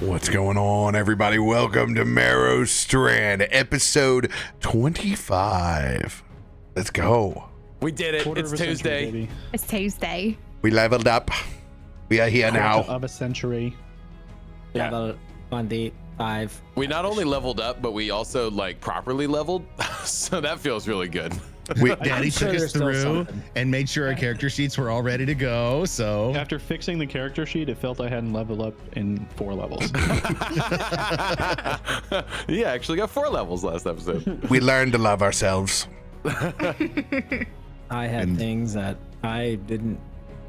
What's going on, everybody? Welcome to Merrowstrand, episode 25. Let's go. We did it. It's Tuesday. Century, It's Tuesday. We leveled up. We are here now. of a century. Yeah. Level 25. We not only leveled up, but we also like properly leveled. So that feels really good. Daddy sure took us there's still through something. and made sure our character sheets were all ready to go. So After fixing the character sheet, it felt I hadn't leveled up in 4 levels. Yeah, actually got 4 levels last episode. We learned to love ourselves. I had things that I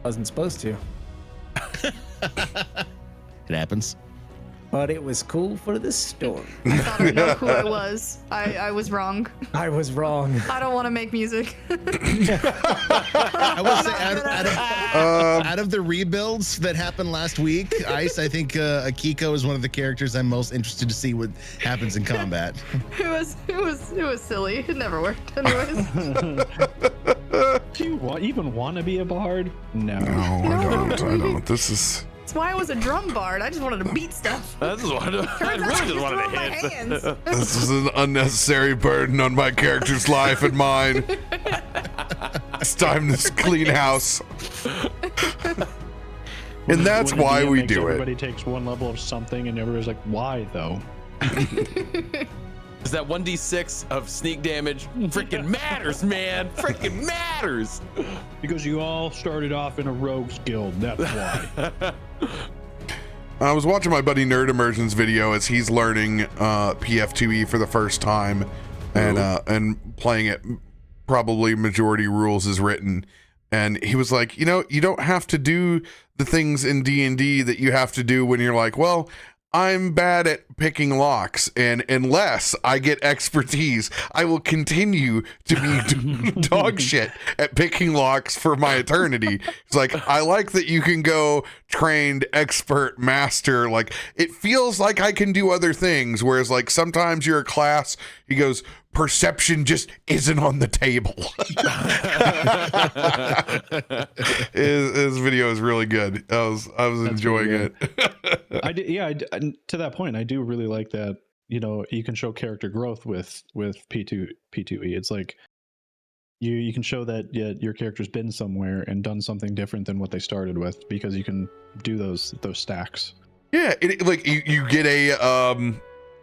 wasn't supposed to, it happens. but it was cool for the story. I thought I know who I was. I was wrong. I was wrong. I don't want to make music. I will say out of the rebuilds that happened last week, Ice, I think Akiko is one of the characters I'm most interested to see what happens in combat. It was silly. It never worked. Anyways. Do you even want to be a bard? No. I don't. This is... That's why I was a drum bard. I just wanted to beat stuff. I really just wanted to hit. Hands. This is an unnecessary burden on my character's life and mine. It's time to clean house. And that's When the why DM we makes do it. Everybody takes 1 level of something, and everybody's like, "Why though?" Is that 1d6 of sneak damage? Freaking matters, man. Freaking matters. Because you all started off in a rogues guild. That's why. I was watching my buddy Nerd Immersion's video as he's learning PF2E for the first time and playing it probably majority rules is written. And he was like, you don't have to do the things in D&D that you have to do when you're like, well, I'm bad at picking locks, and unless I get expertise, I will continue to be dog shit at picking locks for my eternity. It's like, I like that you can go trained, expert, master. Like, it feels like I can do other things, whereas like sometimes you're a class, he goes, perception just isn't on the table. His video is really good. I was enjoying it. I did, yeah. To that point, I do really like that. You can show character growth with P2E. It's like you can show that your character's been somewhere and done something different than what they started with because you can do those stacks. Yeah, like you get a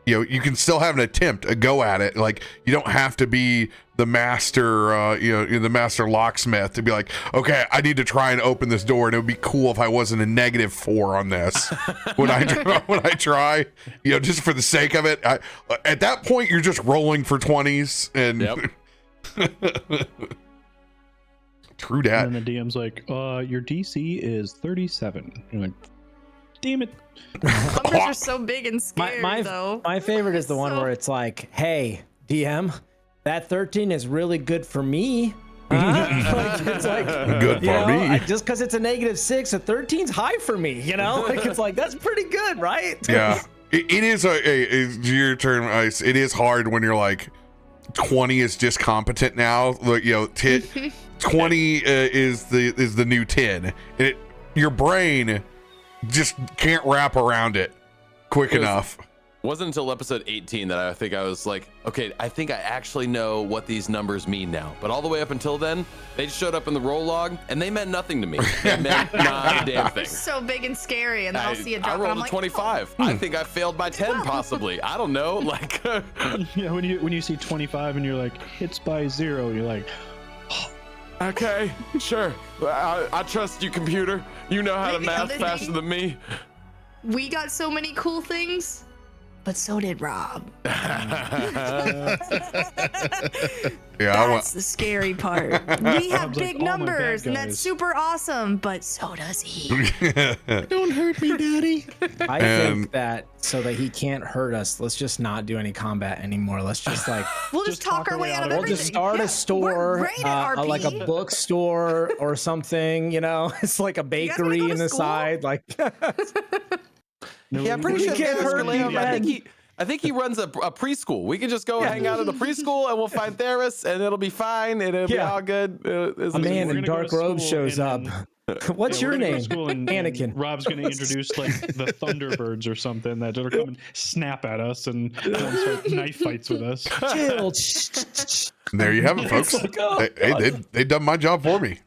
you can still have an attempt, a go at it. Like, you don't have to be the master, the master locksmith to be like, okay, I need to try and open this door, and it would be cool if I wasn't a -4 on this when I try, just for the sake of it. At that point, you're just rolling for 20s, and true that. And then the DM's like, your DC is 37. You're like, damn it. Numbers are so big and scary, though. My favorite is the one So- where it's like, hey, DM, that 13 is really good for me. Like, it's like, Good for me. Just because it's a -6, a 13's high for me, Like, it's like, that's pretty good, right? Yeah, it is your turn, Ice. It is hard when you're like 20 is just competent now. Like, 20 is the new 10. And your brain just can't wrap around it quick enough. Wasn't until episode 18 that I think I was like, okay, I think I actually know what these numbers mean now. But all the way up until then, they just showed up in the roll log, and they meant nothing to me. They meant not a damn thing. So big and scary, and then I'll see it drop. I and rolled I'm a like, 25. I think I failed by 10, possibly. I don't know. Like, Yeah, when you see 25 and you're like, it's by 0, you're like, okay, sure. I trust you, computer. You know how to Maybe math other faster thing- than me. We got so many cool things, but so did Rob. That's the scary part. We have Rob's like, big "Oh, my bad numbers, and that's guys." super awesome, but so does he. Don't hurt me, Daddy. I think that so that he can't hurt us, let's just not do any combat anymore. Let's just like We'll just talk our way out of we'll everything. just start Yeah, a store, we're great at RP. like a bookstore or something. It's like a guys wanna bakery go to in the school? side. Like, Yeah, I'm pretty We sure can't hurt you, I think he runs a preschool. We can just go hang out at the preschool, and we'll find therapists, and it'll be fine, and it'll be all good. a man in dark robes shows up. What's Yeah, your we're gonna go to name? school and Anakin. Rob's going to introduce like the Thunderbirds or something that are coming snap at us and start knife fights with us. Chill. And there you have it, folks. It's like, oh, They done my job for me.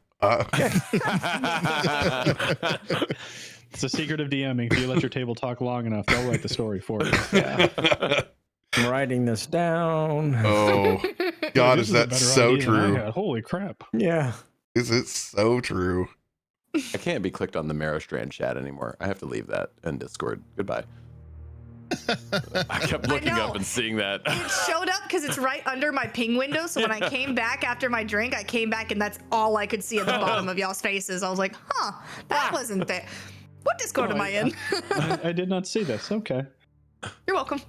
It's the secret of DMing. If you let your table talk long enough, they'll write the story for you. Yeah. I'm writing this down. Oh, God, This is a that better so idea than I true? had. Holy crap. Yeah. Is it so true? I can't be clicked on the Merrowstrand chat anymore. I have to leave that in Discord. Goodbye. I kept looking know. up and seeing that. It showed up because it's right under my ping window. So when I came back after my drink, I came back and that's all I could see at the bottom of y'all's faces. I was like, huh, that wasn't there. What Discord am I in? I did not see this. Okay. You're welcome.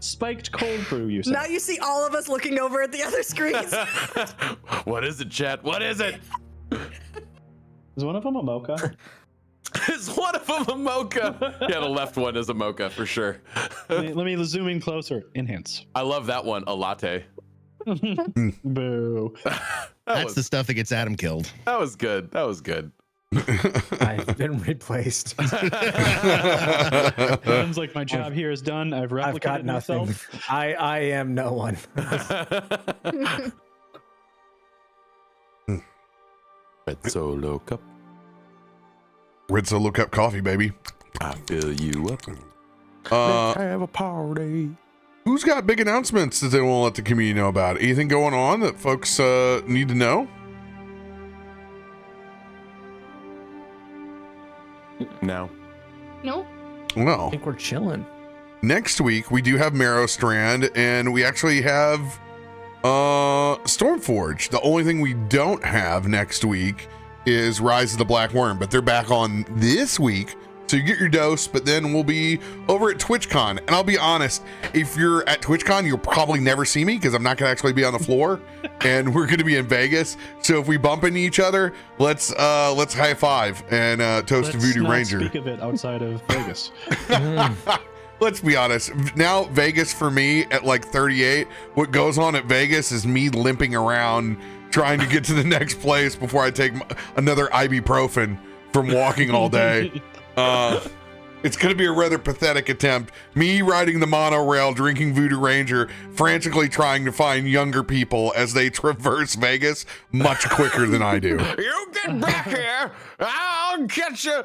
Spiked cold brew, you said. Now you see all of us looking over at the other screens. What is it, chat? What is it? Is one of them a mocha? Is one of them a mocha? Yeah, the left one is a mocha for sure. Let me zoom in closer. Enhance. I love that one, a latte. Boo. That's the stuff that gets Adam killed. That was good. That was good. I've been replaced. Sounds like my job here is done. I've replicated I've got nothing. myself. I am no one. Red Solo cup. Red Solo Cup coffee, baby. I fill you up. Uh, Have a party. who's got big announcements that they want to let the community know about? Anything going on that folks need to know? No. No? I Well, think we're chilling. next week we do have Merrowstrand, and we actually have Stormforge. The only thing we don't have next week is Rise of the Black Worm, but they're back on this week. So you get your dose, but then we'll be over at TwitchCon. And I'll be honest, if you're at TwitchCon, you'll probably never see me because I'm not gonna actually be on the floor, and we're gonna be in Vegas. So if we bump into each other, let's high five and toast to Let's Voodoo not Ranger. speak of it outside of Vegas. Let's be honest. Now Vegas for me at like 38, what goes on at Vegas is me limping around trying to get to the next place before I take another ibuprofen from walking all day. It's going to be a rather pathetic attempt. Me riding the monorail, drinking Voodoo Ranger, frantically trying to find younger people as they traverse Vegas much quicker than I do. You get back here. I'll get you.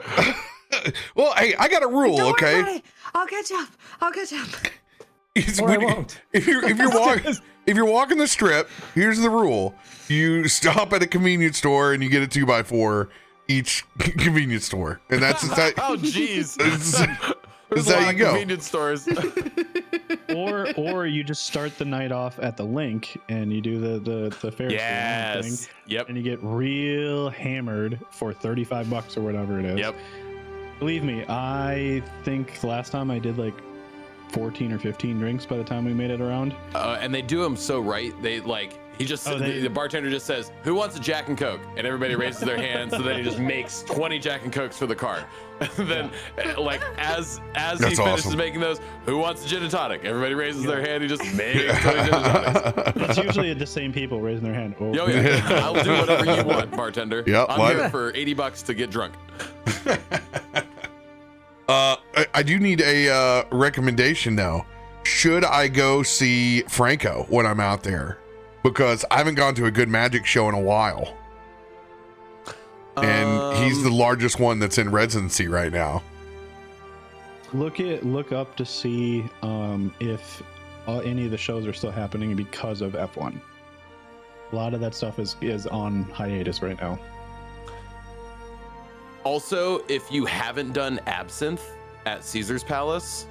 Well, hey, I got a rule, Don't okay? worry about it. I'll catch up. I'll catch up. It's Or I when you- won't. if you're walking the strip, here's the rule: you stop at a convenience store and you get a 2x4 each convenience store, and that's that. Oh, jeez. That's how you go. Convenience stores. or you just start the night off at the link and you do the Ferris wheel Yes. thing, Yep. and you get real hammered for $35 or whatever it is. Yep. Believe me, I think last time I did like 14 or 15 drinks by the time we made it around. And they do them so right. They like he just the bartender just says, "Who wants a Jack and Coke?" And everybody raises their hands. So then he just makes 20 Jack and Cokes for the cart. And then, like as That's he finishes awesome. making those, "Who wants a gin and tonic?" Everybody raises their hand. He just makes 20 gin and tonics. It's usually the same people raising their hand. Oh, Yo, yeah, I'll do whatever you want, bartender. Yep, I'm what? here for $80 to get drunk. I do need a recommendation though. Should I go see Franco when I'm out there? Because I haven't gone to a good magic show in a while. And he's the largest one that's in residency right now. Look up to see if any of the shows are still happening because of F1. A lot of that stuff is on hiatus right now. Also, if you haven't done Absinthe at Caesar's Palace,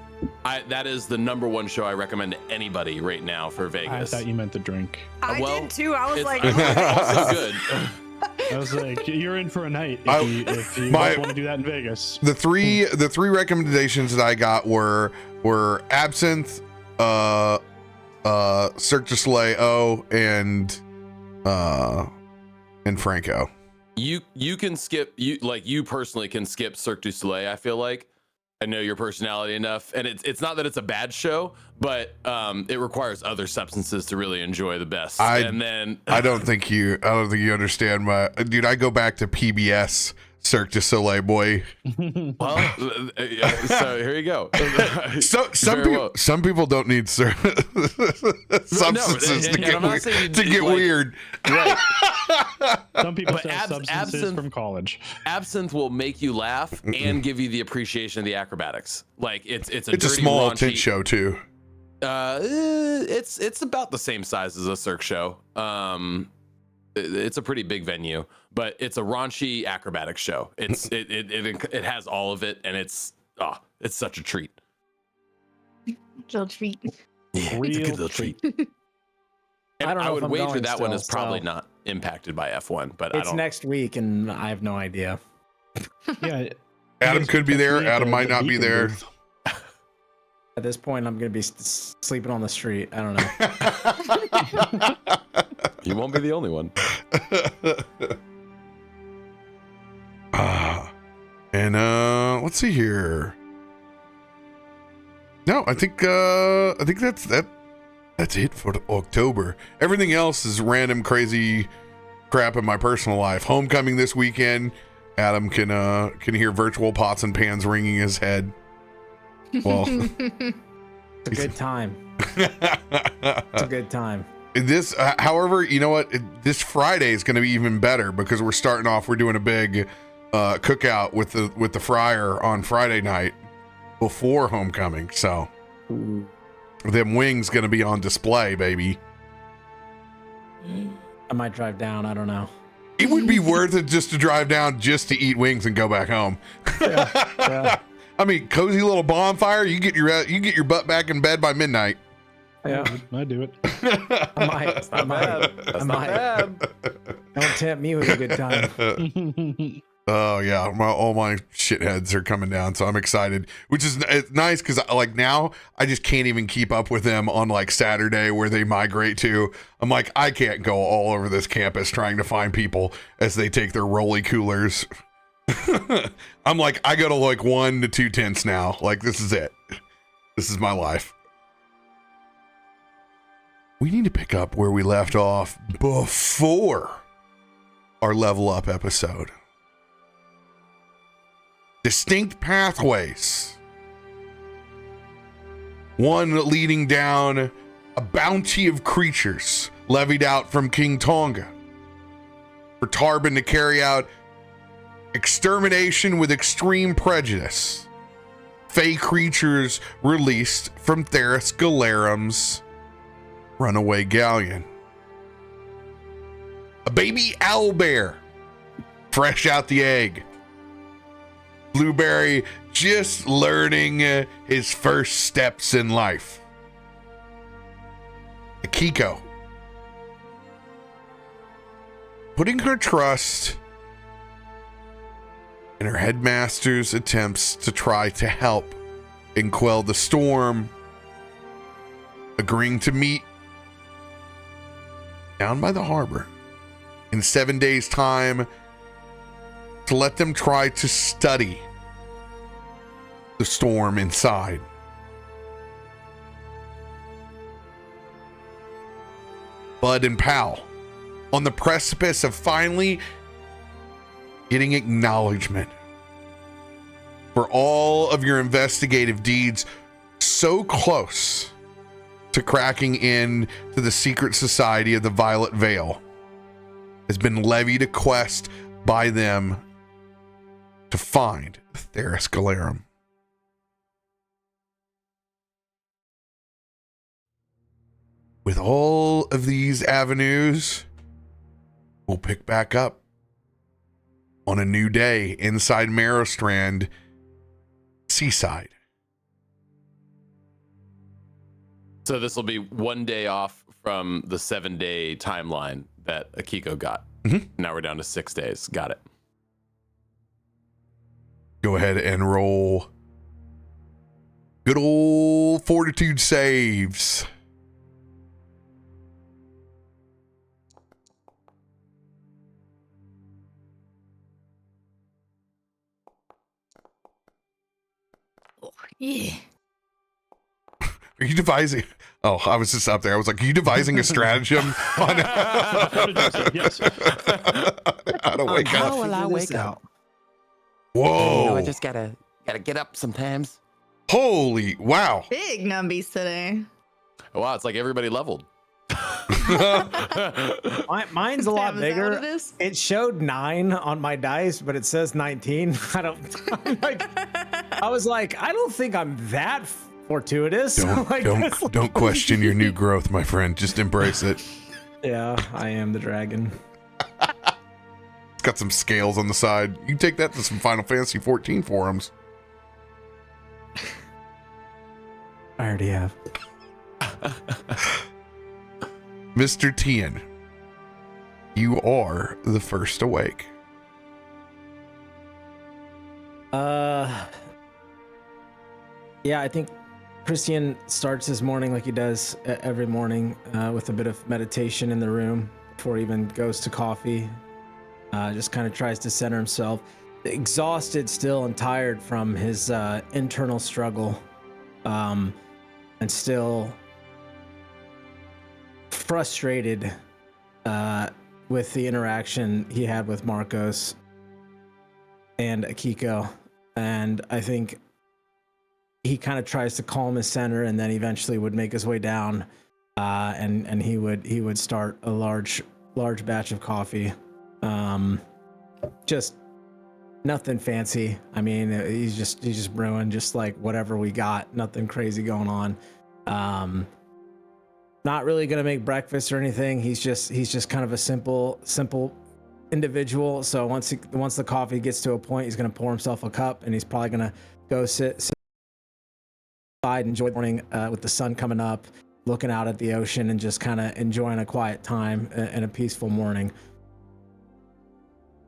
that is the #1 show I recommend to anybody right now for I Vegas. thought you meant the drink. I well, did too. I was It's like, also good. I was like, you're in for a night if you My- want to do that in Vegas. The three recommendations that I got were Absinthe, Cirque du Soleil, and Franco. You can skip you personally can skip Cirque du Soleil. I feel like I know your personality enough, and it's not that it's a bad show, but it requires other substances to really enjoy the best. I don't think you understand my dude. I go back to PBS Cirque du Soleil, boy. Well, so here you go. Some people don't need substances to get weird. Right. Some people But still have substances from college. Absinthe will make you laugh and give you the appreciation of the acrobatics. Like it's a It's a dirty, small raunchy, tent show too. It's about the same size as a Cirque show. It's a pretty big venue, but it's a raunchy acrobatic show. It has all of it, and it's such a treat. Little treat. Yeah, Real it's a good little treat. And I don't know I if would I'm wager going that one still, is probably so- not impacted by F1, but It's next week, and I have no idea. Yeah. Adam could be there. Technically at Adam might the not be Beacon there. booth. At this point, I'm gonna be sleeping on the street. I don't know. You won't be the only one. And let's see here. No, I think that's it for October. Everything else is random crazy crap in my personal life. Homecoming this weekend. Adam can hear virtual pots and pans ringing his head. Well, It's a good time. It's a good time. this, however, you know what? This Friday is going to be even better because we're starting off. We're doing a big cookout with the fryer on Friday night before homecoming. So them wings going to be on display, baby. I might drive down. I don't know. It would be worth it just to drive down just to eat wings and go back home. Yeah. I mean, cozy little bonfire. You get your butt back in bed by midnight. Yeah. I do it. I might. Don't tempt me with a good time. Oh yeah, all my shitheads are coming down, so I'm excited. Which is it's nice because like now I just can't even keep up with them on like Saturday where they migrate to. I'm like I can't go all over this campus trying to find people as they take their rolly coolers. I'm like I go to like 1 to 2 tents now. Like this is it. This is my life. We need to pick up where we left off before our level up episode. Distinct pathways. One leading down a bounty of creatures levied out from King Tonga for Tarben to carry out extermination with extreme prejudice. Fey creatures released from Theris Galerum's runaway galleon. A baby owlbear fresh out the egg. Blueberry just learning his first steps in life. Akiko putting her trust in her headmaster's attempts to try to help and quell the storm, agreeing to meet down by the harbor in 7 days' time to let them try to study the storm inside. Bud and Pal on the precipice of finally getting acknowledgement for all of your investigative deeds, so close to cracking in to the secret society of the Violet Veil, has been levied a quest by them to find Theris Galerum. With all of these avenues, we'll pick back up on a new day inside Merrowstrand Seaside. So this will be 1 day off from the 7-day timeline that Akiko got. Mm-hmm. Now we're down to 6 days. Got it. Go ahead and roll good old fortitude saves. Yeah. Are you devising? Oh, I was just up there. I was like, are you devising a stratagem on Yes. how to wake How up? will I wake up? Whoa. I just gotta get up sometimes. Holy wow. Big numbies today. Oh, wow, it's like everybody leveled. Mine's a lot Damn, is that bigger. what it is? It showed 9 on my dice, but it says 19. I was like, I don't think I'm that fortuitous. Don't question your new growth, my friend. Just embrace it. Yeah, I am the dragon. It's got some scales on the side. You can take that to some Final Fantasy 14 forums. I already have. Mr. Tien, you are the first awake. Yeah, I think Christain starts his morning like he does every morning with a bit of meditation in the room before he even goes to coffee. Just kind of tries to center himself. Exhausted still and tired from his internal struggle, and still frustrated with the interaction he had with Markos and Akiko. And I think he kind of tries to calm his center, and then eventually would make his way down, and he would start a large batch of coffee. Just nothing fancy. I mean, he's just brewing just like whatever we got. Nothing crazy going on. Not really gonna make breakfast or anything. He's just kind of a simple individual. So once the coffee gets to a point, he's gonna pour himself a cup, and he's probably gonna go sit outside, enjoy the morning with the sun coming up, looking out at the ocean, and just kind of enjoying a quiet time and a peaceful morning.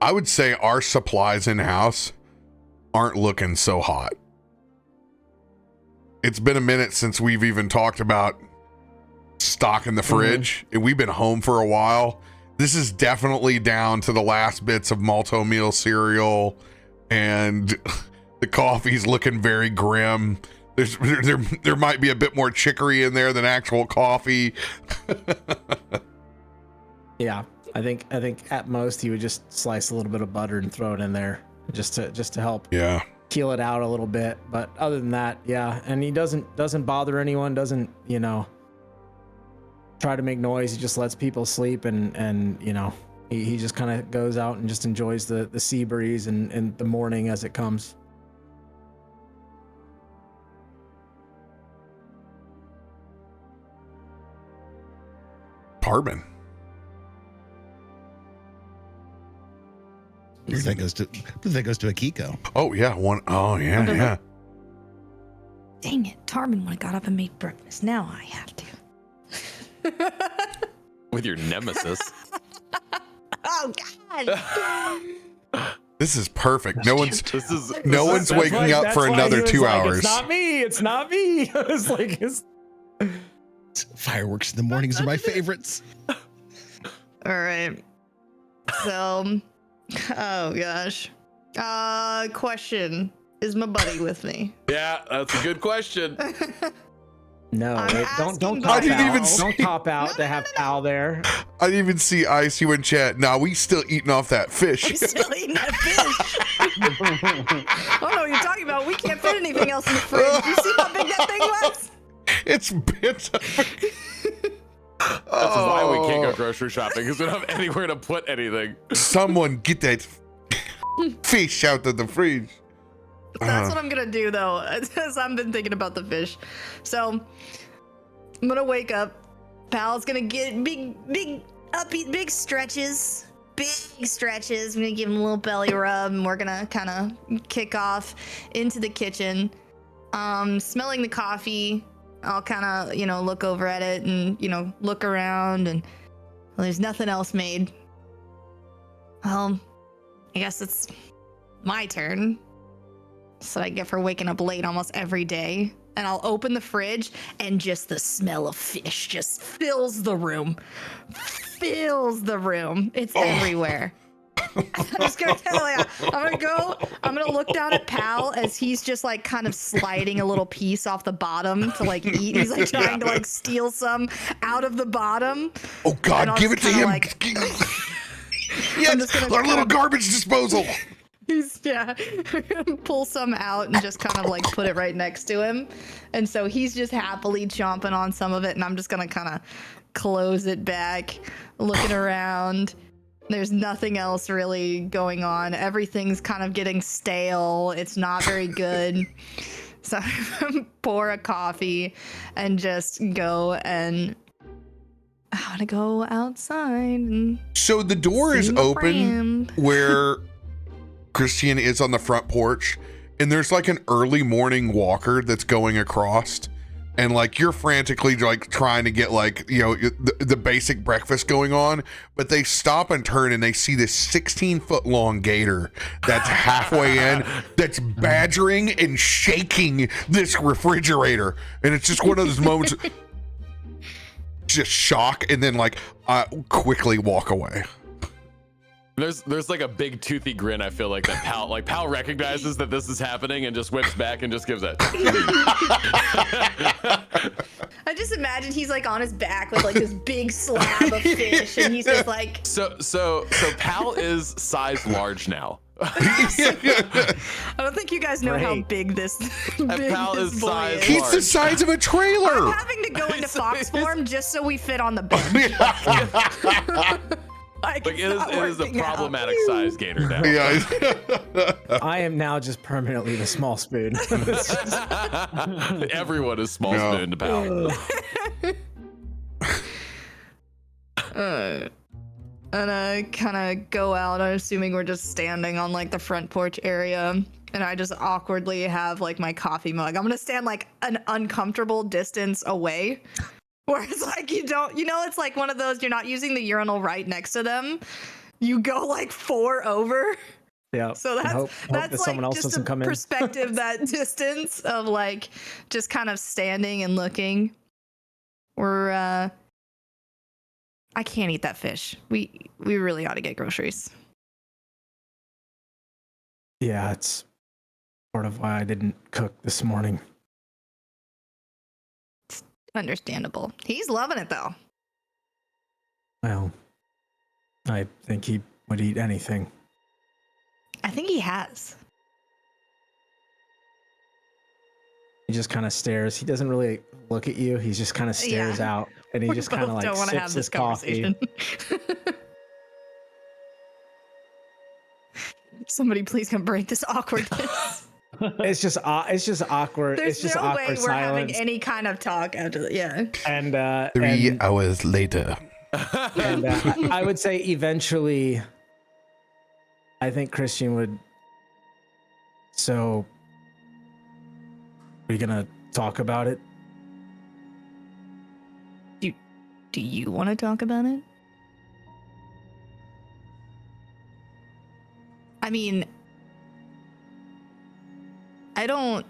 I would say our supplies in house aren't looking so hot. It's been a minute since we've even talked about stock in the fridge, and we've been home for a while. This is definitely down to the last bits of malto meal cereal, and the coffee's looking very grim. There might be a bit more chicory in there than actual coffee. Yeah, I think at most he would just slice a little bit of butter and throw it in there just to help keel it out a little bit. But other than that, yeah, and he doesn't bother anyone, doesn't try to make noise. He just lets people sleep, and he just kind of goes out and just enjoys the sea breeze and the morning as it comes. Tarben. I believe that goes to Akiko. Oh yeah, one. Oh yeah. Dang it. Tarben would have got up and made breakfast. Now I have to. With your nemesis. Oh, God. This is perfect. No one's That's waking up for why another he was 2 like, hours. It's not me. It's like Fireworks in the mornings are my favorites. All right. So, oh gosh. Question. Is my buddy with me? Yeah, that's a good question. no, I'm don't asking cop I didn't out. even see- Don't cop out to have Pal there. I didn't even see Ice. You in chat. Nah, we still eating off that fish. I'm still eating that fish. I don't know what you're talking about. We can't fit anything else in the fridge. You see how big that thing was? It's bent. That's why we can't go grocery shopping, because we don't have anywhere to put anything. Someone get that fish out of the fridge. That's what I'm gonna do though, as I've been thinking about the fish. So I'm gonna wake up. Pal's gonna get big stretches. Big stretches. I'm gonna give him a little belly rub, and we're gonna kind of kick off into the kitchen. Smelling the coffee, I'll kind of, look over at it and, look around, and there's nothing else made. Well, I guess it's my turn. That's what I get for waking up late almost every day. And I'll open the fridge, and just the smell of fish just fills the room. It's everywhere. I'm gonna look down at Pal as he's just like kind of sliding a little piece off the bottom to like eat. He's like trying to like steal some out of the bottom. Oh God, give it to him. Like, yes, our little garbage disposal. He's pull some out and just kind of like put it right next to him. And so he's just happily chomping on some of it, and I'm just gonna kind of close it back, looking around. There's nothing else really going on. Everything's kind of getting stale. It's not very good. So pour a coffee and just go, and I want to go outside. And so the door is open where Christain is on the front porch, and there's like an early morning walker that's going across, and like you're frantically like trying to get like, you know, the basic breakfast going on, but they stop and turn and they see this 16-foot long gator that's halfway in, that's badgering and shaking this refrigerator, and it's just one of those moments, just shock, and then like quickly walk away. There's like a big toothy grin. I feel like that Pal recognizes that this is happening and just whips back and just gives it. I just imagine he's like on his back with like this big slab of fish, and he's just like. So Pal is size large now. I don't think you guys know how big this Pal this is boy size is. He's the size of a trailer. I'm having to go into fox form just so we fit on the bed. Like it is a problematic size gator now. Yeah. I am now just permanently the small spoon. Everyone is small spoon to Pal. And I kind of go out. I'm assuming we're just standing on like the front porch area, and I just awkwardly have like my coffee mug. I'm gonna stand like an uncomfortable distance away, where it's like it's like one of those, you're not using the urinal right next to them. You go like 4 over. Yeah. So that's hope that like someone else just doesn't a come in. perspective, that distance of like just kind of standing and looking. We're I can't eat that fish. We really ought to get groceries. Yeah, it's part of why I didn't cook this morning. It's understandable. He's loving it though. Well, I think he would eat anything. I think he has. He just kind of stares. He doesn't really look at you. He just kind of stares out, and he just kind of like don't want to have sips this his coffee. conversation. Somebody please come break this awkwardness. It's just awkward. There's it's just no awkward way we're silence. having any kind of talk after that. Yeah. And 3 hours later. And I would say eventually, I think Christain would. So, are you gonna talk about it? Do you want to talk about it? I mean, I don't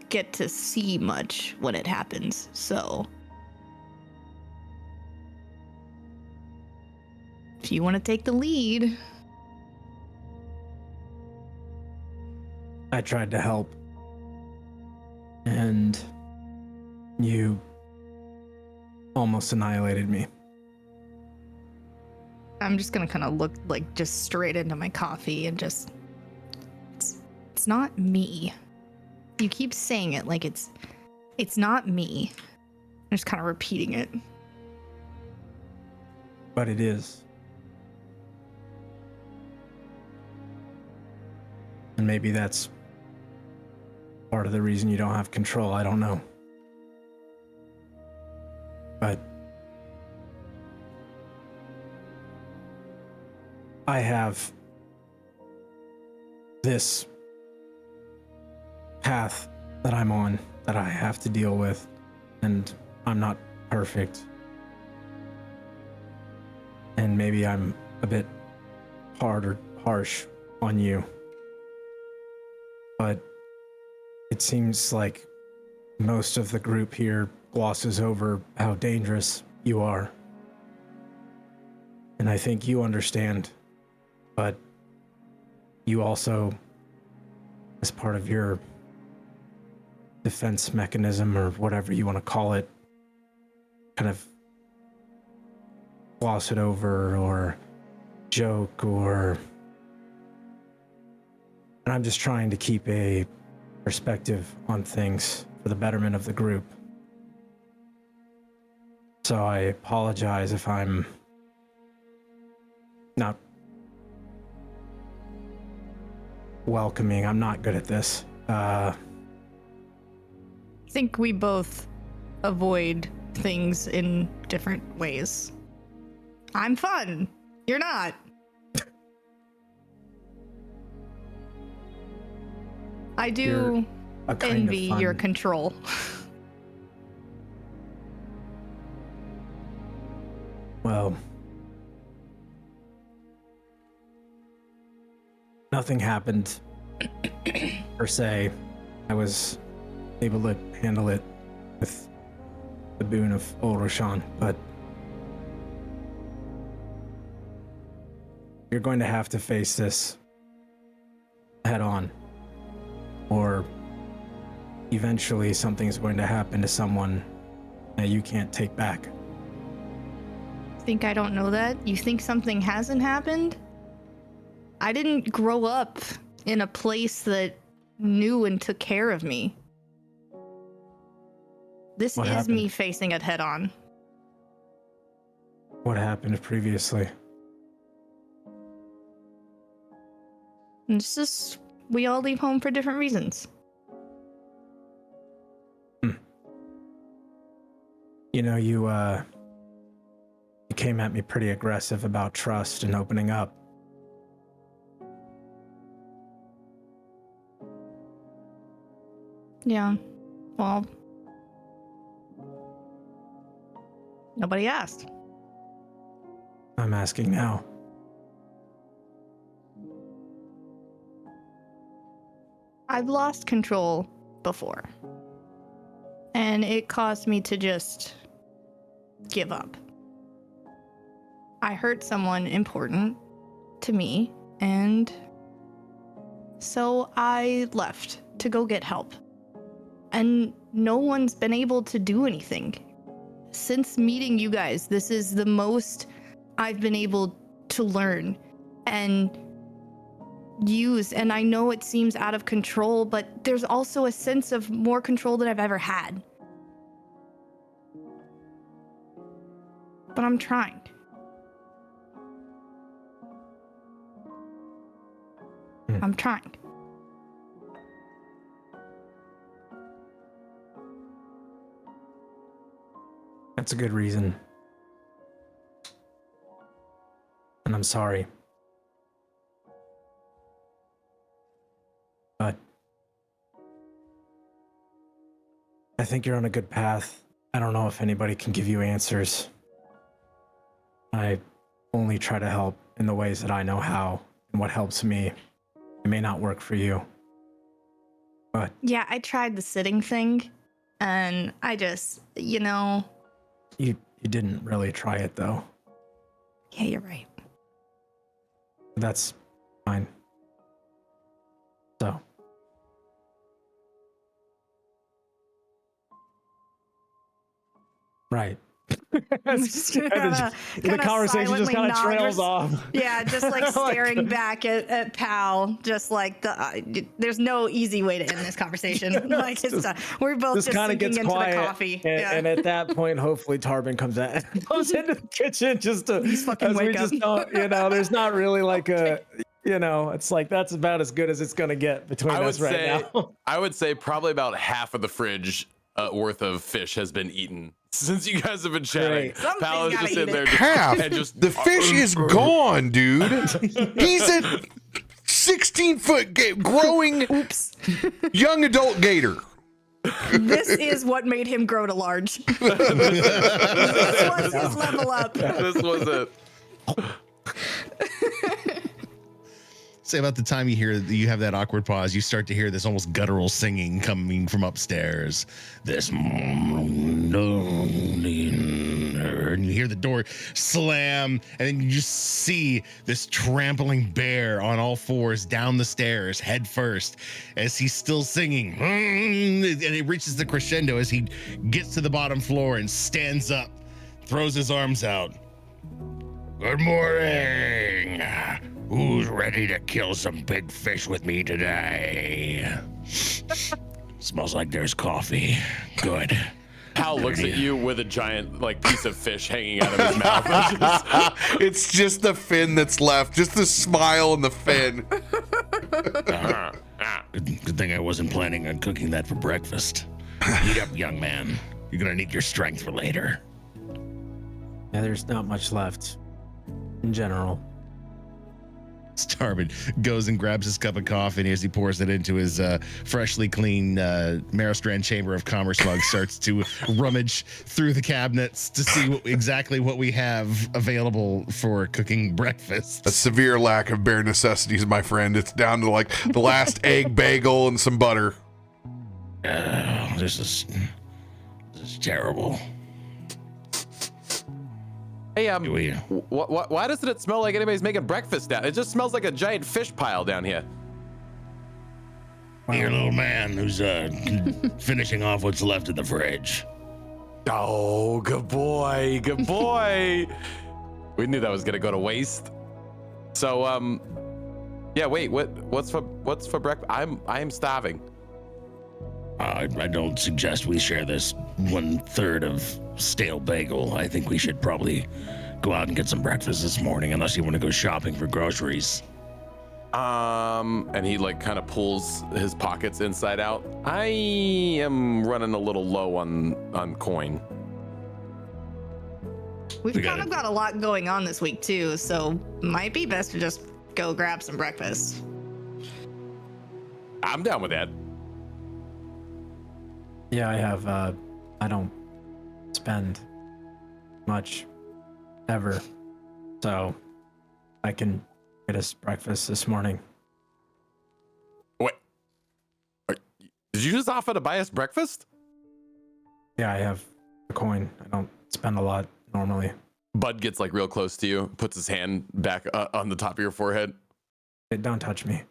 get to see much when it happens, so if you want to take the lead. I tried to help, and you almost annihilated me. I'm just gonna kind of look like just straight into my coffee and just it's not me. You keep saying it like it's not me. I'm just kind of repeating it. But it is. And maybe that's part of the reason you don't have control. I don't know. But I have this path that I'm on that I have to deal with, and I'm not perfect. And maybe I'm a bit hard or harsh on you. But it seems like most of the group here glosses over how dangerous you are. And I think you understand but you also, as part of your defense mechanism or whatever you want to call it, kind of gloss it over or joke or... And I'm just trying to keep a perspective on things for the betterment of the group. So I apologize if I'm not welcoming. I'm not good at this. I think we both avoid things in different ways. I'm fun. You're not. I do envy your control. Well, nothing happened per se. I was able to handle it with the boon of old Roshan, but you're going to have to face this head on, or eventually something's going to happen to someone that you can't take back. Think I don't know that? You think something hasn't happened? I didn't grow up in a place that knew and took care of me. This What is happened? me facing it head on. What happened previously? It's just, we all leave home for different reasons. You know, you came at me pretty aggressive about trust and opening up. Yeah. Well, nobody asked. I'm asking now. I've lost control before. And it caused me to just give up. I hurt someone important to me, and so I left to go get help. And no one's been able to do anything. Since meeting you guys, this is the most I've been able to learn and use. And I know it seems out of control, but there's also a sense of more control than I've ever had. But I'm trying. I'm trying. That's a good reason. And I'm sorry. But I think you're on a good path. I don't know if anybody can give you answers. I only try to help in the ways that I know how and what helps me. It may not work for you. But Yeah, I tried the sitting thing, and I just, you know... you didn't really try it though. Yeah, you're right. That's fine. So. Right. The The conversation just kind of trails off. Yeah, just like staring back at Pal, just like there's no easy way to end this conversation. Like it's we're both just kind of sinking gets into quiet, the coffee. and at that point, hopefully Tarben comes into the kitchen just to. Please fucking wake up. There's not really like a. It's like that's about as good as it's gonna get between us right now. I would say probably about half of the fridge worth of fish has been eaten since you guys have been chatting. Pal is just in there. Half. And just The fish is gone, dude. He's a 16-foot growing young adult gator. This is what made him grow to large. This was his level up. This was it. Say about the time you have that awkward pause, you start to hear this almost guttural singing coming from upstairs. This, and you hear the door slam, and then you just see this trampling bear on all fours down the stairs, head first, as he's still singing. And it reaches the crescendo as he gets to the bottom floor and stands up, throws his arms out. Good morning. Who's ready to kill some big fish with me today? Smells like there's coffee. Good. Hal looks at you with a giant piece of fish hanging out of his mouth. It's just the fin that's left, just the smile and the fin. Good thing I wasn't planning on cooking that for breakfast. Eat up, young man. You're gonna need your strength for later. Yeah, there's not much left in general. Tarben goes and grabs his cup of coffee, and as he pours it into his freshly clean Merrowstrand Chamber of Commerce mug, starts to rummage through the cabinets to see exactly what we have available for cooking breakfast. A severe lack of bare necessities, my friend. It's down to the last egg bagel and some butter. This is terrible. Hey, why doesn't it smell like anybody's making breakfast down? It just smells like a giant fish pile down here. Your little man who's finishing off what's left of the fridge. Oh, good boy, good boy. We knew that was gonna go to waste. So, yeah. Wait, what's for breakfast? I'm starving. I don't suggest we share this 1/3 of stale bagel. I think we should probably go out and get some breakfast this morning, unless you want to go shopping for groceries. And he kind of pulls his pockets inside out. I am running a little low on coin. We've kind of got a lot going on this week too, so might be best to just go grab some breakfast. I'm down with that. Yeah, I have. I don't spend much ever, so I can get us breakfast this morning. Wait, did you just offer to buy us breakfast? Yeah, I have a coin. I don't spend a lot normally. Bud gets real close to you, puts his hand back on the top of your forehead. Hey, don't touch me.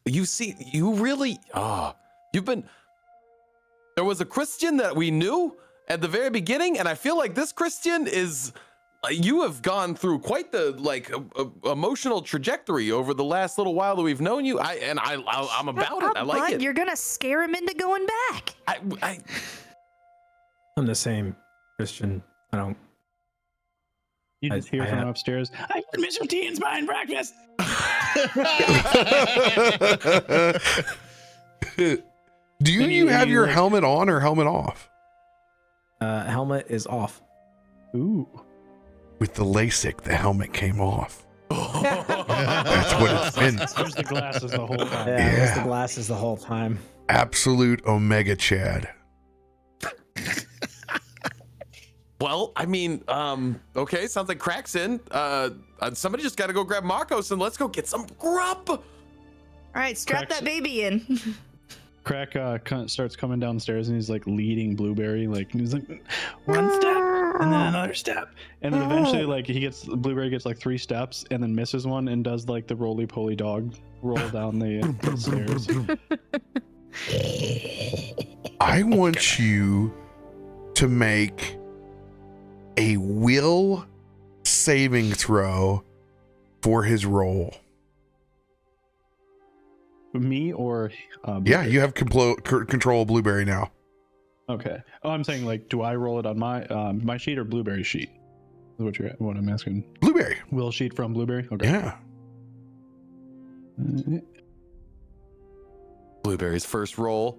You see, you really, there was a Christian that we knew at the very beginning, and I feel like this Christian is, you have gone through quite the emotional trajectory over the last little while that we've known you. I'm about it. I like it. You're gonna scare him into going back. I'm the same Christian. I don't. You just hear from upstairs. I heard Mr. Teen's buying breakfast. Do you have your helmet on or helmet off? Helmet is off. Ooh. With the LASIK, the helmet came off. That's what it's been. There's the glasses the whole time. Yeah, there's the glasses the whole time. Absolute Omega Chad. Well, I mean, okay, sounds like Krak's in. Somebody just got to go grab Markos and let's go get some grub. All right, strap that baby in. Krak starts coming downstairs and he's leading Blueberry. He's one step and then another step. And then eventually Blueberry gets 3 steps and then misses one and does the roly-poly dog roll down the stairs. I want you to make a will saving throw for his roll. Me or yeah, you have control of Blueberry now. Okay. Oh, I'm saying do I roll it on my sheet or Blueberry's sheet? Is what I'm asking. Blueberry. Will sheet from Blueberry? Okay. Yeah. Blueberry's first roll.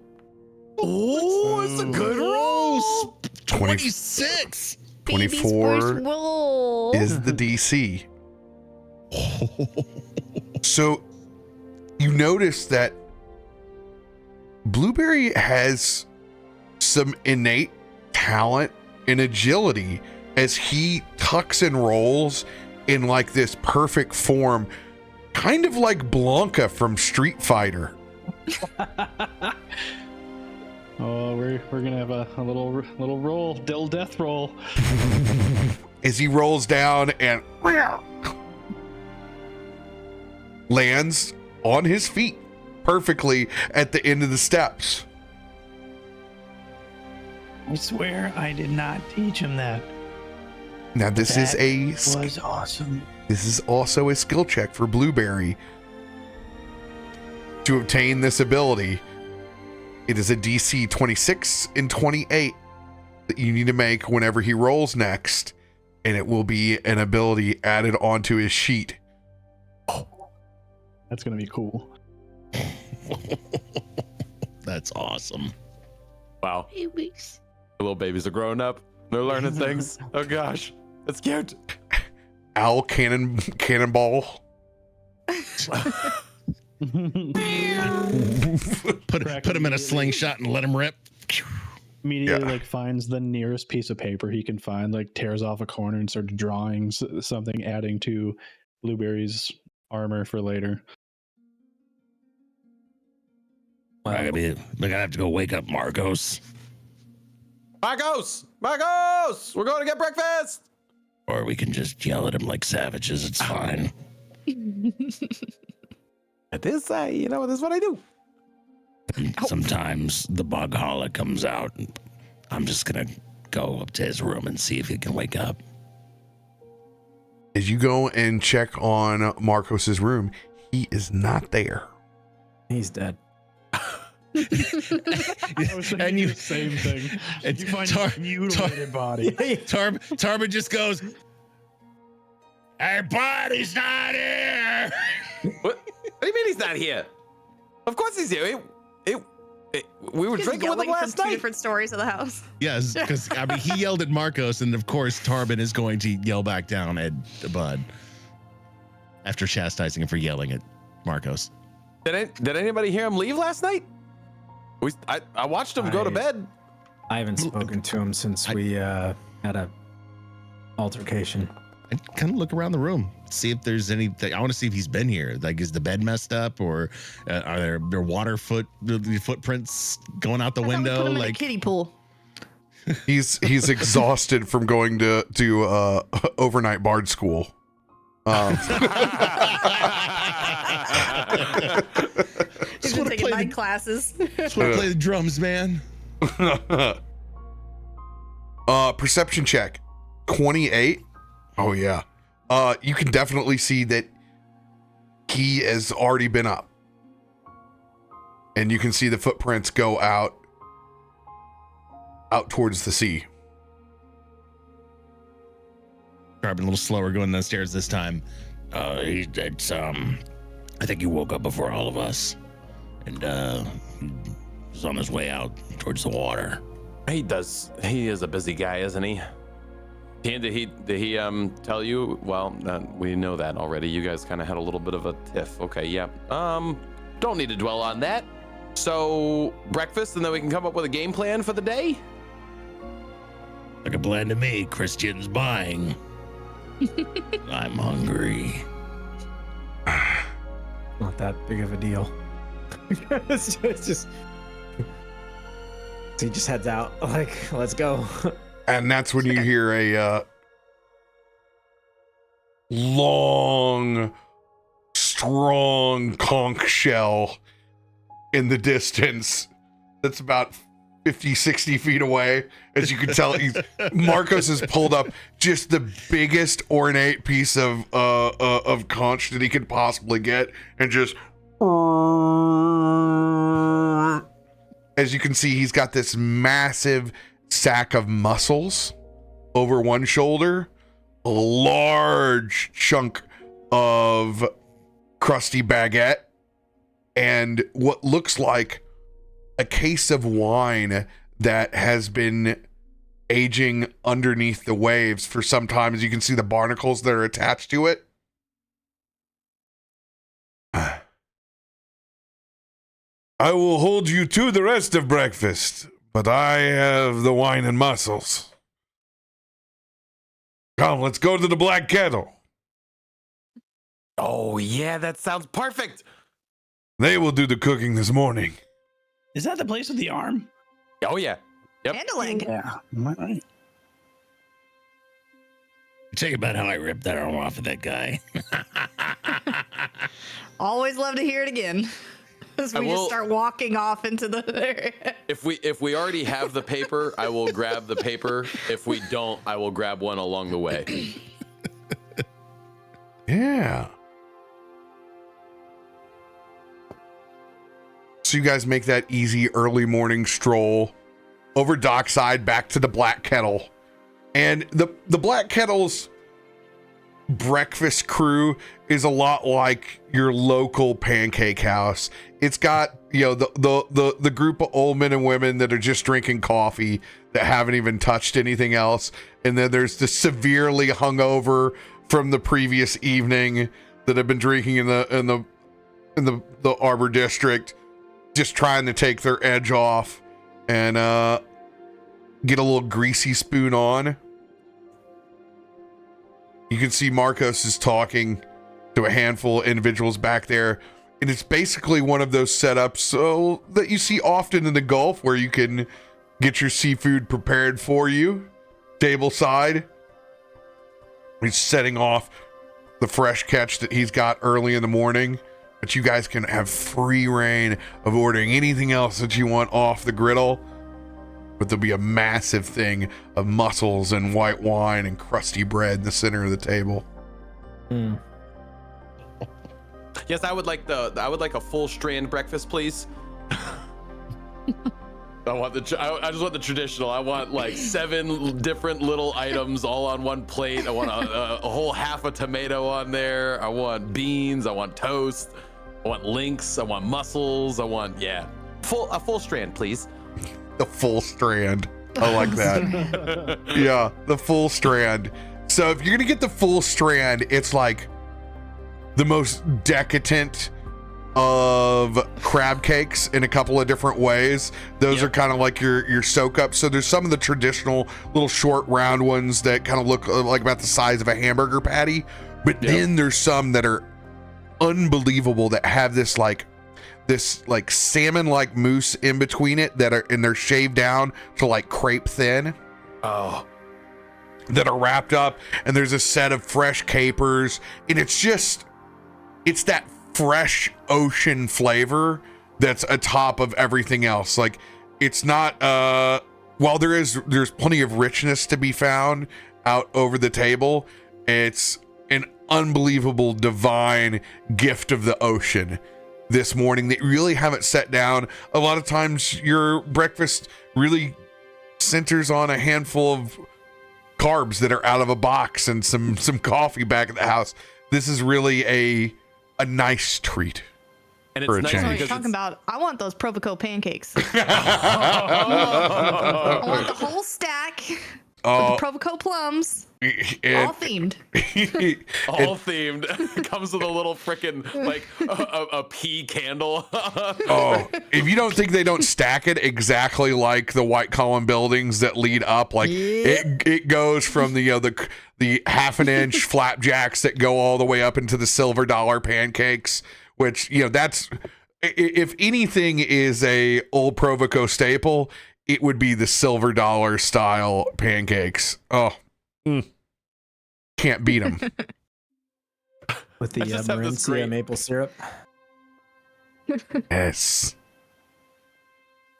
Oh, it's a good roll. 26. 24 roll. is the DC. So you notice that Blueberry has some innate talent and agility as he tucks and rolls in like this perfect form, kind of like Blanca from Street Fighter. Oh, we're gonna have a little roll, dill death roll. As he rolls down and lands on his feet perfectly at the end of the steps. I swear I did not teach him that. Now this That was awesome. This is also a skill check for Blueberry. To obtain this ability, it is a DC 26 and 28 that you need to make whenever he rolls next, and it will be an ability added onto his sheet. That's gonna be cool. That's awesome. Wow. The little babies are growing up. They're learning things. Oh gosh, that's cute. Owl cannonball. Put him in a slingshot and let him rip. Immediately, like, finds the nearest piece of paper he can find, like, tears off a corner and starts drawing something, adding to Blueberry's armor for later. We're gonna have to go wake up Markos. Markos, we're going to get breakfast. Or we can just yell at him like savages. It's fine. This is what I do. Sometimes the bug holler comes out. And I'm just gonna go up to his room and see if he can wake up. As you go and check on Markos's room, he is not there. He's dead. I was thinking the same thing. You find his mutilated body. Tarben just goes, "Our body's not here." What do you mean he's not here? Of course he's here. We were He's drinking with him yelling from last two night. different stories of the house. Yes, because he yelled at Markos, and of course Tarben is going to yell back down at Bud after chastising him for yelling at Markos. Did anybody hear him leave last night? I watched him go to bed. I haven't spoken to him since we had a altercation. I kind of look around the room, see if there's anything. I want to see if he's been here. Like, is the bed messed up, or are there footprints going out the window? Put him in Like a kiddie pool. He's exhausted from going to overnight bard school. He's been taking night classes. just want to play the drums, man. Perception check 28. Oh yeah. You can definitely see that he has already been up, and you can see the footprints go out towards the sea. Tarben a little slower going downstairs this time. I think he woke up before all of us, and he's on his way out towards the water. He does. He is a busy guy, isn't he? Did he tell you? Well, we know that already. You guys kind of had a little bit of a tiff. Okay, yeah. Don't need to dwell on that. So breakfast, and then we can come up with a game plan for the day. Like a plan to me. Christian's buying. I'm hungry. Not that big of a deal. it's just so he just heads out like, let's go. And that's when you hear a long, strong conch shell in the distance. That's about 50, 60 feet away. As you can tell, Markos has pulled up just the biggest ornate piece of conch that he could possibly get, and just, as you can see, he's got this massive sack of mussels over one shoulder, a large chunk of crusty baguette, and what looks like a case of wine that has been aging underneath the waves for some time. As you can see the barnacles that are attached to it. I will hold you to the rest of breakfast, but I have the wine and mussels. Come, let's go to the Black Kettle. Oh, yeah, that sounds perfect. They will do the cooking this morning. Is that the place with the arm? Oh, yeah. Yep. And a leg. Yeah. Am I right? Tell you about how I ripped that arm off of that guy. Always love to hear it again. As we just start walking off into the area. If we already have the paper, I will grab the paper. If we don't, I will grab one along the way. Yeah. So you guys make that easy early morning stroll over dockside back to the Black Kettle. And the Black Kettle's breakfast crew is a lot like your local pancake house. It's got, the group of old men and women that are just drinking coffee that haven't even touched anything else. And then there's the severely hungover from the previous evening that have been drinking in the Arbor District, just trying to take their edge off and get a little greasy spoon on. You can see Markos is talking to a handful of individuals back there. And it's basically one of those setups so that you see often in the Gulf where you can get your seafood prepared for you, table side. He's setting off the fresh catch that he's got early in the morning, but you guys can have free reign of ordering anything else that you want off the griddle. But there'll be a massive thing of mussels and white wine and crusty bread in the center of the table. Yes, I would like a full strand breakfast, please. I just want the traditional. I want like 7 different little items all on one plate. I want a whole half a tomato on there. I want beans. I want toast. I want links. I want mussels. I want a full strand, please. The full strand. I like that. Yeah, the full strand. So if you're gonna get the full strand, it's like the most decadent of crab cakes in a couple of different ways. Those are kind of like your soak up. So there's some of the traditional little short round ones that kind of look like about the size of a hamburger patty, but then there's some that are unbelievable that have this salmon like mousse in between it and they're shaved down to like crepe thin. Oh. That are wrapped up, and there's a set of fresh capers, and it's that fresh ocean flavor that's atop of everything else. Like, it's not while there's plenty of richness to be found out over the table, it's an unbelievable divine gift of the ocean this morning that you really haven't set down. A lot of times your breakfast really centers on a handful of carbs that are out of a box and some coffee back at the house. This is really a nice treat. And it's nice because you're talking about, I want those Provoco pancakes. I want the whole stack with the Provoco plums. All themed. All themed. Comes with a little frickin' like a pea candle. If you don't think they don't stack it exactly like the white column buildings that lead up, like it goes from the half an inch flapjacks that go all the way up into the silver dollar pancakes, which that's, if anything is a old Provoco staple, it would be the silver dollar style pancakes. Can't beat them. With the Marencia maple syrup. Yes.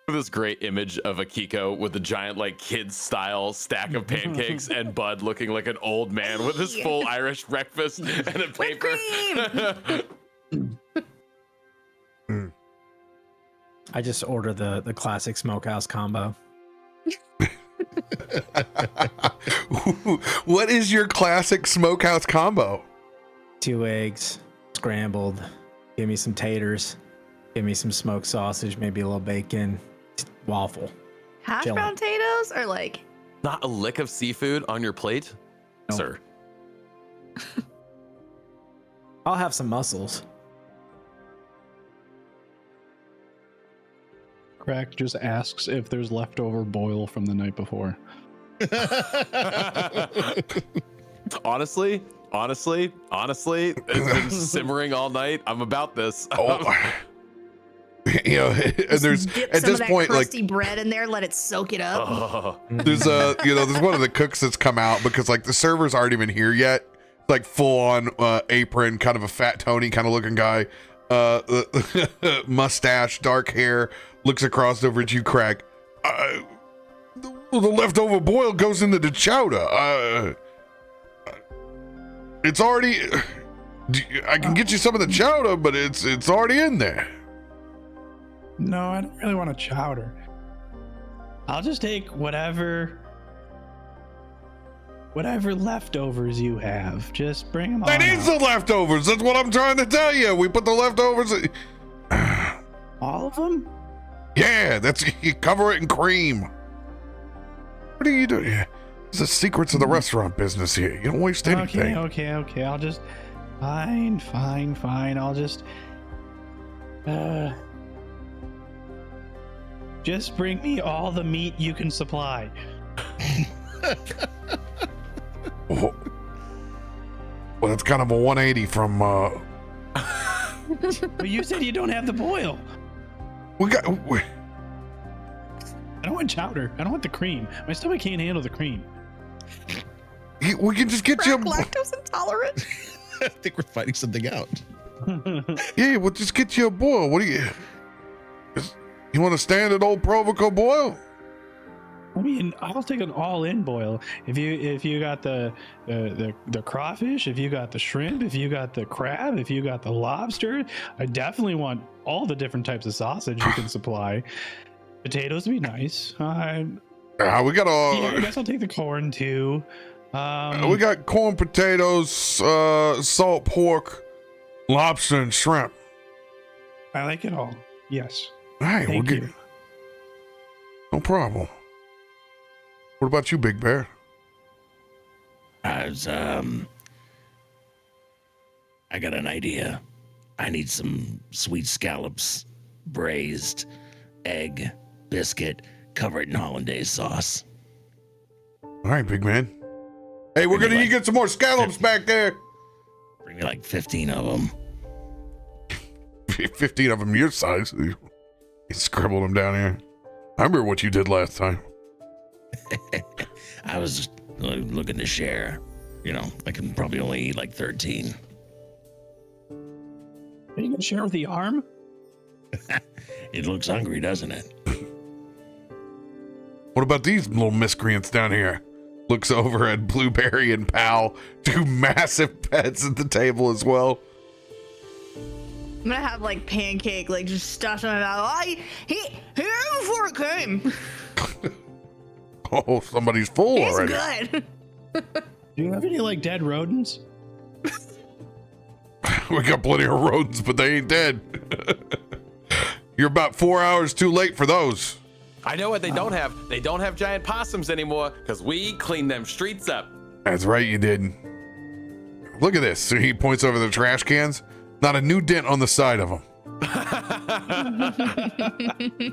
This great image of Akiko with a giant like kids style stack of pancakes and Bud looking like an old man with his full Irish breakfast and a paper. I just order the classic smokehouse combo. What is your classic smokehouse combo? 2 eggs, scrambled. Give me some taters. Give me some smoked sausage, maybe a little bacon. Waffle. Hash brown potatoes or like? Not a lick of seafood on your plate, Nope. sir. I'll have some mussels. Krak just asks if there's leftover boil from the night before. Honestly, it's been simmering all night. I'm about this. You know, and there's Dip at some this of that point like crusty bread in there, let it soak it up. there's there's one of the cooks that's come out because like the servers aren't even here yet. Like full on apron, kind of a fat Tony kind of looking guy, mustache, dark hair, looks across over at you, Krak. The leftover boil goes into the chowder. It's already. I can get you some of the chowder, but it's already in there. No, I don't really want a chowder. I'll just take whatever leftovers you have. Just bring them on. That is the leftovers. That's what I'm trying to tell you. We put the leftovers. All of them? Yeah, that's you cover it in cream. What are you doing? It's the secrets of the restaurant business here. You don't waste anything. Okay. I'll just. Fine. I'll just. Just bring me all the meat you can supply. Well, that's kind of a 180 from. But you said you don't have the boil. I don't want chowder. I don't want the cream. My stomach can't handle the cream. We can just get you. Lactose intolerant. I think we're finding something out. Yeah, we'll just get you a boil. What do you? You want a standard old Provoco boil? I mean, I'll take an all-in boil. If you got the crawfish, if you got the shrimp, if you got the crab, if you got the lobster, I definitely want all the different types of sausage you can supply. Potatoes would be nice. We got I guess I'll take the corn too. we got corn, potatoes, salt pork, lobster, and shrimp. I like it all. Yes. Hey, Thank we'll get. you. No problem. What about you, Big Bear? I got an idea. I need some sweet scallops, braised, egg, biscuit, covered in hollandaise sauce. All right, big man. Hey, we're gonna need to get some more scallops back there. Bring me like 15 of them. 15 of them your size. You scribbled them down here. I remember what you did last time. I was just looking to share. You know, I can probably only eat like 13. Are you gonna share with the arm? It looks hungry, doesn't it? What about these little miscreants down here? Looks over at Blueberry and Pal, two massive pets at the table as well. I'm gonna have like pancake, like just stuffed in my mouth. He before it came. Oh, somebody's full He's already. good. Do you have any like dead rodents? We got plenty of rodents, but they ain't dead. You're about 4 hours too late for those. I know what they don't have. They don't have giant possums anymore because we cleaned them streets up. That's right, you did. Look at this. He points over the trash cans. Not a new dent on the side of them.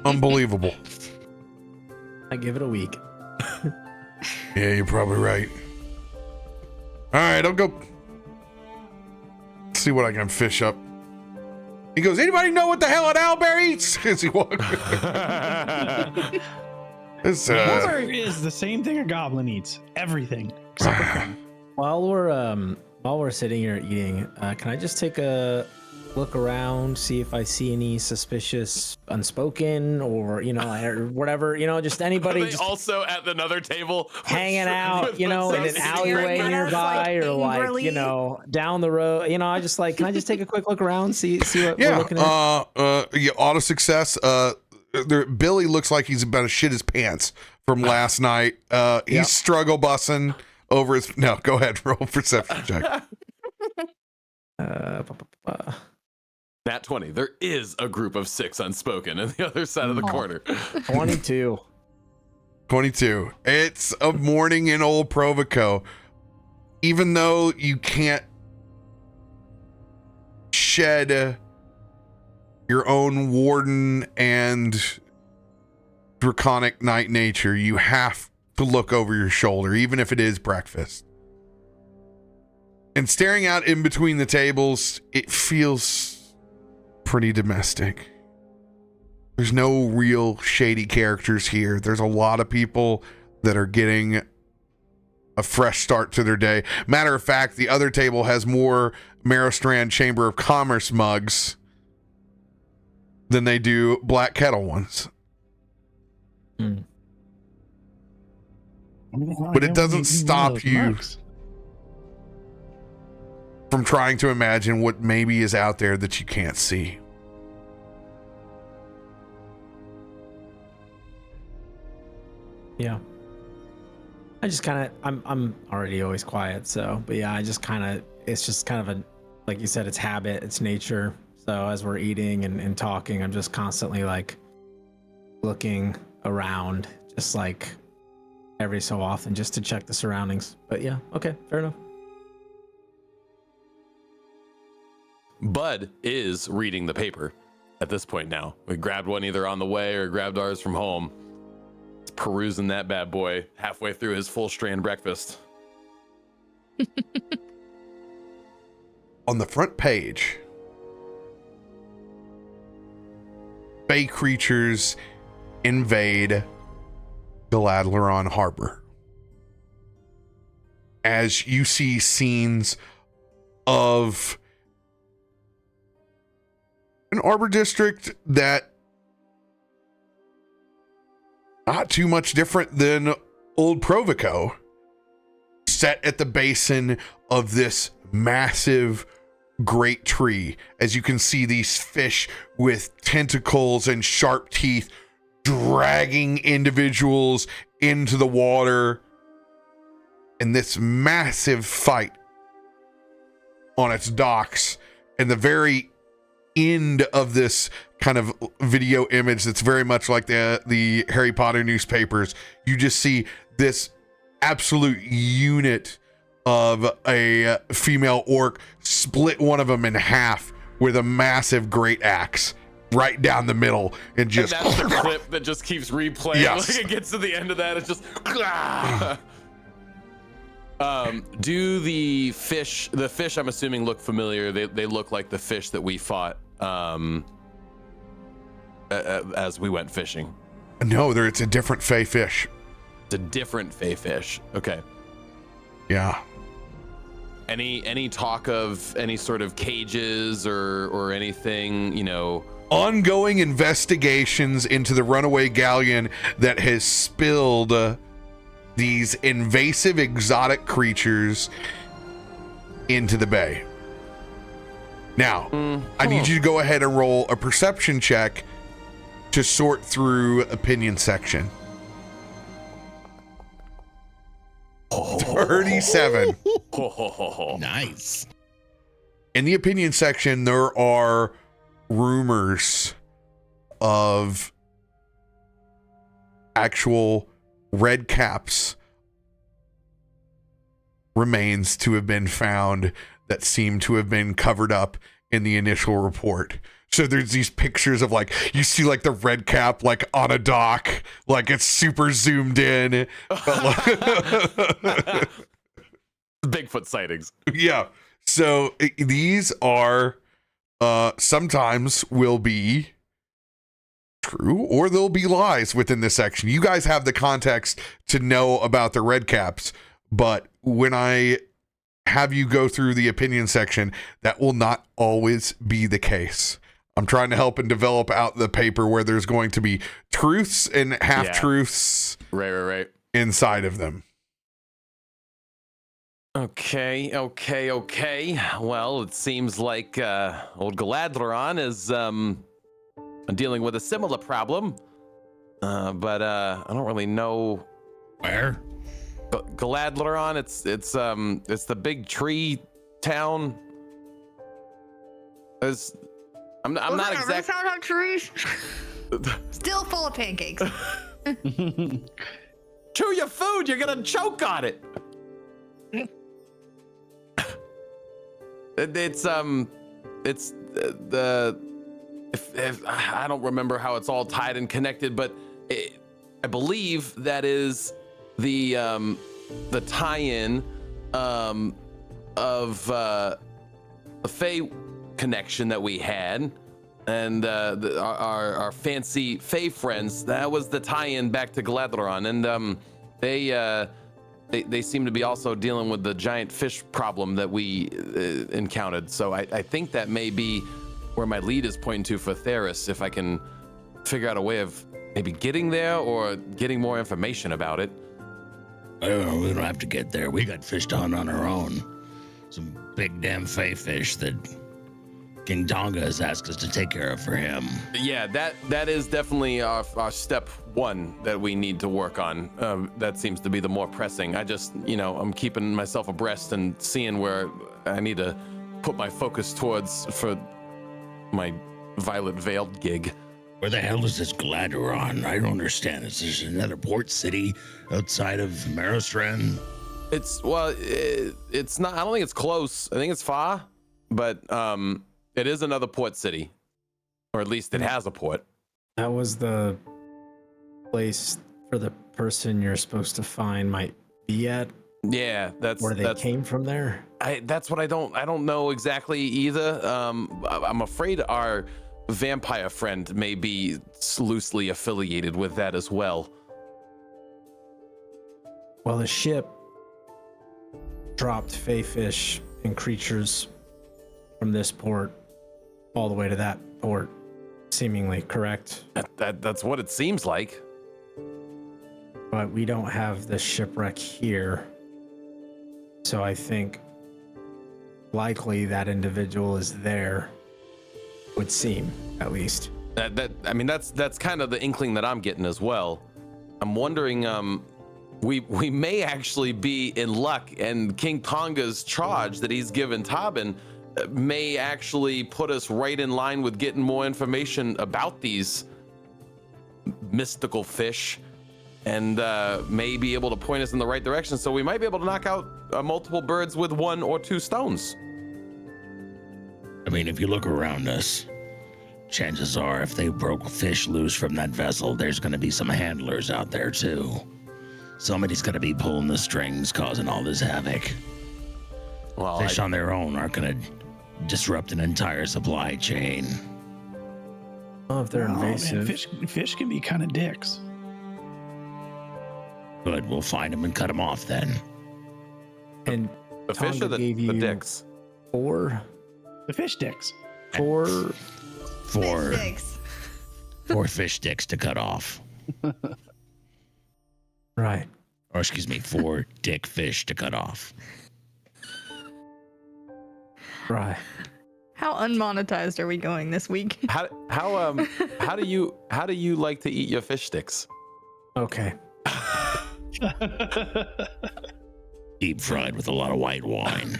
Unbelievable. I give it a week. Yeah, you're probably right. All right, I'll go see what I can fish up. He goes, anybody know what the hell an owlbear eats? As he walks. Owlbear is the same thing a goblin eats. Everything except for corn. While we're sitting here eating, can I just take a look around, see if I see any suspicious unspoken or or whatever, just anybody Are they just also at another table hanging out, with in an themselves alleyway secretly? nearby or angrily. down the road. I just can I just take a quick look around, see what we're looking at? Yeah, auto success. Billy looks like he's about to shit his pants from last night. He's struggle bussing over his. No, go ahead, roll perception check. Nat 20. There is a group of 6 unspoken in the other side of the corner. 22. 22. It's a morning in old Provoco. Even though you can't shed your own warden and draconic knight nature, you have to look over your shoulder, even if it is breakfast. And staring out in between the tables, it feels pretty domestic. There's no real shady characters here. There's a lot of people that are getting a fresh start to their day. Matter of fact, the other table has more Merrowstrand Chamber of Commerce mugs than they do Black Kettle ones. Hmm. But it doesn't stop you from trying to imagine what maybe is out there that you can't see. Yeah. I just kind of, I'm already always quiet. So, but yeah, I just kind of, it's just kind of a, like you said, it's habit, it's nature. So as we're eating and talking, I'm just constantly like looking around, just like every so often, just to check the surroundings. But yeah, okay, fair enough. Bud is reading the paper at this point now. We grabbed one either on the way or grabbed ours from home. He's perusing that bad boy halfway through his full strand breakfast. On the front page, Fey creatures invade Galadleron Harbor. As you see scenes of an Arbor district that not too much different than Old Provico, set at the basin of this massive great tree. As you can see these fish with tentacles and sharp teeth dragging individuals into the water, and this massive fight on its docks. And the very end of this kind of video image that's very much like the Harry Potter newspapers, you just see this absolute unit of a female orc split one of them in half with a massive great axe right down the middle, and just, and that's the clip that just keeps replaying. Yes. Like it gets to the end of that, it's just do the fish I'm assuming look familiar? They look like the fish that we fought as we went fishing. No, it's a different Fey fish. It's a different Fey fish. Okay. Yeah. Any talk of any sort of cages or anything, you know? Ongoing investigations into the runaway galleon that has spilled these invasive exotic creatures into the bay. Now, I need you to go ahead and roll a perception check to sort through opinion section. 37. Nice. In the opinion section, there are rumors of actual red caps remains to have been found that seem to have been covered up in the initial report. So there's these pictures of, like, you see like the red cap like on a dock, like it's super zoomed in. Bigfoot sightings. Yeah. So these are sometimes will be true or there'll be lies within this section. You guys have the context to know about the red caps, but when I have you go through the opinion section, that will not always be the case. I'm trying to help and develop out the paper where there's going to be truths and half-truths right inside of them. Okay. Well, it seems like old Galadleron is dealing with a similar problem, but I don't really know where. Galadleron, it's the big tree town. I'm not exactly. Found out trees. Still full of pancakes. Chew your food, you're gonna choke on it. It's if I don't remember how it's all tied and connected, but I believe that is the tie-in of a Fey connection that we had, and our fancy Fey friends. That was the tie-in back to Galadron, and they seem to be also dealing with the giant fish problem that we encountered. So I think that may be where my lead is pointing to for Theris, if I can figure out a way of maybe getting there or getting more information about it. I don't know, we don't have to get there. We got fish to hunt on our own. Some big damn Fey fish that King Tonga has asked us to take care of for him. Yeah, that is definitely our step one that we need to work on. That seems to be the more pressing. I just, I'm keeping myself abreast and seeing where I need to put my focus towards for my Violet Veiled gig. Where the hell is this Galadron? I don't understand. Is this another port city outside of Merrowstrand? It's not. I don't think it's close. I think it's far, but it is another port city, or at least it has a port. That was the place for the person you're supposed to find might be at. Yeah, that's where they came from there. That's what I don't know exactly either. I'm afraid our vampire friend may be loosely affiliated with that as well. Well, the ship dropped Fey fish and creatures from this port all the way to that port, seemingly, correct? That's what it seems like. But we don't have the shipwreck here. So I think likely that individual is there, would seem, at least. That's kind of the inkling that I'm getting as well. I'm wondering, we may actually be in luck, and King Tonga's charge that he's given Tarben may actually put us right in line with getting more information about these mystical fish, and may be able to point us in the right direction. So we might be able to knock out multiple birds with one or two stones. I mean, if you look around us, chances are if they broke fish loose from that vessel, there's going to be some handlers out there too. Somebody's going to be pulling the strings, causing all this havoc. Well, Fish on their own aren't going to disrupt an entire supply chain. Well, if they're invasive. Man, fish can be kind of dicks. Good, we'll find them and cut them off then. And the fish or the dicks? The fish dicks. Four Sticks. fish sticks to cut off. Right. Or excuse me, 4 dick fish to cut off. Right. How unmonetized are we going this week? How do you like to eat your fish sticks? Okay. Deep fried with a lot of white wine.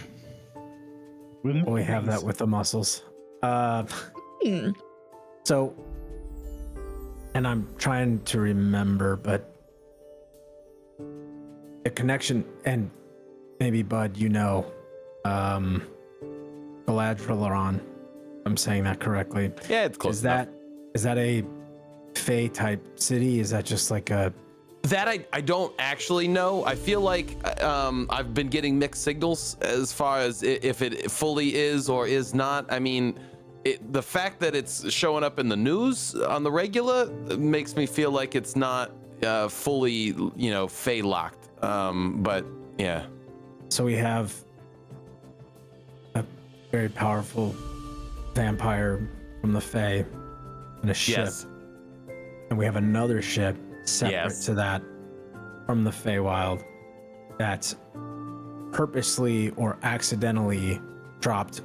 We have that with the mussels. So, and I'm trying to remember, but the connection, and maybe Bud, Galadron, I'm saying that correctly. Yeah, it's close enough. Is that a Fey type city? Is that just like a... That I don't actually know. I feel like I've been getting mixed signals as far as if it fully is or is not. I mean, the fact that it's showing up in the news on the regular makes me feel like it's not fully, Fey locked. But yeah. So we have a very powerful vampire from the Fey in a ship. Yes. And we have another ship separate Yes. to that from the Feywild that's purposely or accidentally dropped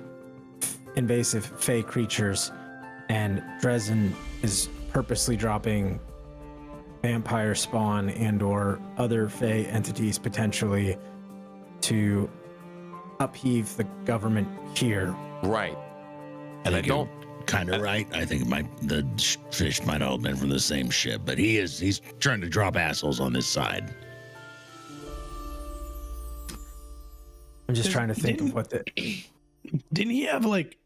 invasive Fey creatures, and Dresden is purposely dropping vampire spawn and or other Fey entities potentially to upheave the government here. Right. And I don't... Kind of right. I think the fish might all have been from the same ship, but he's trying to drop assholes on this side. I'm just trying to think of what the... Didn't he have like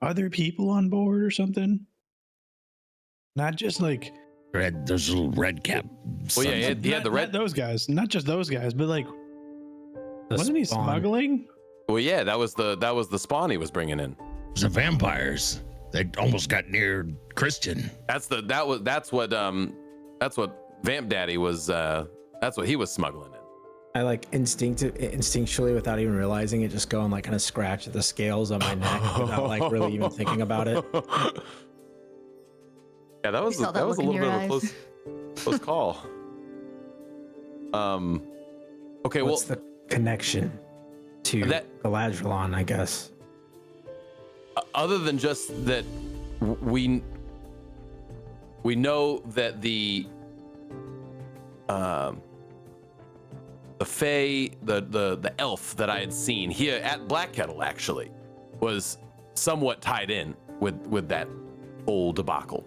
other people on board or something? Not just like Those little red cap. Well, yeah, he had the red... Not those guys, not just those guys, but like, wasn't he spawn. smuggling? Well, yeah, that was the spawn he was bringing in. The vampires. They almost got near Christain. That's what Vamp Daddy was. That's what he was smuggling in. I like instinctually, without even realizing it, just go and like kind of scratch at the scales on my neck without like really even thinking about it. Yeah, that was a little bit of a close call. Okay, What's the connection to Galadriel, I guess? Other than just that, we know that the Fae, the elf that I had seen here at Black Kettle actually was somewhat tied in with that whole debacle.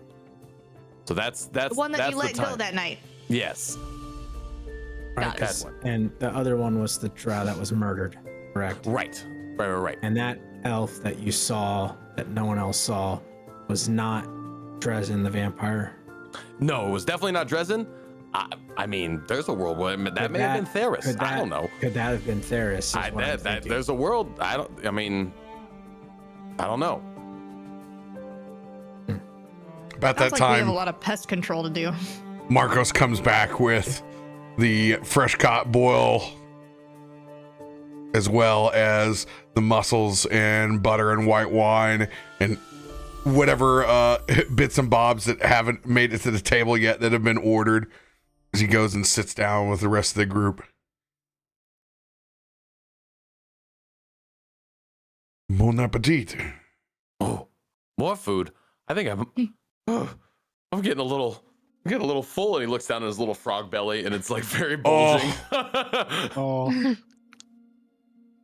So that's The one that you let the time. go that night. Yes. Got That it. one. And the other one was the drow that was murdered, correct? Right. And that elf that you saw that no one else saw was not Dresden the vampire. No, it was definitely not Dresden. I mean, there's a world where that may have been Theris. I don't know. Could that have been Theris? There's a world. I don't know. About Sounds that like we have time, a lot of pest control to do. Markos comes back with the fresh caught boil, as well as the mussels and butter and white wine and whatever bits and bobs that haven't made it to the table yet that have been ordered, as he goes and sits down with the rest of the group. Bon appetit. Oh, more food. I think I'm getting a little full. And he looks down at his little frog belly, and it's like very bulging. Oh,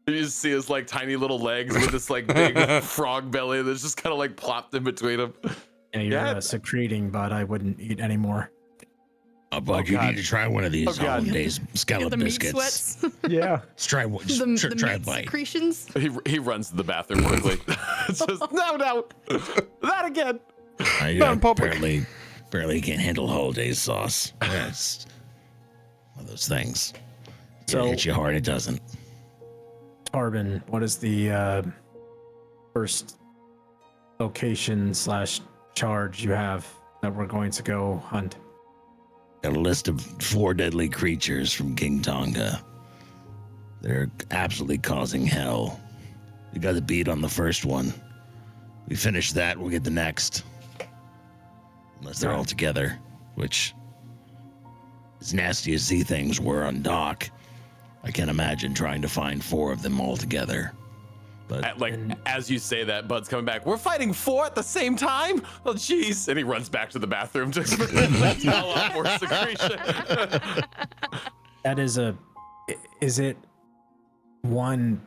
You just see his like tiny little legs with this like big frog belly that's just kind of like plopped in between them. Yeah, you're secreting, but I wouldn't eat anymore. Oh, bud, you need to try one of these hollandaise Get scallop the meat biscuits. sweats. Yeah. Just try one. the Just try a meat bite. secretions. He runs to the bathroom quickly. It's just no, not again. Apparently can't handle hollandaise sauce. That's one of those things. So- It hits you hard, it doesn't. Tarben, what is the first location / charge you have that we're going to go hunt? Got a list of 4 deadly creatures from King Tonga. They're absolutely causing hell. We got the beat on the first one. We finish that, we'll get the next. Unless they're all together, which, as nasty as these things were on dock, I can't imagine trying to find 4 of them all together. But As you say that, Bud's coming back. We're fighting 4 at the same time? Oh, jeez. And he runs back to the bathroom to smell out more secretion. That is is it one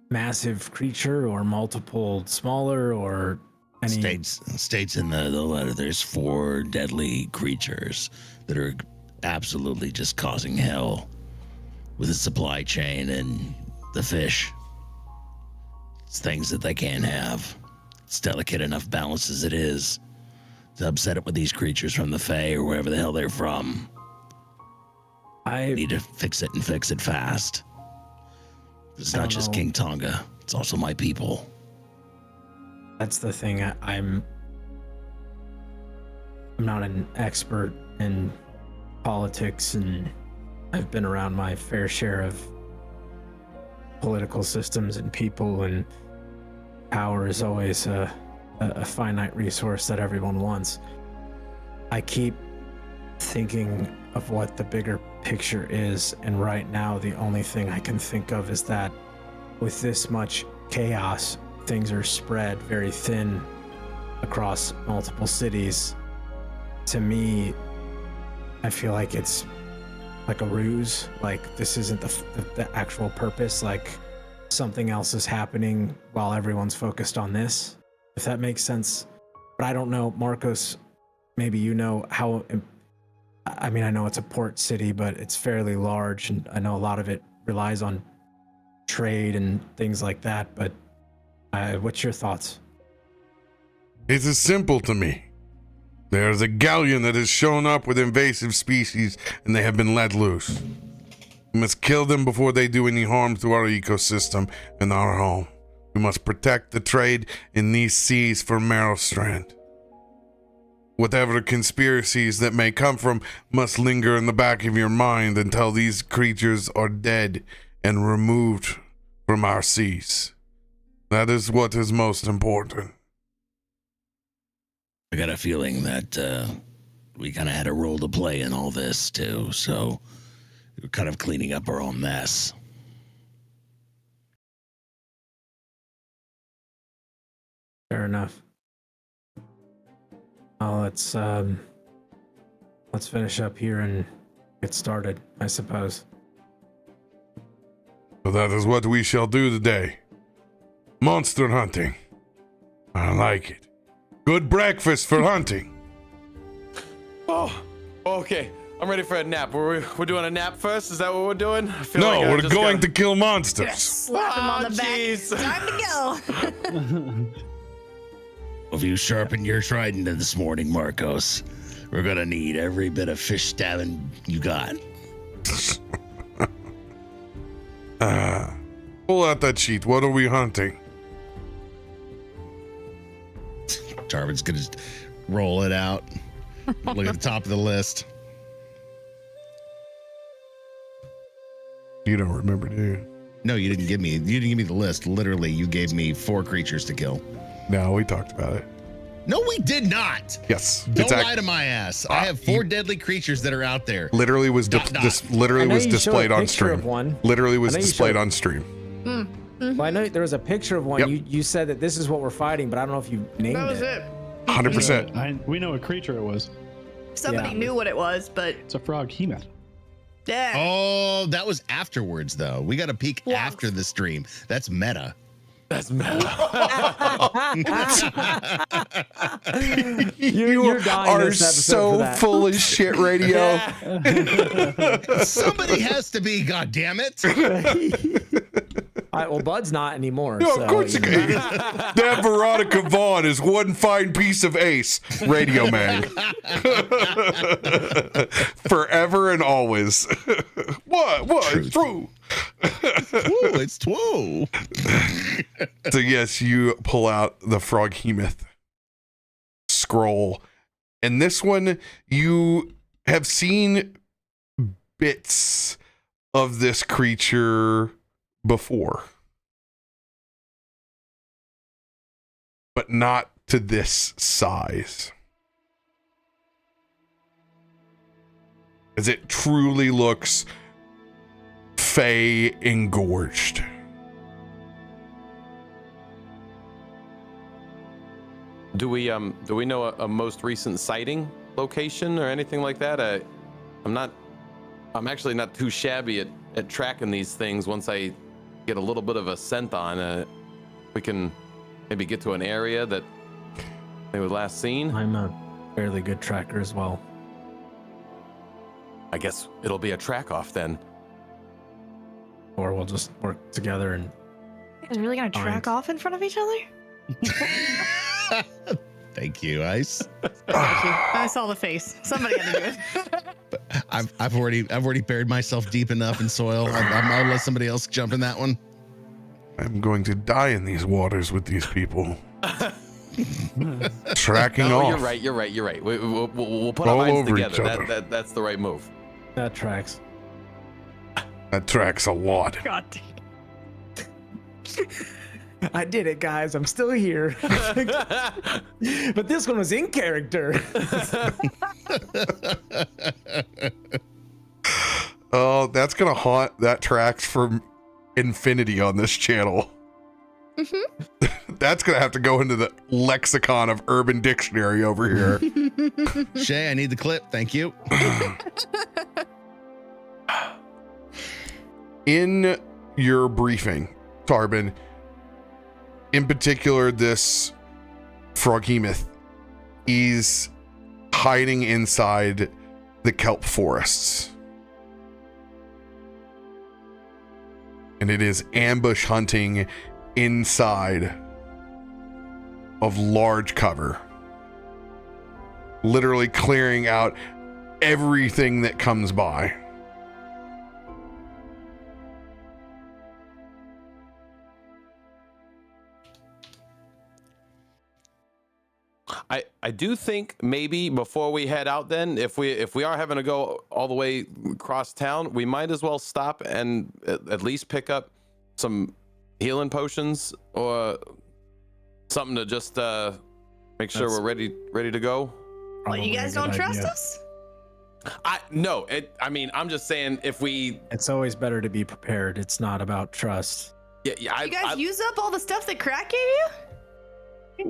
massive creature or multiple smaller or any? states in the letter there's 4 deadly creatures that are absolutely just causing hell with the supply chain and the fish. It's things that they can't have. It's delicate enough balance as it is to upset it with these creatures from the Fae or wherever the hell they're from. I need to fix it and fix it fast. It's not just King Tonga. It's also my people. That's the thing. I'm not an expert in politics, and I've been around my fair share of political systems and people, and power is always a finite resource that everyone wants. I keep thinking of what the bigger picture is, and right now the only thing I can think of is that with this much chaos, things are spread very thin across multiple cities. To me, I feel like it's like a ruse. Like this isn't the actual purpose. Like something else is happening while everyone's focused on this, if that makes sense. But I don't know, Markos, maybe you know how. I mean, I know it's a port city, but it's fairly large, and I know a lot of it relies on trade and things like that. But what's your thoughts? It is simple to me. There's a galleon that has shown up with invasive species, and they have been let loose. We must kill them before they do any harm to our ecosystem and our home. We must protect the trade in these seas for Merrowstrand. Whatever conspiracies that may come from must linger in the back of your mind until these creatures are dead and removed from our seas. That is what is most important. I got a feeling that we kind of had a role to play in all this too, so we're kind of cleaning up our own mess. Fair enough. Oh, let's finish up here and get started, I suppose. So that is what we shall do today. Monster hunting. I like it. Good breakfast for hunting. Oh, okay. I'm ready for a nap. We're doing a nap first? Is that what we're doing? I feel No, like I we're just going gotta- to kill monsters. Gonna slap him on the back. jeez. Time to go. If you sharpen your trident this morning, Markos, we're gonna need every bit of fish stabbing you got. Pull out that sheet. What are we hunting? Tarben's gonna just roll it out. Look at the top of the list. You don't remember, do you? No, you didn't give me the list. Literally, you gave me 4 creatures to kill. No, we talked about it. No, we did not. Yes. Don't lie to my ass. I have 4 deadly creatures that are out there. Literally was I know displayed you on showed a picture stream. of one. Literally was I know you displayed showed- on stream. Well, I know there was a picture of one. Yep. You said that this is what we're fighting, but I don't know if you named That was it. it. 100%. We know what creature it was. Somebody Yeah. knew what it was, but It's a frog hemoth. yeah. Oh, that was afterwards, though. We got a peek Wow. after the stream. That's meta. That's meta. You're dying are this episode so for that. full of shit, radio. Somebody has to be, goddammit. All right, well, Bud's not anymore. No, so, of course you it know. can. That Veronica Vaughn is one fine piece of ace. RadioMang. Forever and always. What? It's true. Ooh, it's twoo. So yes, you pull out the frog hemoth scroll. And this one, you have seen bits of this creature before. But not to this size. As it truly looks fey engorged. Do we know a most recent sighting location or anything like that? I'm actually not too shabby at tracking these things. Once I get a little bit of a scent on, we can maybe get to an area that they were last seen. I'm a fairly good tracker as well. I guess it'll be a track off then. Or we'll just work together and You guys really gonna track Fine. off in front of each other? Thank you, Ice. I saw the face. Somebody had to do it. I've already buried myself deep enough in soil. I'll let somebody else jump in that one. I'm going to die in these waters with these people. Tracking No, off. you're right. We'll put All our minds over each together. other. That's the right move. that tracks. That tracks a lot. God damn. I did it, guys. I'm still here. But this one was in character. Oh, that's gonna haunt that tracks for infinity on this channel. That's gonna have to go into the lexicon of Urban Dictionary over here. Shay, I need the clip. Thank you. In your briefing, Tarben, in particular, this froghemoth is hiding inside the kelp forests. And it is ambush hunting inside of large cover. Literally clearing out everything that comes by. I do think maybe before we head out, then if we are having to go all the way across town, we might as well stop and at least pick up some healing potions or something to just make sure we're ready to go. What, you guys don't trust us? No. I mean, I'm just saying if we. It's always better to be prepared. It's not about trust. Yeah. You guys use up all the stuff that Krak gave you?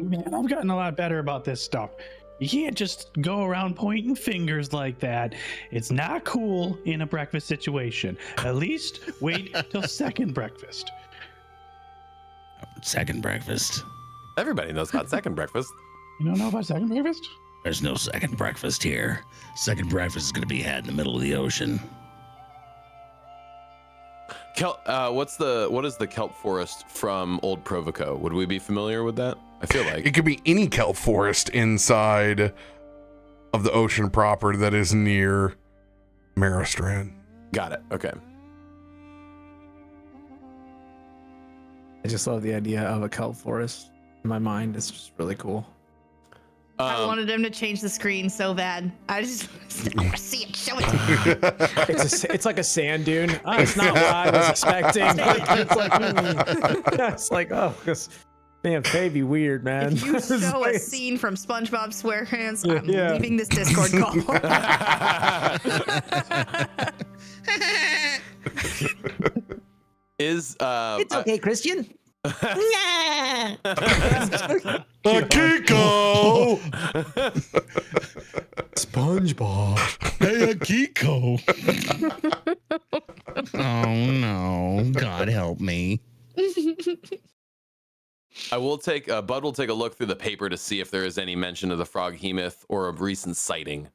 Man, I've gotten a lot better about this stuff. You can't just go around pointing fingers like that. It's not cool in a breakfast situation. At least wait till second breakfast. Second breakfast. Everybody knows about second breakfast. You don't know about second breakfast? There's no second breakfast here. Second breakfast is going to be had in the middle of the ocean. What is the kelp forest from Old Provoco? Would we be familiar with that? I feel like It could be any kelp forest inside of the ocean proper that is near Merrowstrand. Got it. Okay. I just love the idea of a kelp forest. In my mind, it's just really cool. I wanted him to change the screen so bad. I just want to see it. Show it to me. It's like a sand dune. It's not what I was expecting. It's like, oh, man, Faye be weird, man. If you show a scene from SpongeBob SquarePants, I'm leaving this Discord call. It's okay, Christian. Akiko! SpongeBob. Hey, Akiko. Oh no! God help me. Bud will take a look through the paper to see if there is any mention of the froghemoth or a recent sighting.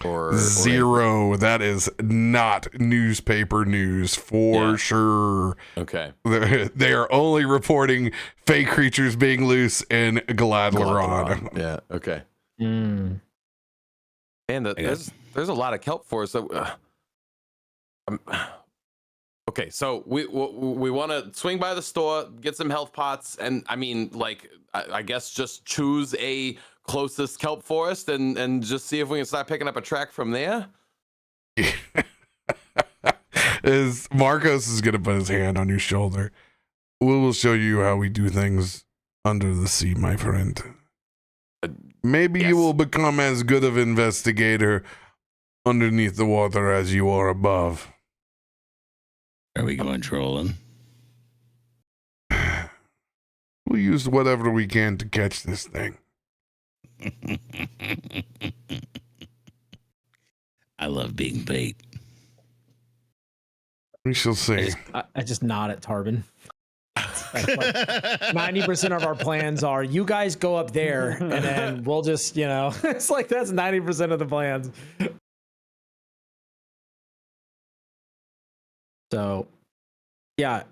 Or Zero. That is not newspaper news for sure. Okay. They are only reporting fake creatures being loose in Galadlaron. Yeah. Okay. Mm. Man, there's a lot of kelp for us. So, okay, so we want to swing by the store, get some health pots, and I mean, like, I guess just choose a closest kelp forest and just see if we can start picking up a track from there. Markos is gonna put his hand on your shoulder. We will show you how we do things under the sea, my friend. Maybe you will become as good of investigator underneath the water as you are above. Are we going trolling? We'll use whatever we can to catch this thing. I love being bait. We shall see. I just nod at Tarben. Like 90% of our plans are you guys go up there and then we'll just, it's like that's 90% of the plans. So, yeah.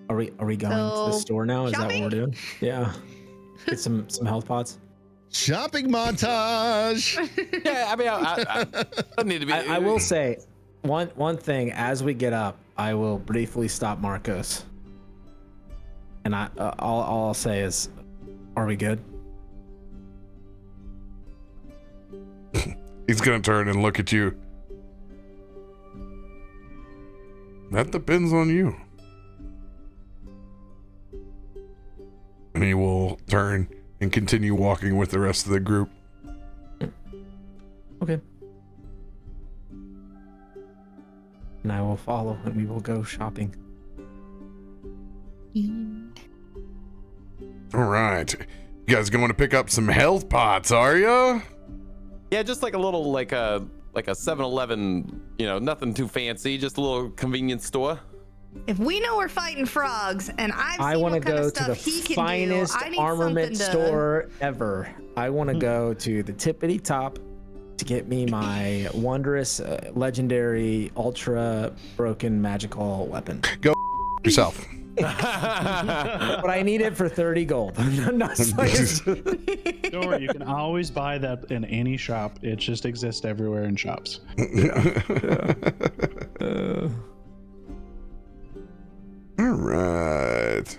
Are we going to the store now? Is shopping? that what we're doing? Yeah. Get some health pots. Shopping montage. Yeah, I mean, I need to be. I will say one thing as we get up. I will briefly stop Markos, and all I'll say is, "Are we good?" He's gonna turn and look at you. That depends on you. And he will turn and continue walking with the rest of the group. Okay. And I will follow, and we will go shopping. All right. You guys going to pick up some health pots, are ya? Yeah, just like a little, like a 7-Eleven, nothing too fancy, just a little convenience store. If we know we're fighting frogs, and I want to go to the finest armament store ever. I want to go to the tippity top to get me my wondrous, legendary, ultra broken magical weapon. Go yourself. But I need it for 30 gold. I'm not Don't worry, you can always buy that in any shop. It just exists everywhere in shops. All right.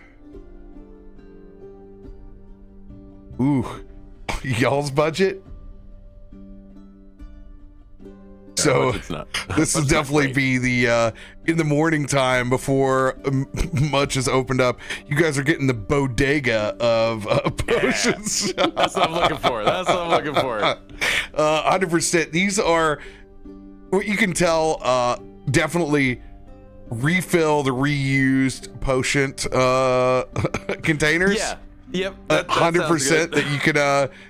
Ooh, you y'all's budget. So It's not. this will definitely be the in the morning time before much is opened up. You guys are getting the bodega of potions. That's what I'm looking for. 100%. These are what you can tell. Definitely refilled, reused potion containers. Yeah. Yep. 100% that you could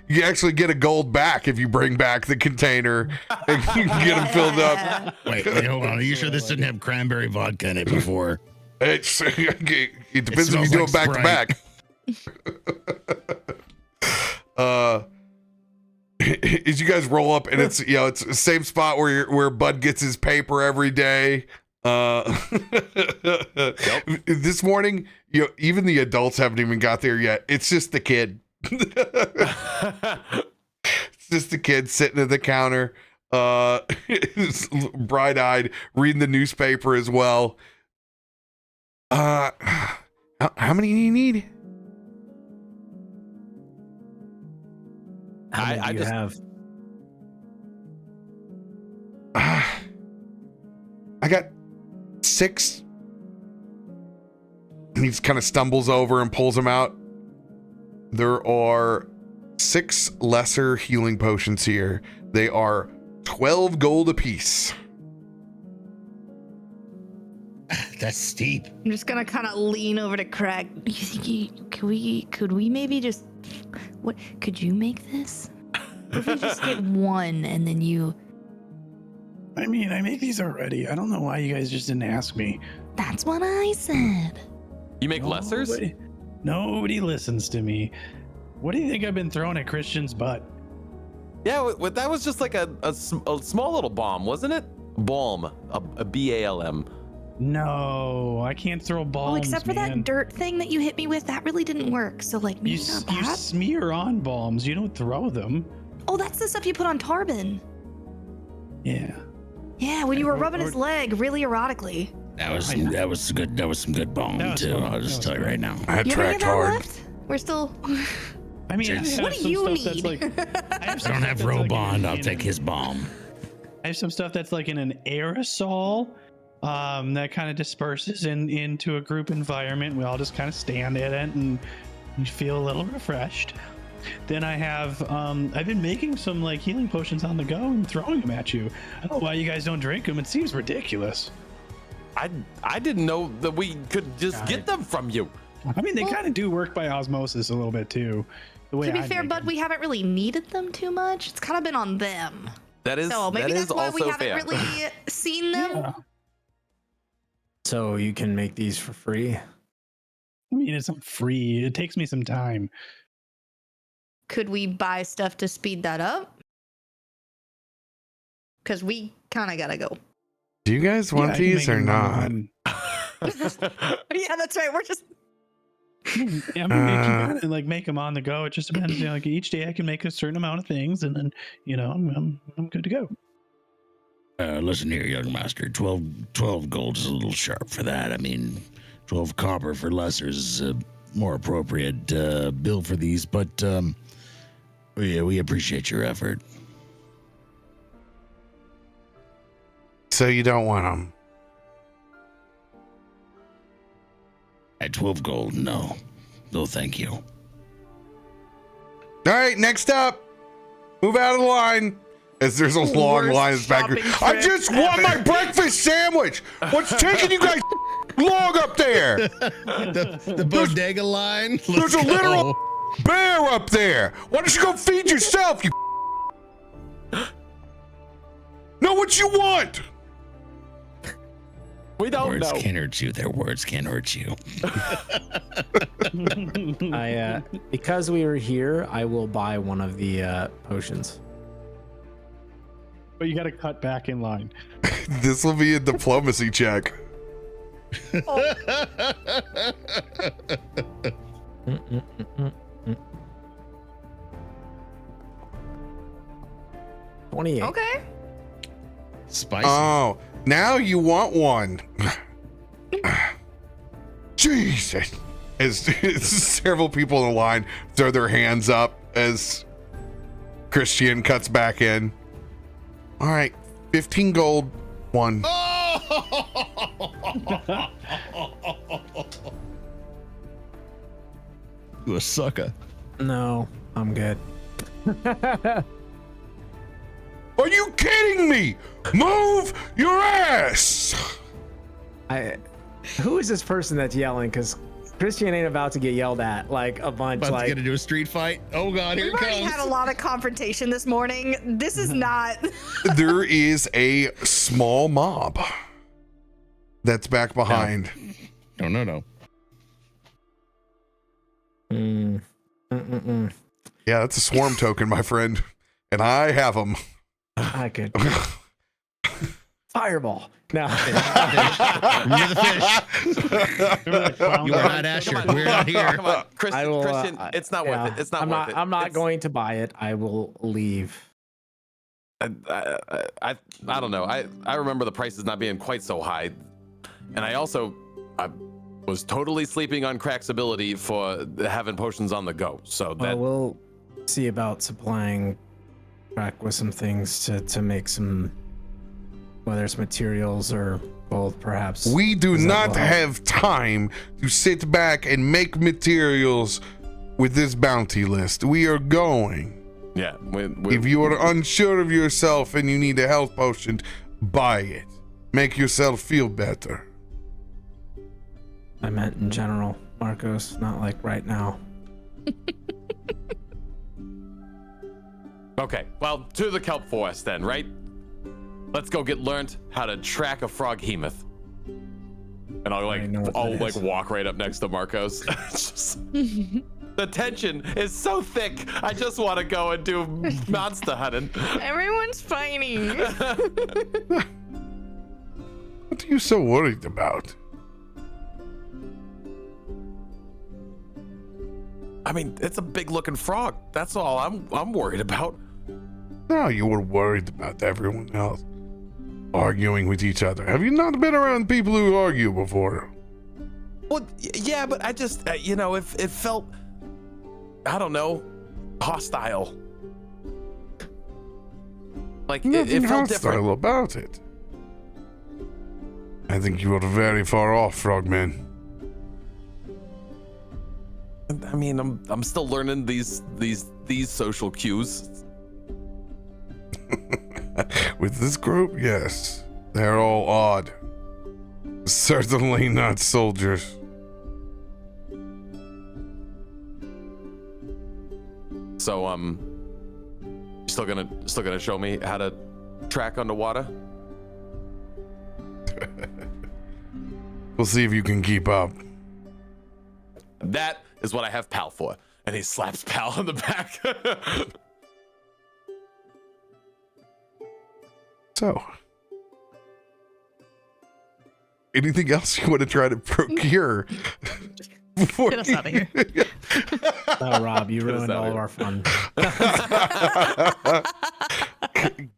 you actually get a gold back if you bring back the container and you can get them filled up. Wait, hold on. Are you sure this didn't have cranberry vodka in it before? It depends if you do it back to back. As you guys roll up and it's it's the same spot where Bud gets his paper every day. This morning, even the adults haven't even got there yet. It's just the kid. It's just the kid sitting at the counter, bright-eyed, reading the newspaper as well. How many do you need? How many do you have? I got 6. And he just kind of stumbles over and pulls them out. There are 6 lesser healing potions here. They are 12 gold apiece. That's steep. I'm just gonna kind of lean over to Krak. Could we maybe just could you make this? If we just get one and then you. I mean, I make these already. I don't know why you guys just didn't ask me. That's what I said. You make lessers? Nobody listens to me. What do you think I've been throwing at Christian's butt? Yeah, that was just like a small little bomb, wasn't it? Balm, a BALM. No, I can't throw bombs. Well, except for man. that dirt thing that you hit me with, that really didn't work. So like, maybe not that. You smear on bombs. You don't throw them. Oh, that's the stuff you put on Tarben. Yeah. Yeah, when you were rubbing his leg really erotically. That was good. That was some good bomb too. I'll just tell you right now. I You tracked have any of that hard. left? We're still. I mean, What do you need? I don't have Robond. I'll take his bomb. I have some stuff that's like in an aerosol that kind of disperses into a group environment. We all just kind of stand in it and you feel a little refreshed. Then I have I've been making some like healing potions on the go and throwing them at you. I don't know why you guys don't drink them. It seems ridiculous. I didn't know that we could just get them from you. I mean, they kind of do work by osmosis a little bit too. The way To be I fair, make Bud, them. we haven't really needed them too much. It's kind of been on them. That is So maybe that that's is why also we haven't fair. really seen them. Yeah. So you can make these for free. I mean, it's not free. It takes me some time. Could we buy stuff to speed that up? Because we kind of gotta go. Do you guys want Yeah, I can these make or them not? Yeah, that's right. We're just. Yeah, I mean, you can kind of like make them on the go. It just depends. Like each day, I can make a certain amount of things, and then I'm good to go. Listen here, young master. 12 gold is a little sharp for that. I mean, 12 copper for lessers is a more appropriate bill for these, but we appreciate your effort. So you don't want them? At 12 gold, no. No, thank you. All right, next up, move out of the line. As there's a long Worst line back. shopping I trip just want my breakfast sandwich. What's taking you guys long up there? The bodega line. There's a literal bear up there. Why don't you go feed yourself, you know what you want? We don't Words know. can't hurt you. Their words can't hurt you. I because we were here, I will buy one of the potions. But you got to cut back in line. This will be a diplomacy check. Mm, 28. Okay. Spicy. Oh, now you want one. Jesus. As several people in the line throw their hands up as Christain cuts back in. All right, 15 gold, 1. You a sucker. No, I'm good. Are you kidding me? Move your ass! Who is this person that's yelling? Because Christain ain't about to get yelled at like a bunch. About like, to get into a street fight. Oh God, here We've it already comes. had a lot of confrontation this morning. This is not. There is a small mob that's back behind. No. Yeah, that's a swarm token, my friend. And I have them. I could. Fireball. No. You're the fish. You are not Asher. We're not here. Come on, Christian, I will, Christian, it's not worth it. It's not worth it. I'm not It's- going to buy it. I will leave. I don't know. I remember the prices not being quite so high, and I was totally sleeping on Krak's ability for having potions on the go. So that We'll see about supplying Krak with some things to make some, whether it's materials or gold, perhaps. We do Is that not what- have time to sit back and make materials with this bounty list. We are going. yeah. If you are unsure of yourself and you need a health potion, buy it. Make yourself feel better. I meant in general, Markos, not like right now. Okay, well, to the kelp forest then, right? Let's go get learned how to track a frog hemoth. And I know what I'll that like is. walk right up next to Markos. It's just, the tension is so thick. I just want to go and do monster hunting. Everyone's fighting. What are you so worried about? I mean, it's a big looking frog. That's all I'm worried about. No, you were worried about everyone else arguing with each other. Have you not been around people who argue before? Well, yeah, but I just, it felt, I don't know, hostile. Like, Nothing it felt hostile different. about it. I think you are very far off, Frogman. I mean, I'm still learning these social cues. With this group, yes. They're all odd. Certainly not soldiers. So, you still gonna show me how to track underwater? We'll see if you can keep up. That is what I have Pal for. And he slaps Pal on the back. So, anything else you want to try to procure? Before Get us out of here. Oh, Rob, you Get us ruined out all of of our fun.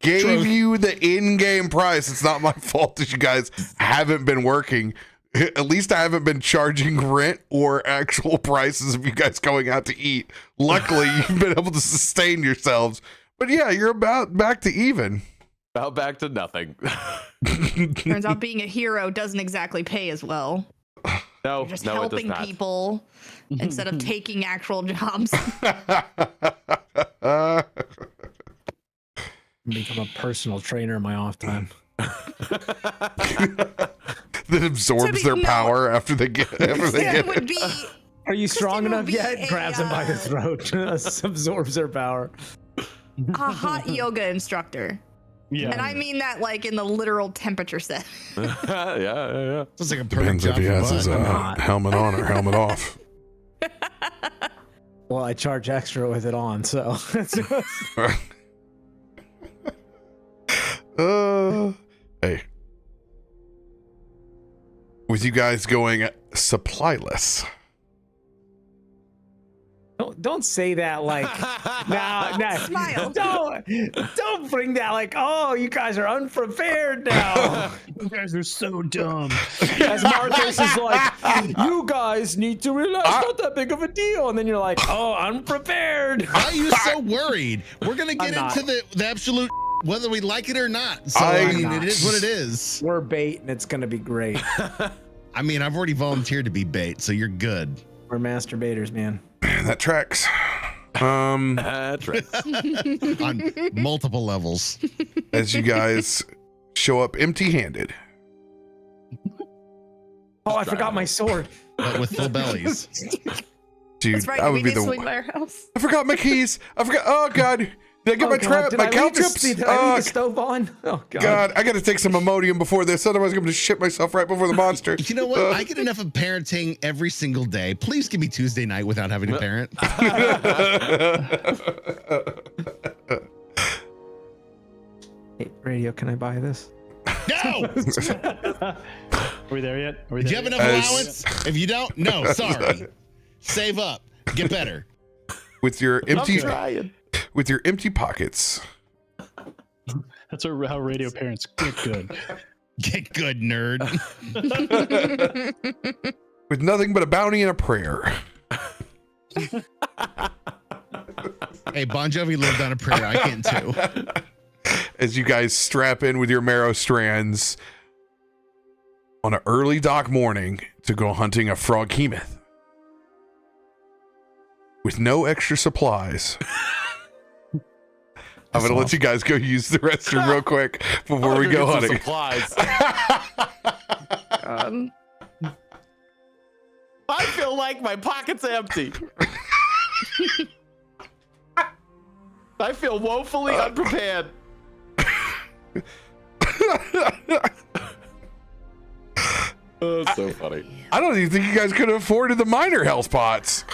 Gave you the in-game price. It's not my fault that you guys haven't been working. At least I haven't been charging rent or actual prices of you guys going out to eat. Luckily, you've been able to sustain yourselves. But yeah, you're about back to even. About back to nothing. Turns out being a hero doesn't exactly pay as well. No, You're just no, it does helping not. people instead of taking actual jobs. Become a personal trainer in my off time. That absorbs their no. power after they get It would be Are you strong Christain will enough be yet? a, Grabs him by the throat, absorbs their power. a hot yoga instructor. Yeah. And I mean that like in the literal temperature set. yeah. Sounds like a perfect Depends if job he for has Bud. his not. helmet on or helmet off. Well, I charge extra with it on, so. Hey. With you guys going supplyless. don't say that like no. Smile. Don't bring that like, oh, you guys are unprepared now. You guys are so dumb. As Markos is like, you guys need to realize it's not that big of a deal. And then you're like, oh, unprepared. Why are you so worried? We're gonna get into the absolute whether we like it or not. So I mean, it is what it is. We're bait and it's gonna be great. I mean, I've already volunteered to be bait, so you're good. We're masturbators, man. Man, that tracks. That's right. On multiple levels. As you guys show up empty-handed. Oh, I forgot my sword. But with full bellies. Dude, That's right. I We would be can the swing by our house. I forgot my keys. I forgot. Oh God, did I get my trap? Did My I leave caltrops? Did I leave the stove on? Oh God, I got to take some Imodium before this. Otherwise, I'm going to shit myself right before the monster. You know what? I get enough of parenting every single day. Please give me Tuesday night without having to parent. Hey, radio, can I buy this? No! Are we there yet? Do you have enough allowance? If you don't, no, sorry. Save up. Get better. With your empty pockets. That's how radio parents get good. Get good, nerd. With nothing but a bounty and a prayer. Hey, Bon Jovi lived on a prayer. I can too. As you guys strap in with your Merrowstrands on an early dock morning to go hunting a froghemoth. With no extra supplies. I'm going to let you guys go use the restroom real quick before we go hunting. Supplies. I feel like my pocket's empty. I feel woefully unprepared. Oh, that's so funny. I don't even think you guys could have afforded the minor health pots.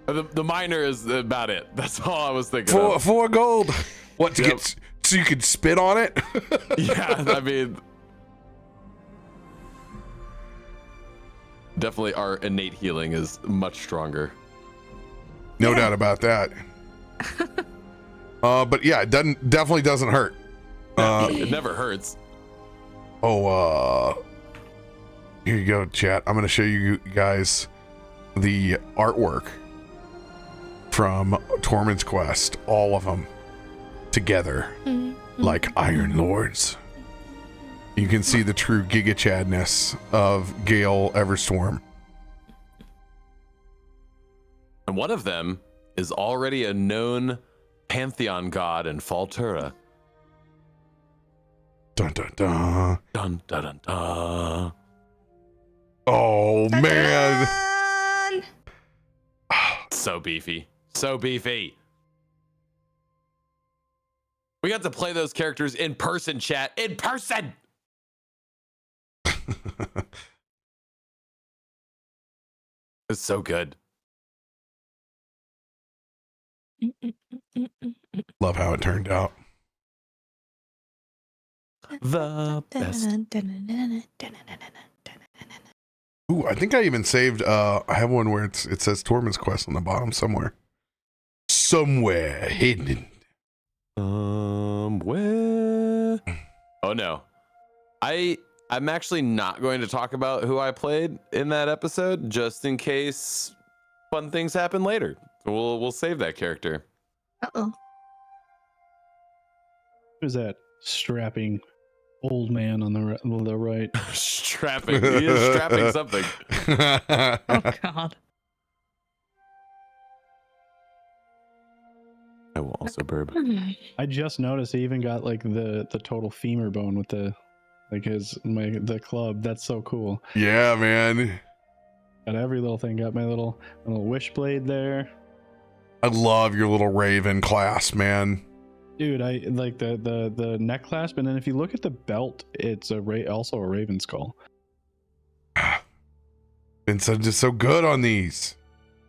The minor is about it. That's all I was thinking. $4 gold. What to get? So you could spit on it? Yeah, I mean, definitely our innate healing is much stronger. No doubt about that. But yeah, it definitely doesn't hurt. It never hurts. Here you go, chat. I'm going to show you guys the artwork from Tormund's Quest, all of them together, like Iron Lords. You can see the true Giga Chadness of Gale Everstorm. And one of them is already a known pantheon god in Faltura. Dun dun dun. Dun dun dun dun. Oh man. So beefy. So beefy. We got to play those characters in person, chat. In person! It's so good. Love how it turned out. The best. Ooh, I think I even saved I have one where it says Tormund's Quest on the bottom somewhere. Somewhere hidden. Somewhere. Oh no. I'm actually not going to talk about who I played in that episode, just in case fun things happen later. We'll save that character. Uh-oh. Who's that strapping old man on the right? Strapping. He is strapping something. Oh God. I will also burp. I just noticed he even got like the total femur bone with the the club. That's so cool. Yeah, man. Got every little thing. Got my little wishblade there. I love your little raven clasp, man. Dude, I like the neck clasp, and then if you look at the belt, it's also a raven skull. Been just so good on these.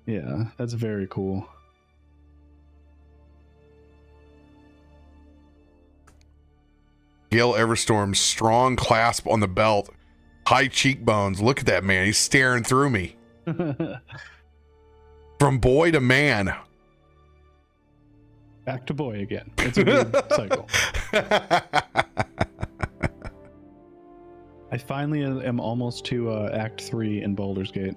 Yeah, that's very cool. Gale Everstorm's strong clasp on the belt, high cheekbones. Look at that man. He's staring through me. From boy to man. Back to boy again. It's a weird cycle. I finally am almost to Act 3 in Baldur's Gate.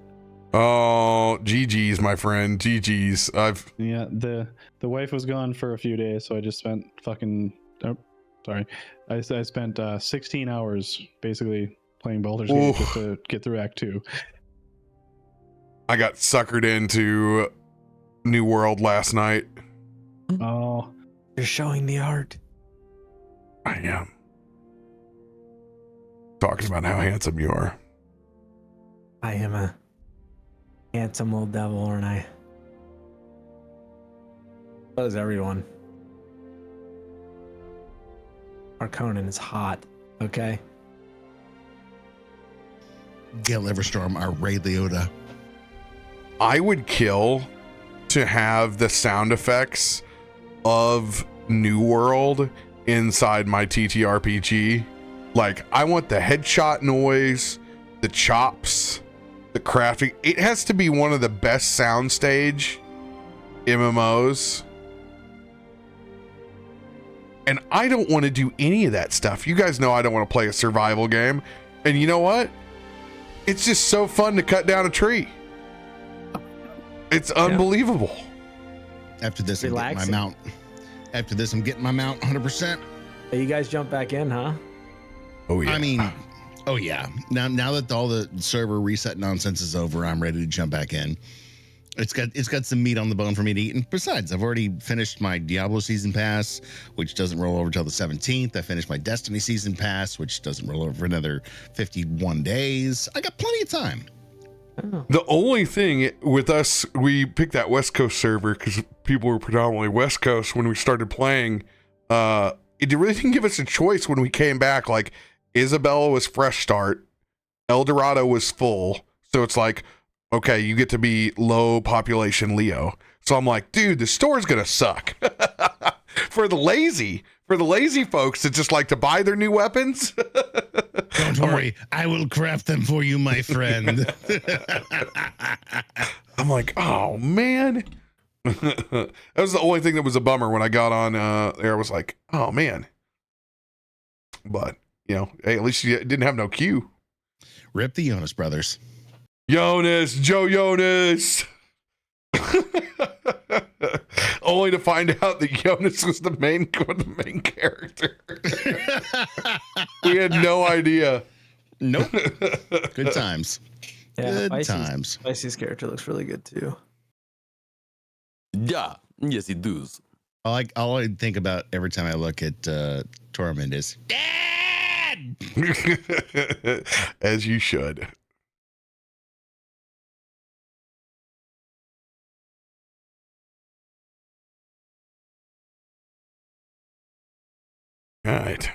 Oh, GG's, my friend. GG's. Yeah, the wife was gone for a few days, so I just spent I spent 16 hours basically playing Baldur's Gate just to get through Act 2. I got suckered into New World last night. Oh, You're showing the art. I am. Talking about how handsome you are. I am a handsome little devil, aren't I? So is everyone. Arconan is hot, okay? Gale Everstorm, our Ray Liotta. I would kill to have the sound effects of New World inside my TTRPG. Like, I want the headshot noise, the chops, the crafting. It has to be one of the best soundstage MMOs. And I don't want to do any of that stuff. You guys know I don't want to play a survival game. And you know what? It's just so fun to cut down a tree. It's unbelievable. After this, I'm getting my mount. After this, I'm getting my mount 100%. Hey, you guys jump back in, huh? Oh yeah. I mean, oh yeah. Now that all the server reset nonsense is over, I'm ready to jump back in. It's got some meat on the bone for me to eat. And besides, I've already finished my Diablo season pass, which doesn't roll over till the 17th. I finished my Destiny season pass, which doesn't roll over for another 51 days. I got plenty of time. Oh. The only thing with us, we picked that West Coast server because people were predominantly West Coast when we started playing. It really didn't give us a choice when we came back. Like, Isabella was fresh start, El Dorado was full, so it's like, okay, you get to be low population Leo. So I'm like, dude, the store's gonna suck. for the lazy folks that just like to buy their new weapons. Don't worry, I will craft them for you, my friend. I'm like, oh man. That was the only thing that was a bummer when I got on there. I was like, oh man. But you know, hey, at least you didn't have no queue. Rip the Jonas brothers. Jonas, Joe Jonas. Only to find out that Jonas was the main character. We had no idea. Nope. Good times. Yeah, Good times. Spicy's character looks really good too. Yeah, yes, he does. All I think about every time I look at Tormund is Dad. As you should. All right.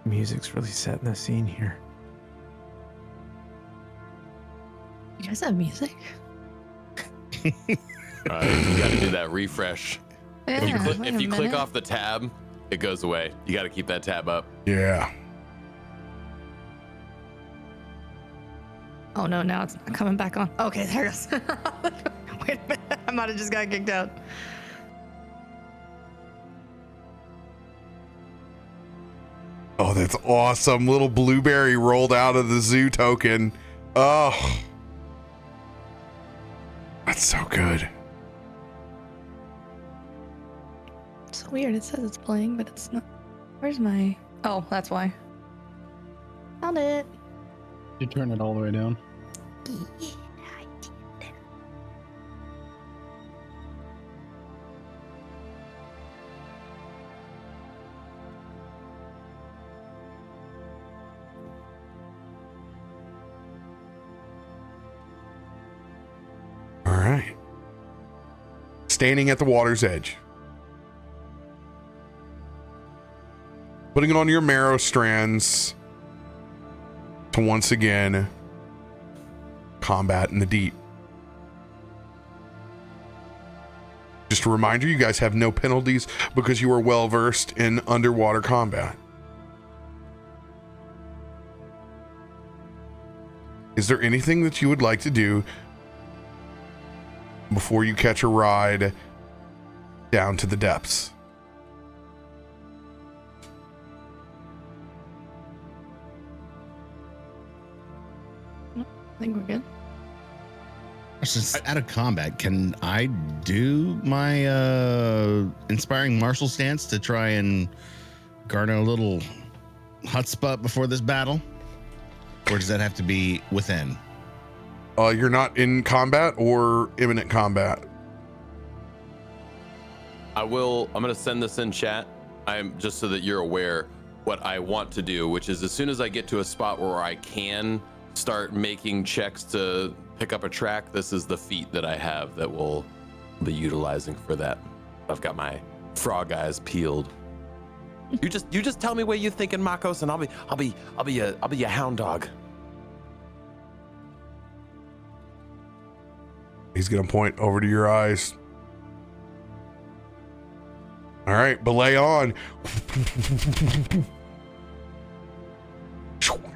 Music's really setting the scene here. You guys have music? You got to do that refresh. Yeah, If you click off the tab, it goes away. You got to keep that tab up. Yeah. Oh no, now it's not coming back on. Okay, there it goes. Wait a minute, I might have just got kicked out. Oh, that's awesome. Little blueberry rolled out of the zoo token. Oh, that's so good. It's so weird. It says it's playing, but it's not. Where's my... Oh, that's why. Found it. You turn it all the way down. Yeah, I did. All right. Standing at the water's edge. Putting it on your Merrowstrands to once again combat in the deep. Just a reminder, you guys have no penalties because you are well versed in underwater combat. Is there anything that you would like to do before you catch a ride down to the depths? I think we're good. Just out of combat, can I do my inspiring martial stance to try and garner a little hot spot before this battle? Or does that have to be within? You're not in combat or imminent combat. I'm going to send this in chat. I'm just so that you're aware what I want to do, which is as soon as I get to a spot where I can start making checks to pick up a track, this is the feat that I have that will be utilizing for that. I've got my frog eyes peeled. You just tell me what you're thinking, Markos, and I'll be a hound dog. He's gonna point over to your eyes. All right, belay on.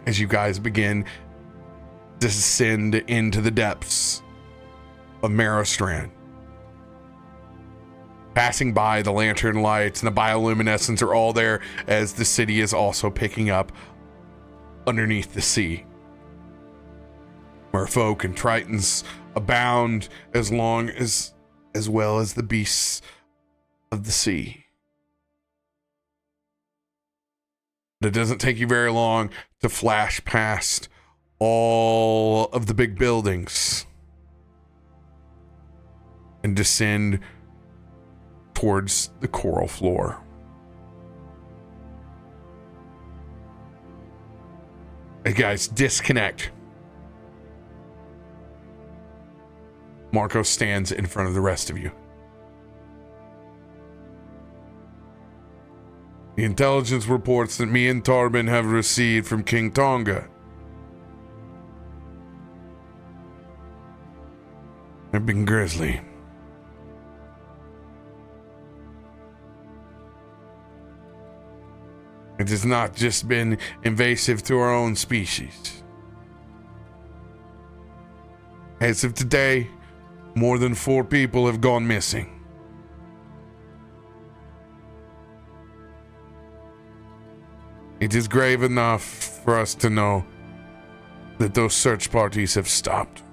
As you guys begin to descend into the depths of Merrowstrand. Passing by, the lantern lights and the bioluminescence are all there as the city is also picking up underneath the sea. Merfolk and Tritons abound as well as the beasts of the sea. But it doesn't take you very long to flash past all of the big buildings and descend towards the coral floor. Hey guys, disconnect. Markos stands in front of the rest of you. The intelligence reports that me and Tarben have received from King Tonga have been grisly. It has not just been invasive to our own species. As of today, more than 4 people have gone missing. It is grave enough for us to know that those search parties have stopped.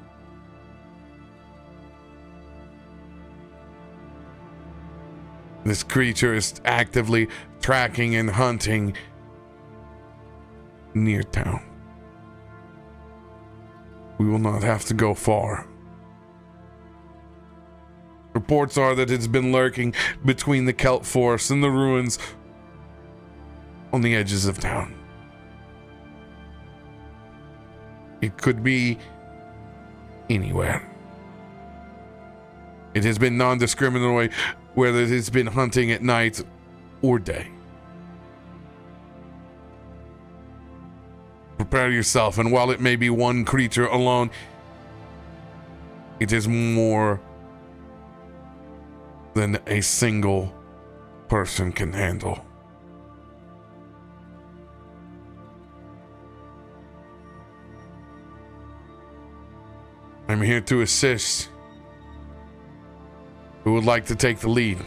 This creature is actively tracking and hunting near town. We will not have to go far. Reports are that it's been lurking between the Kelp Forest and the ruins on the edges of town. It could be anywhere. It has been non-discriminatory whether it has been hunting at night or day. Prepare yourself, and while it may be one creature alone, it is more than a single person can handle. I'm here to assist. Who would like to take the lead?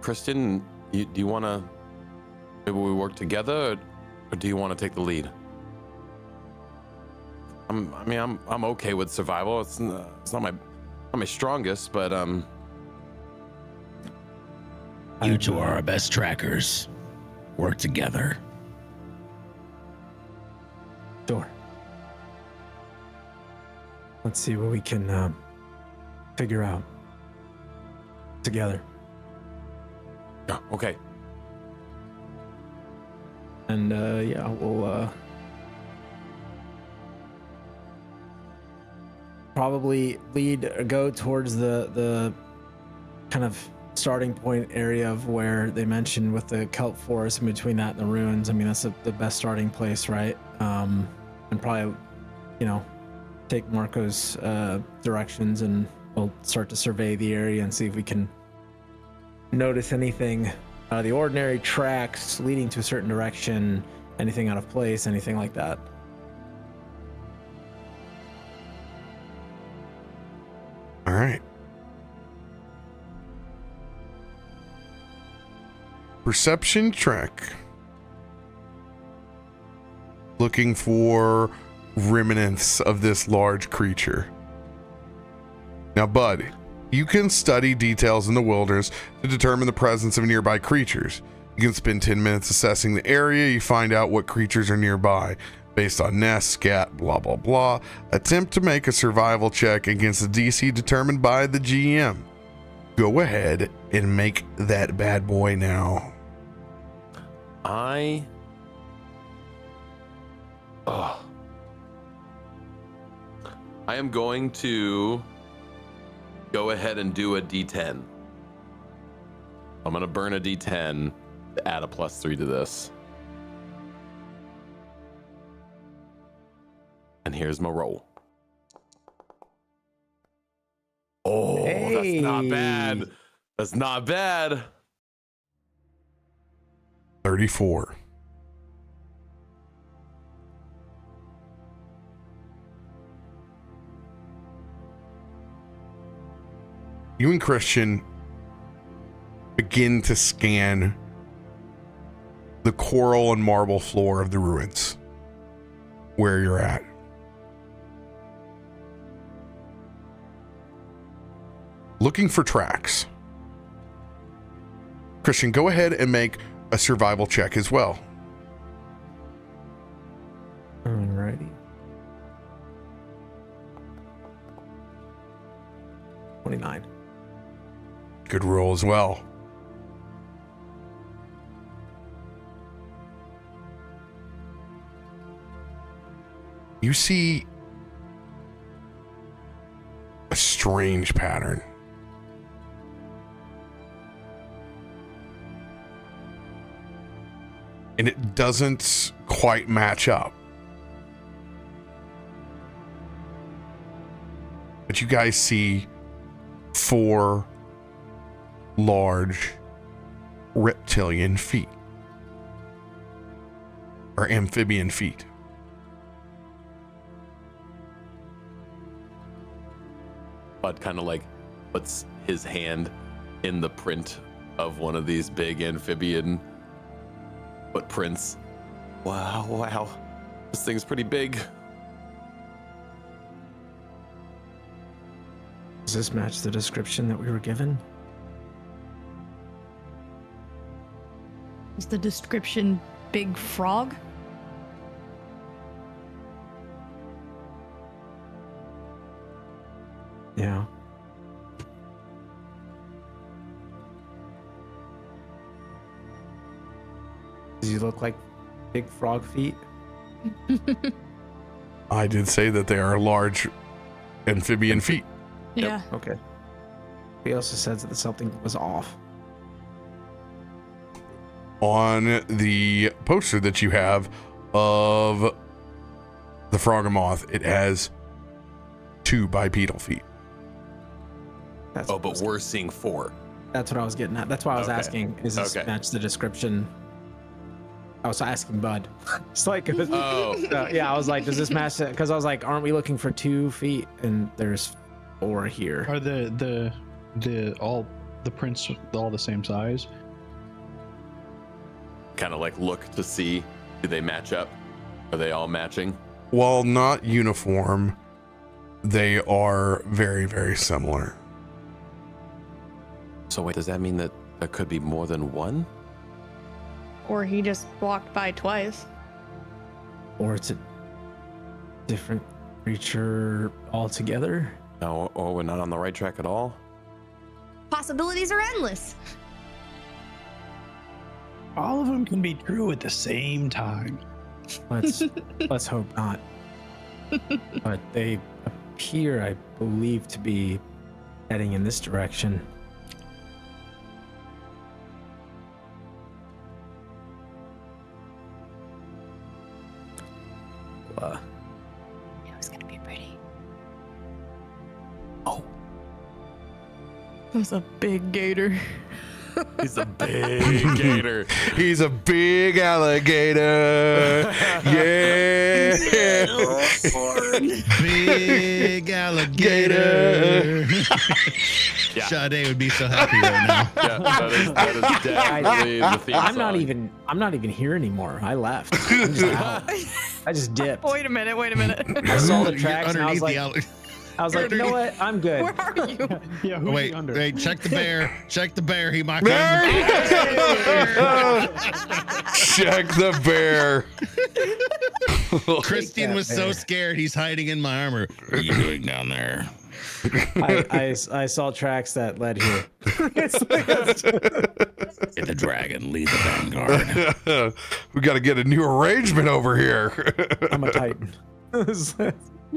Christain, do you want to? Maybe we work together, or do you want to take the lead? I'm okay with survival. It's not my strongest, but You two are our best trackers. Work together. Sure. Let's see what we can figure out together. yeah, okay. And yeah, we'll probably go towards the kind of starting point area of where they mentioned with the kelp forest, in between that and the ruins. I mean, that's the best starting place, right? And probably, take Markos' directions, and we'll start to survey the area and see if we can notice anything out of the ordinary, tracks leading to a certain direction, anything out of place, anything like that. All right. Perception check. Looking for remnants of this large creature. Now, bud, you can study details in the wilderness to determine the presence of nearby creatures. You can spend 10 minutes assessing the area. You find out what creatures are nearby based on nest, scat, blah, blah, blah. Attempt to make a survival check against the DC determined by the GM. Go ahead and make that bad boy now. I am going to go ahead and do a D10. I'm going to burn a D10 to add a +3 to this. And here's my roll. Oh, Hey. That's not bad. That's not bad. 34. You and Christian begin to scan the coral and marble floor of the ruins where you're at. Looking for tracks. Christian, go ahead and make a survival check as well. Alrighty. 29. Good roll as well. You see a strange pattern. And it doesn't quite match up. But you guys see 4 large reptilian feet. Or amphibian feet. Bud kind of like puts his hand in the print of one of these big amphibian footprints. Wow. This thing's pretty big. Does this match the description that we were given? Is the description big frog? Yeah. Does he look like big frog feet? I did say that they are large amphibian feet. Yeah. Okay. He also says that something was off. On the poster that you have of the Frogmoth, it has 2 bipedal feet. That's But we're seeing 4. That's what I was getting at. That's why I was Okay. asking. Is this Okay. match the description? I was asking Bud. It's like, it was, Oh. yeah, I was like, does this match it? Because I was like, aren't we looking for 2 feet? And there's 4 here. Are the all the prints all the same size? Kind of like look to see, do they match up? Are they all matching? While not uniform, they are very, very similar. So wait, does that mean that there could be more than one? Or he just walked by twice. Or it's a different creature altogether. No, or we're not on the right track at all? Possibilities are endless. All of them can be true at the same time. Let's hope not. But they appear, I believe, to be heading in this direction. It was gonna be pretty. Oh, There's a big gator. he's a big gator. He's a big alligator. Yeah. Big alligator. Yeah. Sade would be so happy right now. Yeah, that is definitely the theme I'm song. not even here anymore. I left. I'm just out. I just dipped. Wait a minute. I saw the You're tracks and I was like, alligator. you know what? I'm good. Where are you? Yeah, who's Wait, under? wait, check the bear. Check the bear. He might be on Check the bear. Christain was so scared he's hiding in my armor. What are you doing down there? I saw tracks that led here. Get the dragon, lead the vanguard. We got to get a new arrangement over here. I'm a titan.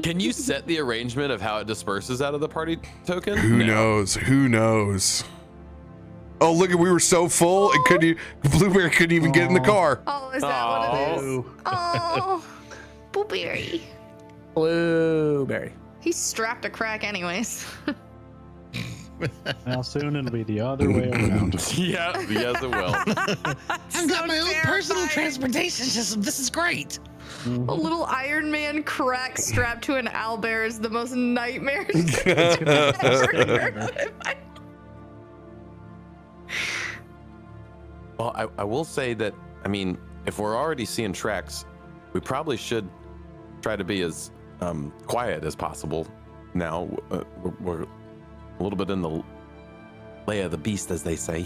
Can you set the arrangement of how it disperses out of the party token? Who No. knows? Who knows? Oh, look, we were so full, and Blueberry couldn't even get in the car. Oh, is that what it is? Oh, Blueberry. Blueberry. He's strapped to Krak anyways. Now soon it'll be the other way around. Yeah, yes it will. I've got my own personal transportation system. This is great. A little Iron Man Krak strapped to an owlbear is the most nightmarish thing I've ever heard of. Well, I will say that, I mean, if we're already seeing tracks, we probably should try to be as quiet as possible now. We're a little bit in the lay of the beast, as they say.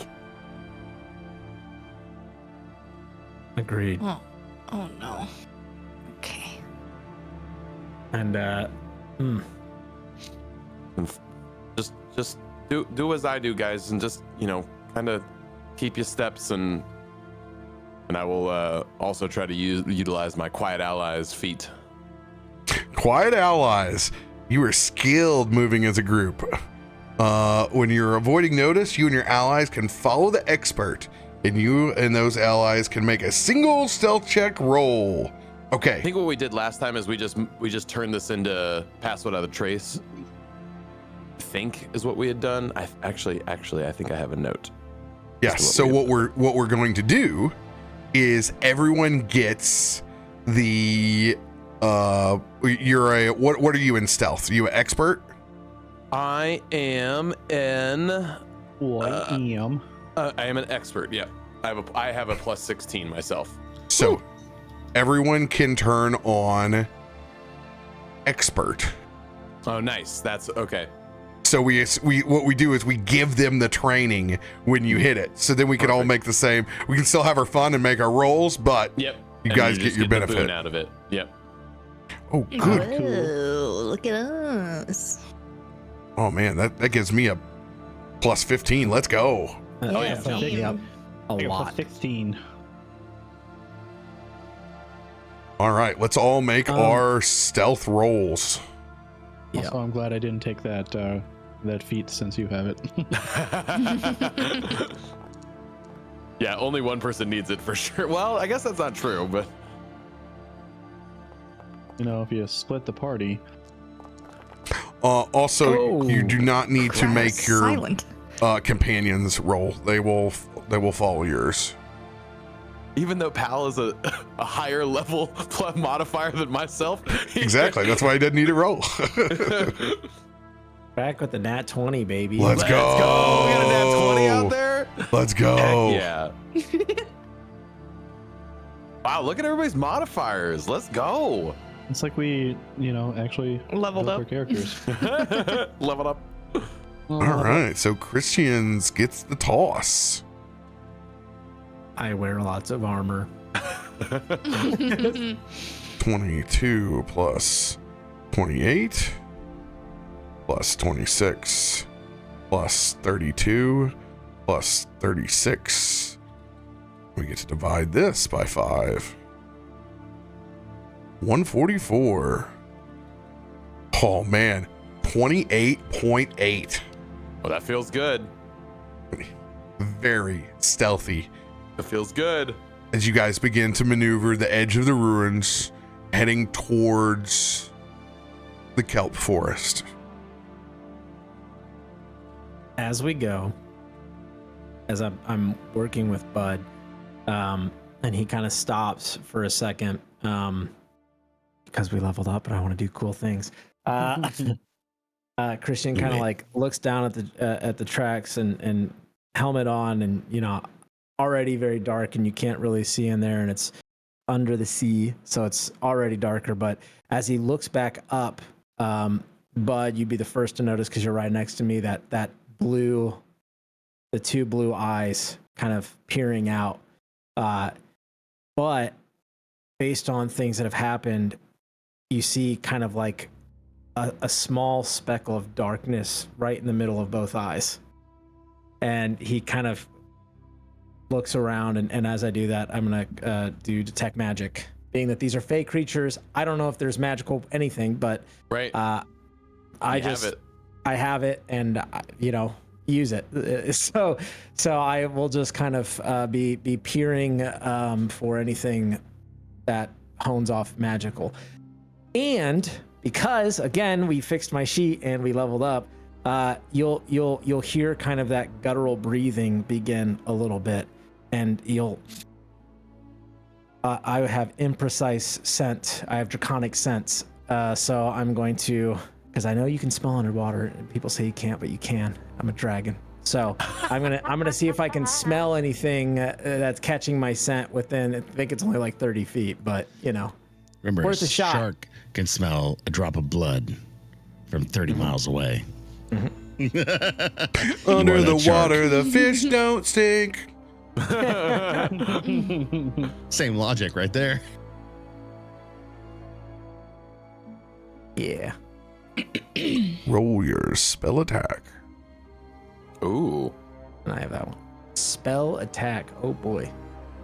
Agreed. Oh no. Okay. And And just do as I do, guys, and just, you know, kind of keep your steps, and I will also try to utilize my quiet allies feat. Quiet allies. You are skilled moving as a group. When you're avoiding notice, you and your allies can follow the expert, and you and those allies can make a single stealth check roll. I Okay. think what we did last time is we just turned this into pass without a trace. I think is what we had done. I actually I think I have a note. Yes. So what we're going to do is everyone gets the you're a what are you in stealth? Are you an expert? I am an I am an expert. Yeah, I have a plus 16 myself. So everyone can turn on expert. Oh, nice. That's okay. So we what we do is we give them the training when you hit it. So then we can all make the same. We can still have our fun and make our rolls, but Yep. you And guys just get your the benefit boon out of it. Yep. Oh, good. Whoa, look at us. Oh man, that gives me a plus 15. Let's go. Oh, yeah. Picking up a I got lot. plus 16. All right, let's all make our stealth rolls. Yeah. Also, I'm glad I didn't take that feat since you have it. Yeah, only one person needs it for sure. Well, I guess that's not true, but You know, if you split the party. Also, you do not need to Krak make is your silent. companions roll. They will follow yours. even though Pal is a higher level plus modifier than myself. Exactly. That's why I didn't need to roll. Back with the nat 20, baby. Let's go. We got a nat 20 out there. Let's go. Heck yeah. Wow, look at everybody's modifiers. Let's go. It's like we, actually Leveled built up. our characters. Level up. All right. So Christians gets the toss. I wear lots of armor. 22 plus 28 plus 26 plus 32 plus 36. We get to divide this by 5. 144. Oh man, 28.8. Well, that feels good. Very stealthy. It feels good. As you guys begin to maneuver the edge of the ruins, heading towards the kelp forest. As we go, as I'm working with Bud, and he kind of stops for a second, because we leveled up and I want to do cool things. Christian kind of like looks down at the tracks and helmet on, and already very dark and you can't really see in there, and it's under the sea, so it's already darker. But as he looks back up, Bud, you'd be the first to notice because you're right next to me, that blue, the two blue eyes kind of peering out. But based on things that have happened, you see kind of like a small speckle of darkness right in the middle of both eyes. And he kind of looks around, and as I do that, I'm gonna do detect magic. Being that these are fey creatures, I don't know if there's magical anything, but Right. I have it, and use it. So I will just kind of be peering for anything that hones off magical. And because again we fixed my sheet and we leveled up, you'll hear kind of that guttural breathing begin a little bit, and I have imprecise scent. I have draconic sense. So I'm going to, because I know you can smell underwater, and people say you can't, but you can. I'm a dragon. So I'm gonna see if I can smell anything that's catching my scent within. I think it's only like 30 feet, but Remember, worth a shot. shark can smell a drop of blood from 30 miles away. Under are the that shark. water, the fish don't stink. Same logic right there. Yeah. Roll your spell attack. Ooh. And I have that one. Spell attack. Oh boy.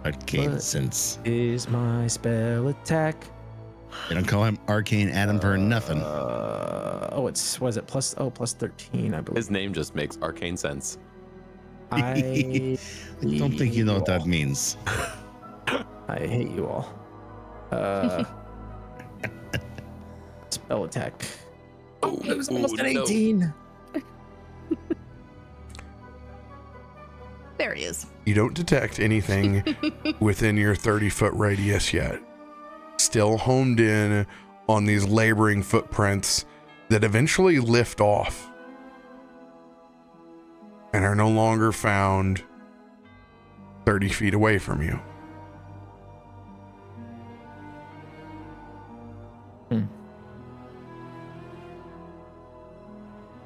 Arcane What? sense. Is my spell attack? They don't call him ArcaneAdam for nothing. Was it plus 13, I believe. His name just makes arcane sense. I don't think you know what that means. I hate you all. Spell attack. Oh, it was almost an no. 18. There he is. You don't detect anything within your 30-foot radius yet. Still homed in on these laboring footprints that eventually lift off and are no longer found 30 feet away from you.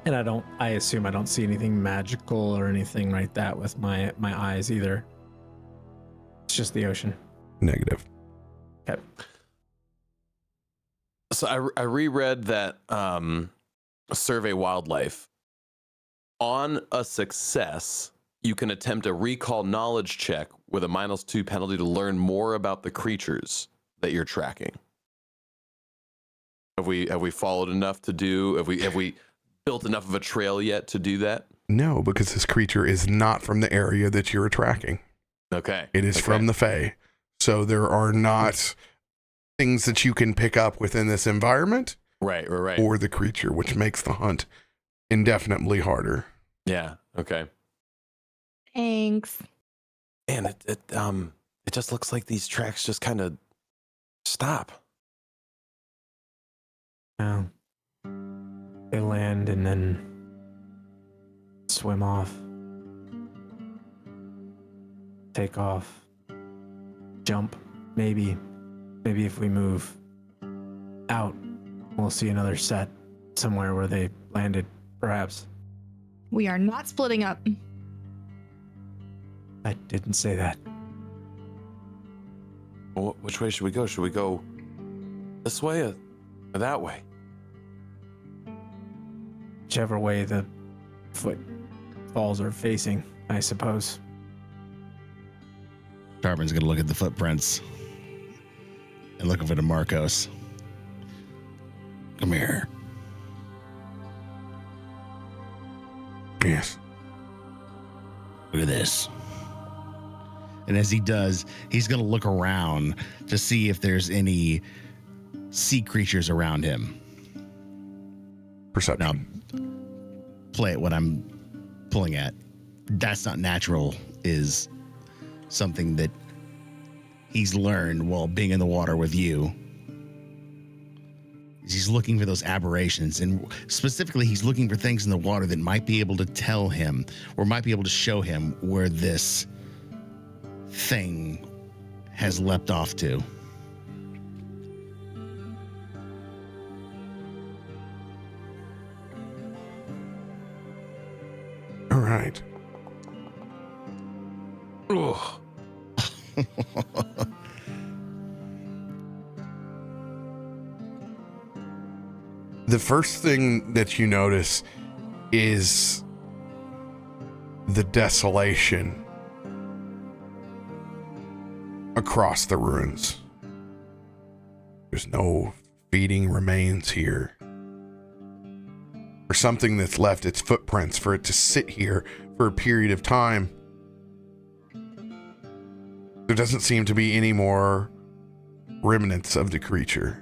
And I assume I don't see anything magical or anything like that with my eyes either. It's just the ocean. Negative. Okay. So I reread that Survey Wildlife. On a success, you can attempt a recall knowledge check with a -2 penalty to learn more about the creatures that you're tracking. Have we followed enough to do? Have we built enough of a trail yet to do that? No, because this creature is not from the area that you're tracking. Okay. It is from the Fae. So there are not things that you can pick up within this environment Right. or the creature, which makes the hunt indefinitely harder. Yeah. Okay. Thanks. And it just looks like these tracks just kind of stop. Oh. They land and then swim off. Take off. Jump. Maybe if we move out, we'll see another set somewhere where they landed, perhaps. We are not splitting up. I didn't say that. Well, which way should we go? Should we go this way or that way? Whichever way the footfalls are facing, I suppose. Tarben's gonna look at the footprints and look over to Markos. Come here. Yes. Look at this. And as he does, he's gonna look around to see if there's any sea creatures around him. Perception. Now, play at what I'm pulling at. That's not natural is something that he's learned while being in the water with you. He's looking for those aberrations, and specifically he's looking for things in the water that might be able to tell him or might be able to show him where this thing has leapt off to. All right. Ugh. The first thing that you notice is the desolation across the ruins. There's no feeding remains here. For something that's left its footprints, for it to sit here for a period of time, there doesn't seem to be any more remnants of the creature.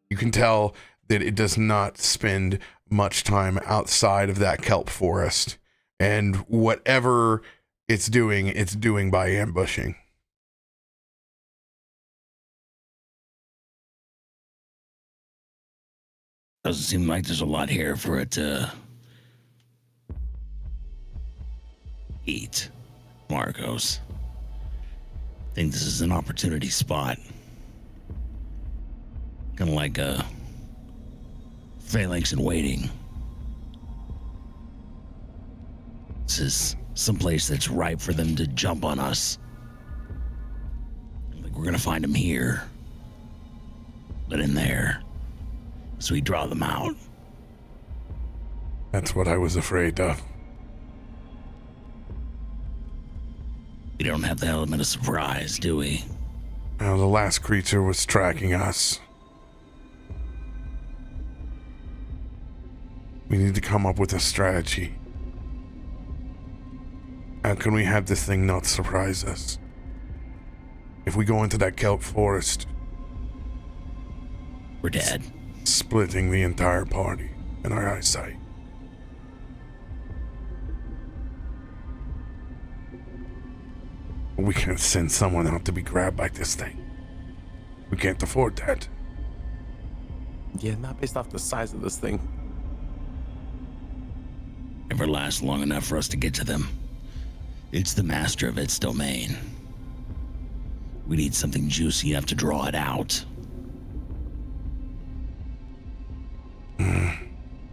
You can tell that it does not spend much time outside of that kelp forest, and whatever it's doing by ambushing. Doesn't seem like there's a lot here for it to eat, Markos. I think this is an opportunity spot. Kind of like a phalanx in waiting. This is someplace that's ripe for them to jump on us. Like we're gonna find them here, but in there, so we draw them out. That's what I was afraid of. We don't have the element of surprise, do we? Now, the last creature was tracking us. We need to come up with a strategy. How can we have this thing not surprise us? If we go into that kelp forest, We're dead. splitting the entire party in our eyesight. We can't send someone out to be grabbed by this thing. We can't afford that. Yeah, not based off the size of this thing. Never lasts long enough for us to get to them. It's the master of its domain. We need something juicy enough to draw it out.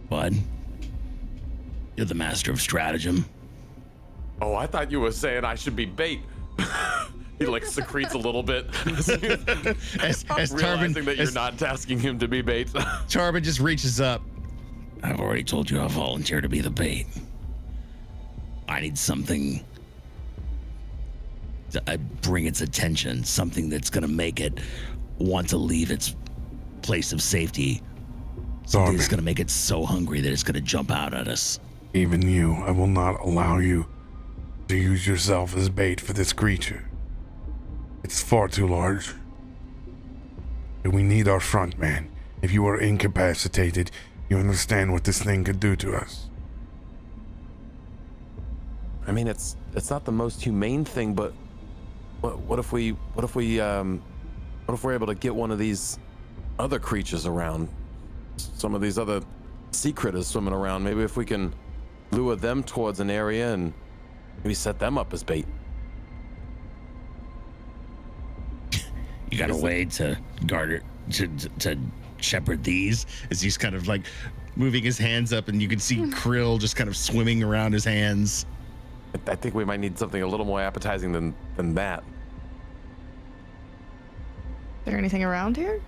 Bud, you're the master of stratagem. Oh, I thought you were saying I should be bait. He like secretes a little bit. As Realizing that you're as not tasking him to be bait. Tarben just reaches up. I've already told you I volunteer to be the bait. I need something to bring its attention, something that's gonna make it want to leave its place of safety. Something that's gonna make it so hungry that it's gonna jump out at us. Even you, I will not allow you to use yourself as bait for this creature. It's far too large. And we need our front man. If you are incapacitated, you understand what this thing could do to us. I mean, it's not the most humane thing, but what if we're able to get one of these other creatures around? Some of these other sea critters swimming around. Maybe if we can lure them towards an area and maybe set them up as bait. You got a way to guard it, to shepherd these? As he's kind of like moving his hands up, and you can see krill just kind of swimming around his hands. I think we might need something a little more appetizing than that. Is there anything around here?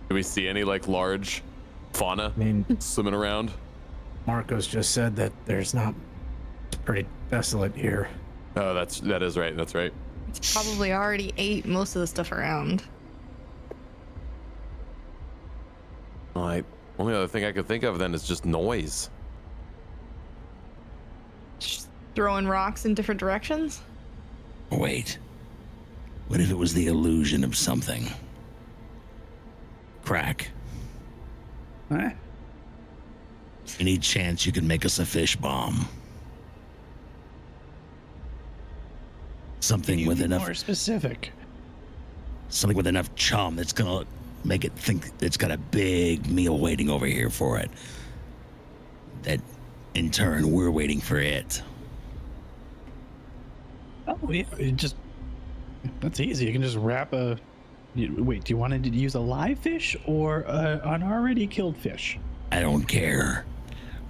Do we see any like large fauna I mean, swimming around? Markos just said that there's not. It's pretty desolate here. Oh, that is right. That's right. It's probably already ate most of the stuff around. All right. Only other thing I could think of then is just noise. Just throwing rocks in different directions? Wait. What if it was the illusion of something? Krak, Huh? any chance you can make us a fish bomb? Something with enough, More specific. something with enough chum that's gonna make it think it's got a big meal waiting over here for it. That, in turn, we're waiting for it. Oh yeah, that's easy. You can just wrap a. Wait, do you want to use a live fish or an already killed fish? I don't care.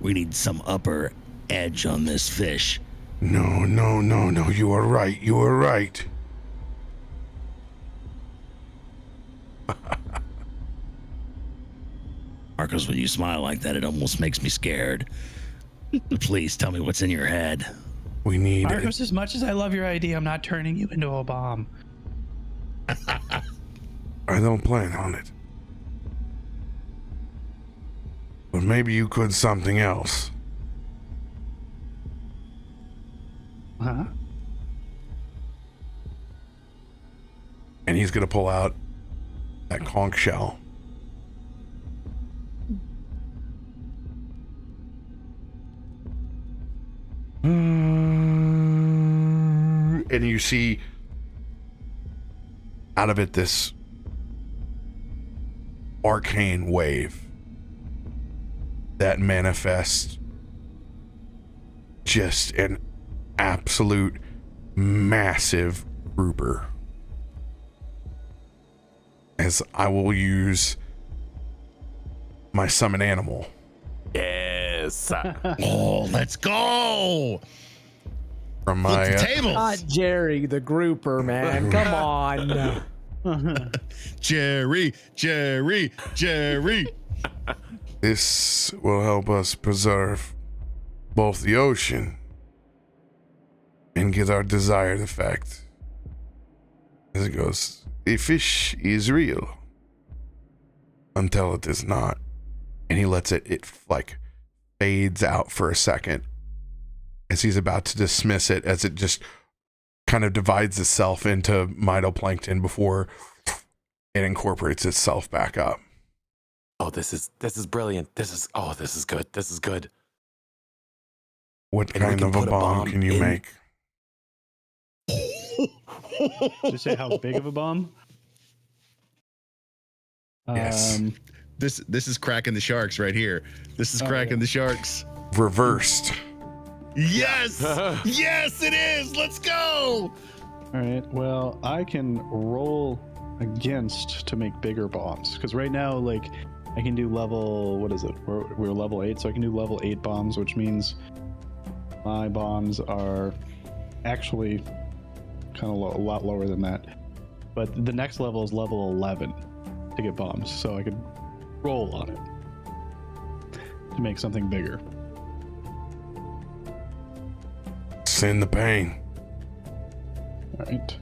We need some upper edge on this fish. No. You are right. You are right. Markos, when you smile like that, it almost makes me scared. But please tell me what's in your head. We need. Markos, as much as I love your idea, I'm not turning you into a bomb. I don't plan on it. But maybe you could something else. Huh? And he's gonna pull out that conch shell. And you see out of it this arcane wave that manifests just an absolute massive grouper. As I will use my summon animal. Yes. Oh, let's go! From Flip my the table. Not Jerry, the grouper, man. Come on. Jerry. this will help us preserve both the ocean and get our desired effect. As it goes, a fish is real until it is not. And he lets it like fades out for a second as he's about to dismiss it, as it just kind of divides itself into phytoplankton before it incorporates itself back up. Oh, this is brilliant. This is good. This is good. What And we kind can of a put a bomb bomb can you in- make? Did you say how big of a bomb? Yes. This is cracking the sharks right here. This is cracking the sharks. Reversed. Yes! Yes, it is! Let's go! All right. Well, I can roll against to make bigger bombs because right now, like, I can do level. What is it? We're level 8, so I can do level 8 bombs, which means my bombs are actually kind of a lot lower than that. But the next level is level 11 to get bombs, so I could roll on it to make something bigger. Send the pain. All right.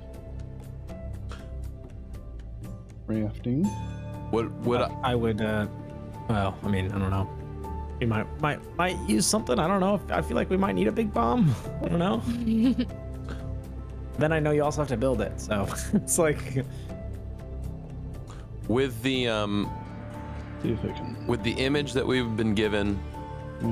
Rafting. What I would. Well, I mean, I don't know. We might use something. I don't know. I feel like we might need a big bomb. I don't know. Then I know you also have to build it, so it's like. with the See if I can. with the image that we've been given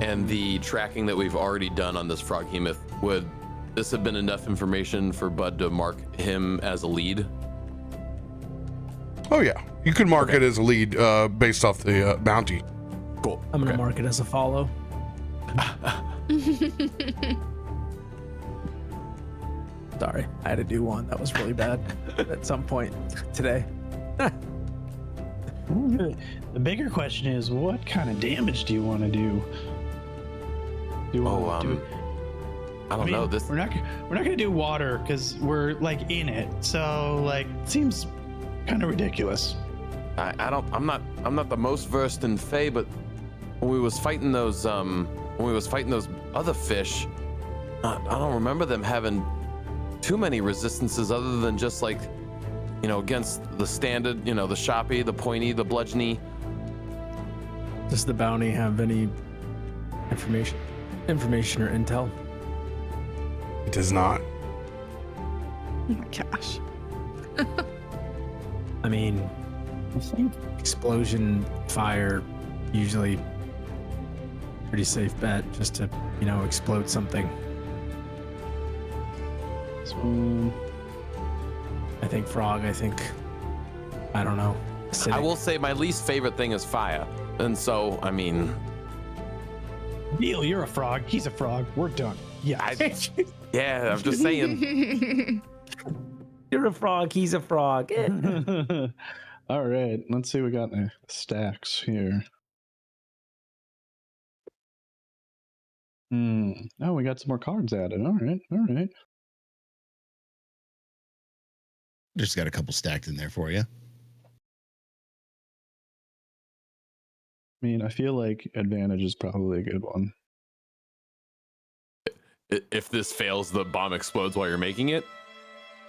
and the tracking that we've already done on this froghemoth, would this have been enough information for Bud to mark him as a lead? Oh yeah. You could mark it as a lead based off the bounty. Cool. I'm gonna Okay. mark it as a follow. Sorry, I had to do one. That was really bad at some point today. The bigger question is, what kind of damage do you want to do? Do you want to do? I don't know. This We're not gonna do water because we're like in it. So like, it seems kind of ridiculous. I'm not the most versed in Fae, but when we was fighting those other fish, I don't remember them having too many resistances other than just like, against the standard, the shoppy, the pointy, the bludgeony. Does the bounty have any information or intel? It does not. Oh my gosh. I mean, explosion, fire, usually pretty safe bet just to, explode something. I think frog, I don't know. I will say my least favorite thing is fire. And so, I mean... Neil, you're a frog. He's a frog. We're done. Yeah. Yeah, I'm just saying. You're a frog, he's a frog. All right. Let's see what we got in the stacks here. Oh, we got some more cards added. All right. Just got a couple stacked in there for you. I mean, I feel like advantage is probably a good one. If this fails, the bomb explodes while you're making it?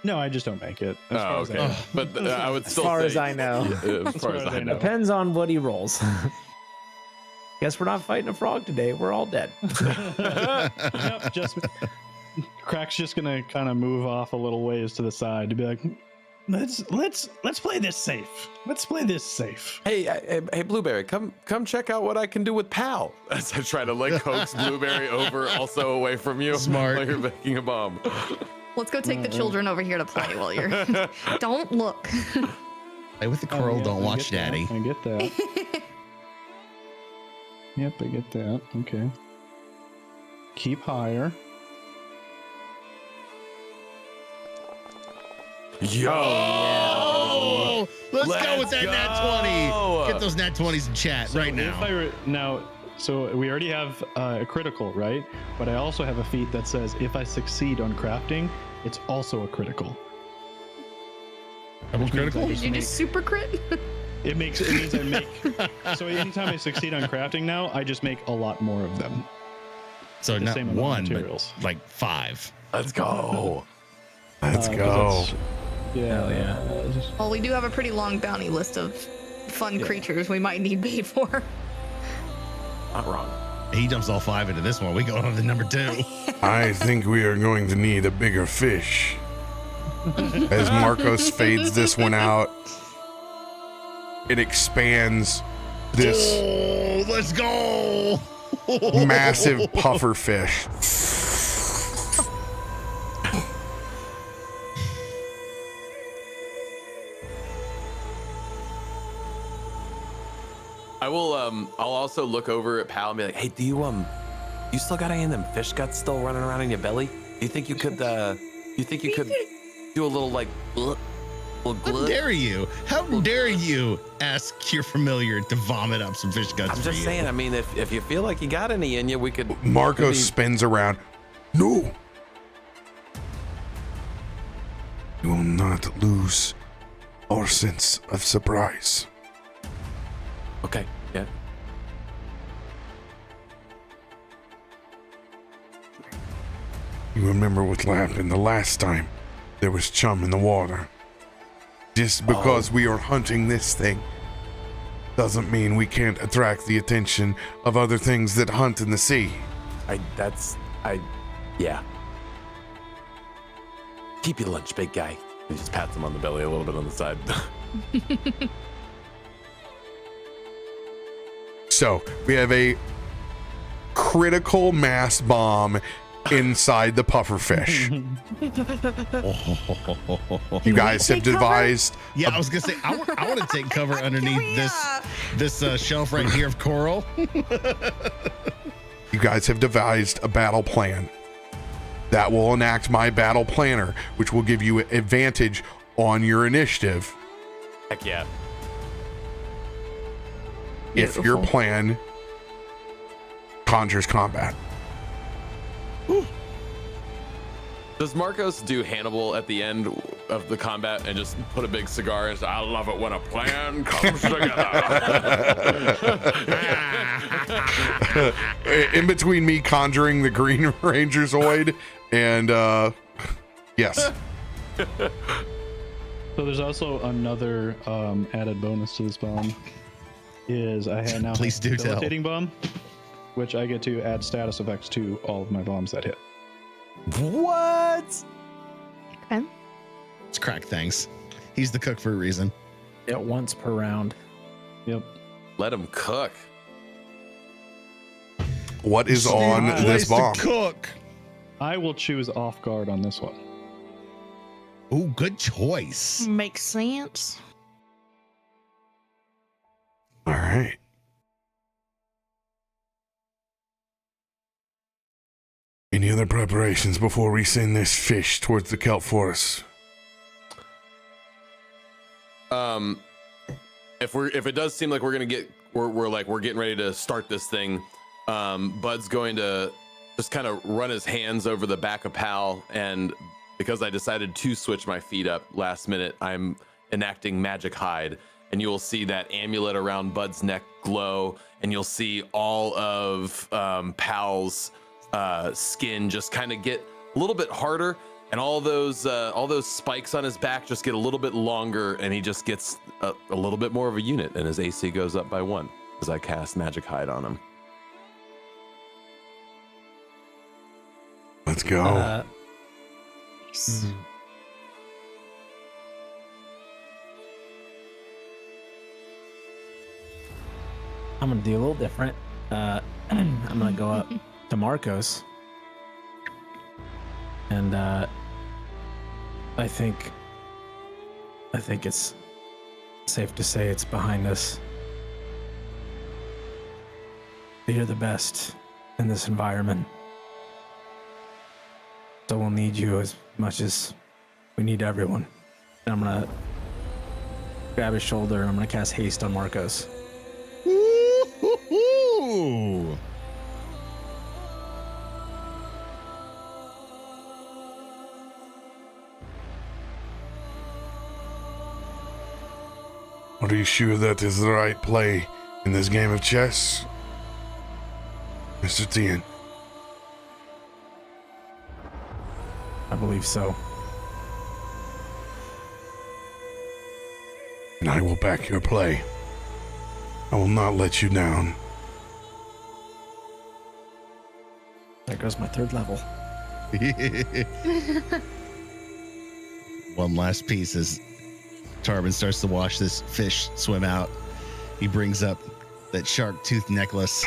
No, I just don't make it. As far as I okay. know. But I would As still far say, as I know. As far as I know. Depends on what he rolls. Guess we're not fighting a frog today. We're all dead. Yep, just Krak's just gonna kind of move off a little ways to the side to be like, let's play this safe. Let's play this safe. Hey, Blueberry, come check out what I can do with Pal. As I try to coax Blueberry over, also away from you. Smart. While you're making a bomb. Let's go take the children over here to play while you're. Don't look. Play with the coral, don't watch daddy. I get that. Yep, I get that. Okay. Keep higher. Yo! Oh, let's go with that nat 20. go. Get those nat 20s in chat So right now. So we already have a critical, right? But I also have a feat that says if I succeed on crafting, it's also a critical. Double critical? Did you just super crit? It means I make. So anytime I succeed on crafting now, I just make a lot more of them. So The not same amount of one, but materials. like 5. Let's go. Let's 'cause go. Yeah. Well, we do have a pretty long bounty list of fun creatures we might need bait for. Not wrong. He dumps all 5 into this one. We go on to number 2. I think we are going to need a bigger fish. As Markos fades this one out, it expands this Oh, let's go. massive puffer fish. I will. I'll also look over at Pal and be like, "Hey, do you still got any of them fish guts still running around in your belly? Do you think you could? Do a little like? How dare you? How dare you ask your familiar to vomit up some fish guts? I'm for just you? saying. I mean, if you feel like you got any in you, we could. Markos spins around. No. You will not lose our sense of surprise. Okay. Yeah. You remember what happened the last time there was chum in the water. Just because we are hunting this thing doesn't mean we can't attract the attention of other things that hunt in the sea. Yeah. Keep your lunch, big guy. He just pats him on the belly a little bit on the side. So we have a critical mass bomb inside the pufferfish. You guys have devised. Yeah, I was gonna say I want to take cover underneath this shelf right here of coral. You guys have devised a battle plan that will enact my battle planner, which will give you advantage on your initiative. Heck yeah. If your plan conjures combat. Does Markos do Hannibal at the end of the combat and just put a big cigar and say, I love it when a plan comes together? In between me conjuring the Green Ranger Zoid and yes. So there's also another added bonus to this bomb. Is I had now Please do tell. debilitating bomb, which I get to add status effects to all of my bombs that hit. What? Okay. It's Krak, thanks. He's the cook for a reason. Yeah, once per round. Yep. Let him cook. What is on this Place to bomb? cook. I will choose off guard on this one. Ooh, good choice. Makes sense. All right. Any other preparations before we send this fish towards the kelp forest? If it does seem like we're getting ready to start this thing, Bud's going to just kind of run his hands over the back of Pal, and because I decided to switch my feet up last minute, I'm enacting Magic Hide, and you will see that amulet around Bud's neck glow, and you'll see all of Pal's skin just kind of get a little bit harder, and all those spikes on his back just get a little bit longer, and he just gets a little bit more of a unit, and his AC goes up by 1 as I cast Magic Hide on him. Let's go. Nice. I'm gonna do a little different. I'm gonna go up to Markos, and I think it's safe to say it's behind us. You're the best in this environment, so we'll need you as much as we need everyone. And I'm gonna grab his shoulder and I'm gonna cast haste on Markos. Ooh. Are you sure that is the right play in this game of chess, Mr. Tien? I believe so. And I will back your play. I will not let you down. There goes my 3rd level. One last piece as Tarben starts to watch this fish swim out. He brings up that shark tooth necklace,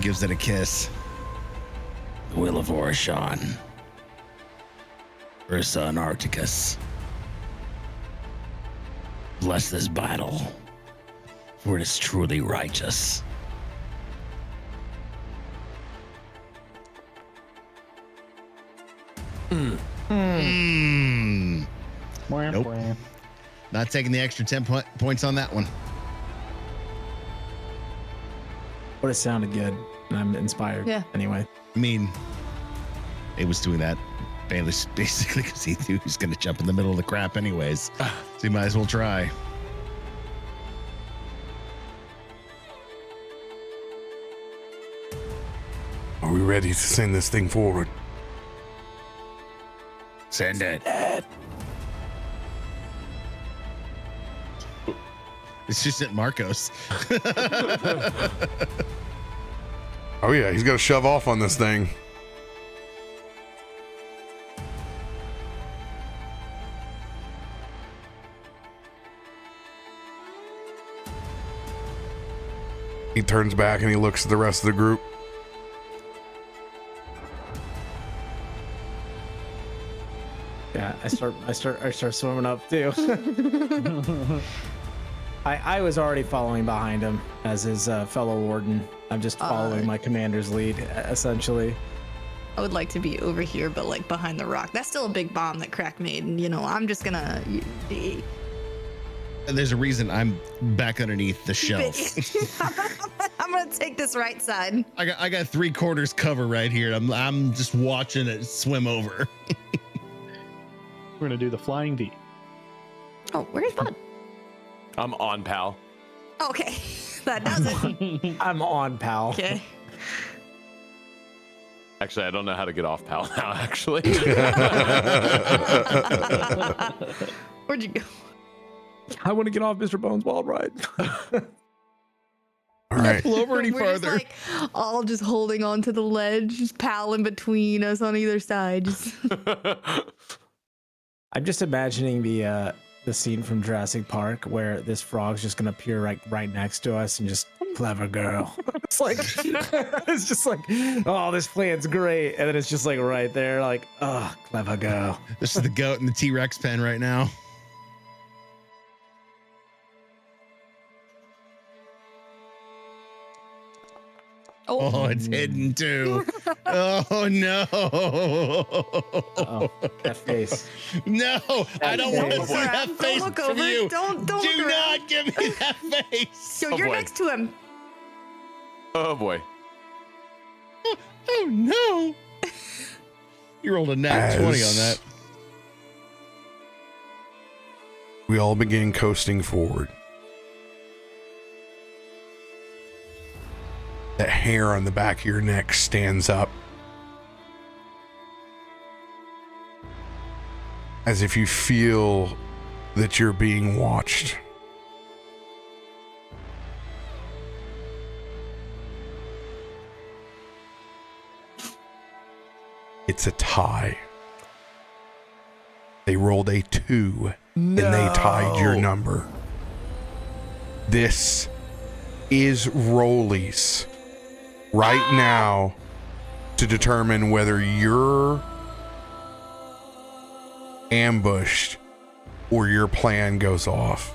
gives it a kiss. The will of Orishon. Ursa and Arcticus. Bless this battle, for it is truly righteous. Nope. Not taking the extra 10 points on that one. But it sounded good, and I'm inspired. Yeah. Anyway. I mean, it was doing that basically because he knew he was going to jump in the middle of the crap anyways. So you might as well try. Are we ready to send this thing forward? Send it. It's just at Markos. Oh yeah, he's got to shove off on this thing. He turns back and he looks at the rest of the group. Yeah, I start swimming up too. I was already following behind him as his fellow warden. I'm just following my commander's lead, essentially. I would like to be over here, but like behind the rock. That's still a big bomb that Krak made, and I'm just gonna. There's a reason I'm back underneath the shelf. I'm gonna take this right side. I got 3/4 cover right here. I'm just watching it swim over. We're gonna do the flying V. Oh, where's Bud? I'm on, pal. Okay, that does it. I'm on, pal. Okay. Actually, I don't know how to get off pal now, actually. Where'd you go? I want to get off Mr. Bones' wild ride. All right. Pull over any We're farther. just like all just holding on to the ledge, just Pal in between us on either side. I'm just imagining the scene from Jurassic Park where this frog's just gonna appear right next to us and just clever girl. It's like it's just like, oh, this plan's great, and then it's just like right there, like, oh, clever girl. This is the goat in the T-Rex pen right now. Oh, it's hidden too. Oh no! Oh, that face. No, I don't want to face. see that Don't face look from over. you. Don't Do look around. not give me that face. Yo, you're boy. next to him. Oh boy. Oh no! You rolled a nat 20 on that. We all begin coasting forward. That hair on the back of your neck stands up as if you feel that you're being watched. It's a tie. They rolled a 2 and they tied your number. This is rollies right now to determine whether you're ambushed or your plan goes off.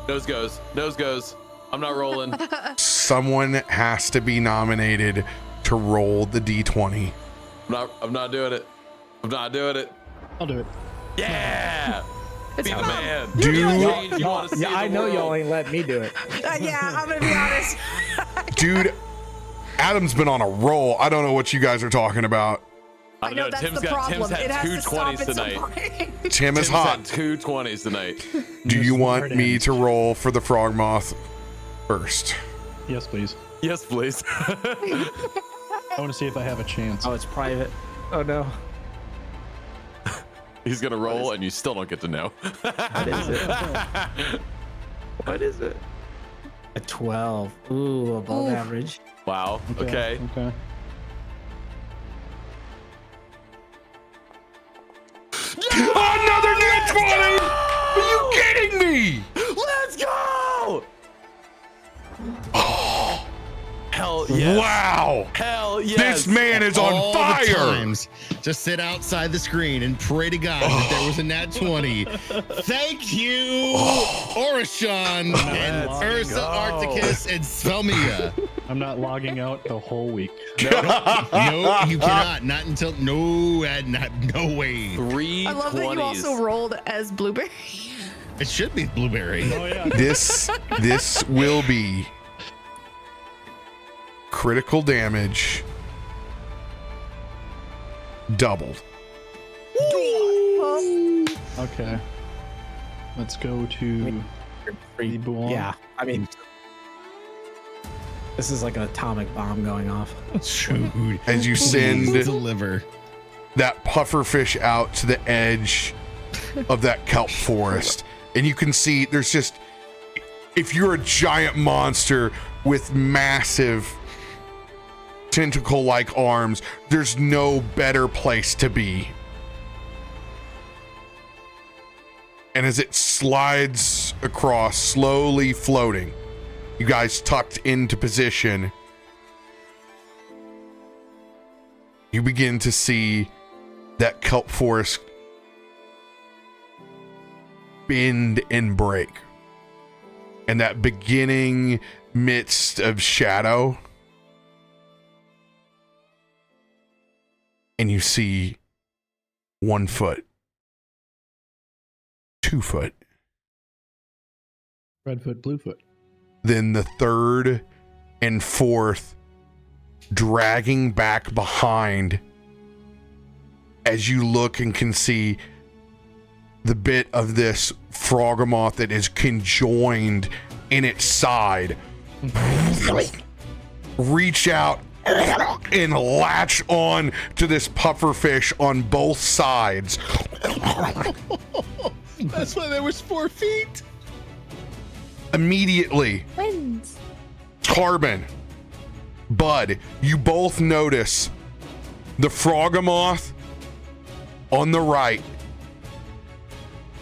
Nose goes. I'm not rolling. Someone has to be nominated to roll the D20. I'm not doing it. I'm not doing it. I'll do it. Yeah. It's Be the fun. man. You're Be the doing change it. you want to see Yeah, in the I know world. y'all ain't letting me do it. Yeah, I'm gonna be honest. Dude, Adam's been on a roll. I don't know what you guys are talking about. I I don't know know. that's Tim's the problem. It had has two to stop 20s at some tonight. point. Tim is Tim's hot. had two 20s tonight. Do you want hard me ends. to roll for the frog moth first? Yes, please. Yes, please. I want to see if I have a chance. Oh, it's private. Oh no. He's gonna roll, and you still don't get to know. What is it? What is it? A 12. Ooh, above Ooh. average. Wow. Okay. Okay. Another net 20! Are you kidding me? Let's go! Hell yes. Wow! Hell yes. This man is on All the fire! times, just sit outside the screen and pray to God that there was a nat 20. Thank you, Orishon and Let's Ursa go. Arcticus and Selmia. I'm not logging out the whole week. No, you cannot. Not until no way. 3 I love that you also rolled as Blueberry. It should be blueberry. Oh yeah. This will be critical damage doubled. Okay. Let's go to the Buon. Yeah, I mean, this is like an atomic bomb going off. Shoot. As you send Deliver. that pufferfish out to the edge of that kelp forest, and you can see there's just, if you're a giant monster with massive tentacle-like arms, there's no better place to be. And as it slides across, slowly floating, you guys tucked into position, you begin to see that kelp forest bend and break. And that beginning midst of shadow. And you see 1 foot, 2 foot. Redfoot, Bluefoot. Then the third and fourth dragging back behind as you look and can see the bit of this frogamoth that is conjoined in its side reach out and latch on to this pufferfish on both sides. That's why there was 4 feet. Immediately, Wins. Tarben, Bud, you both notice the frogamoth on the right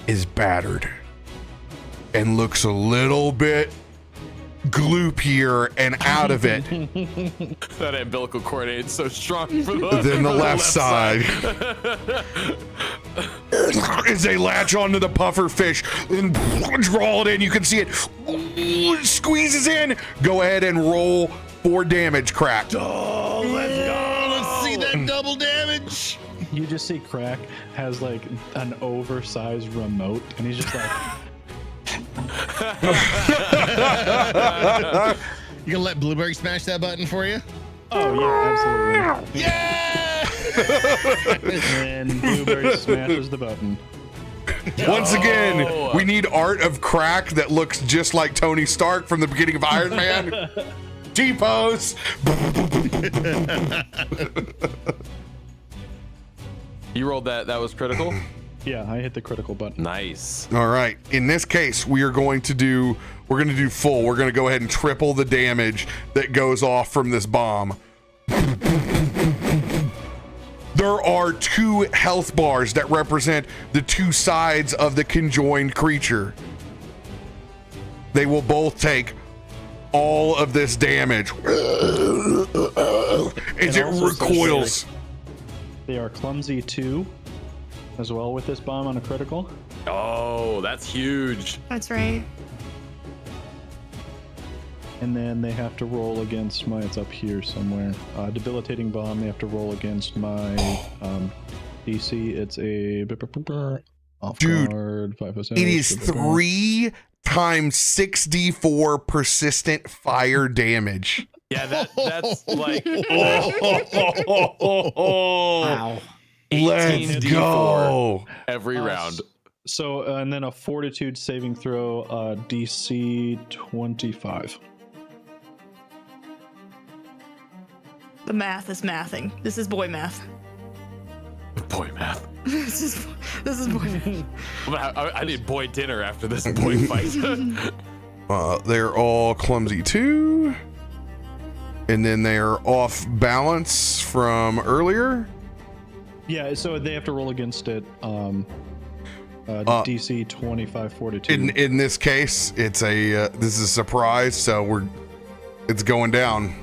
is battered and looks a little bit gloopier and out of it That umbilical cord ain't so strong for than the left side. As they latch onto the puffer fish and draw it in, you can see it squeezes in. Go ahead and roll 4 damage, Krak. Oh, let's go. Let's see that double damage. You just see Krak has like an oversized remote, and he's just like, You gonna let Blueberry smash that button for you? "Oh yeah, absolutely." Yeah! And Blueberry smashes the button. Once again, we need art of Krak that looks just like Tony Stark from the beginning of Iron Man. T-pose. You rolled that. That was critical. Yeah, I hit the critical button. Nice. All right. In this case, we're going to do full. We're going to go ahead and triple the damage that goes off from this bomb. There are 2 health bars that represent the 2 sides of the conjoined creature. They will both take all of this damage as it recoils. They are clumsy 2 as well with this bomb on a critical. Oh, that's huge. That's right. And then they have to roll against my, it's up here somewhere. Debilitating bomb, they have to roll against my DC. It's a off Dude, guard, 5 It is 3 times 6d4 persistent fire damage. Yeah, that's like Wow. Let's 18d4 go. every round. So, and then a fortitude saving throw, DC 25. The math is mathing. This is boy math. Boy math. this is boy math. I need boy dinner after this boy fight. They're all clumsy too. And then they're off balance from earlier. Yeah, so they have to roll against it. DC 25 fortitude. In this case, it's a this is a surprise, so it's going down.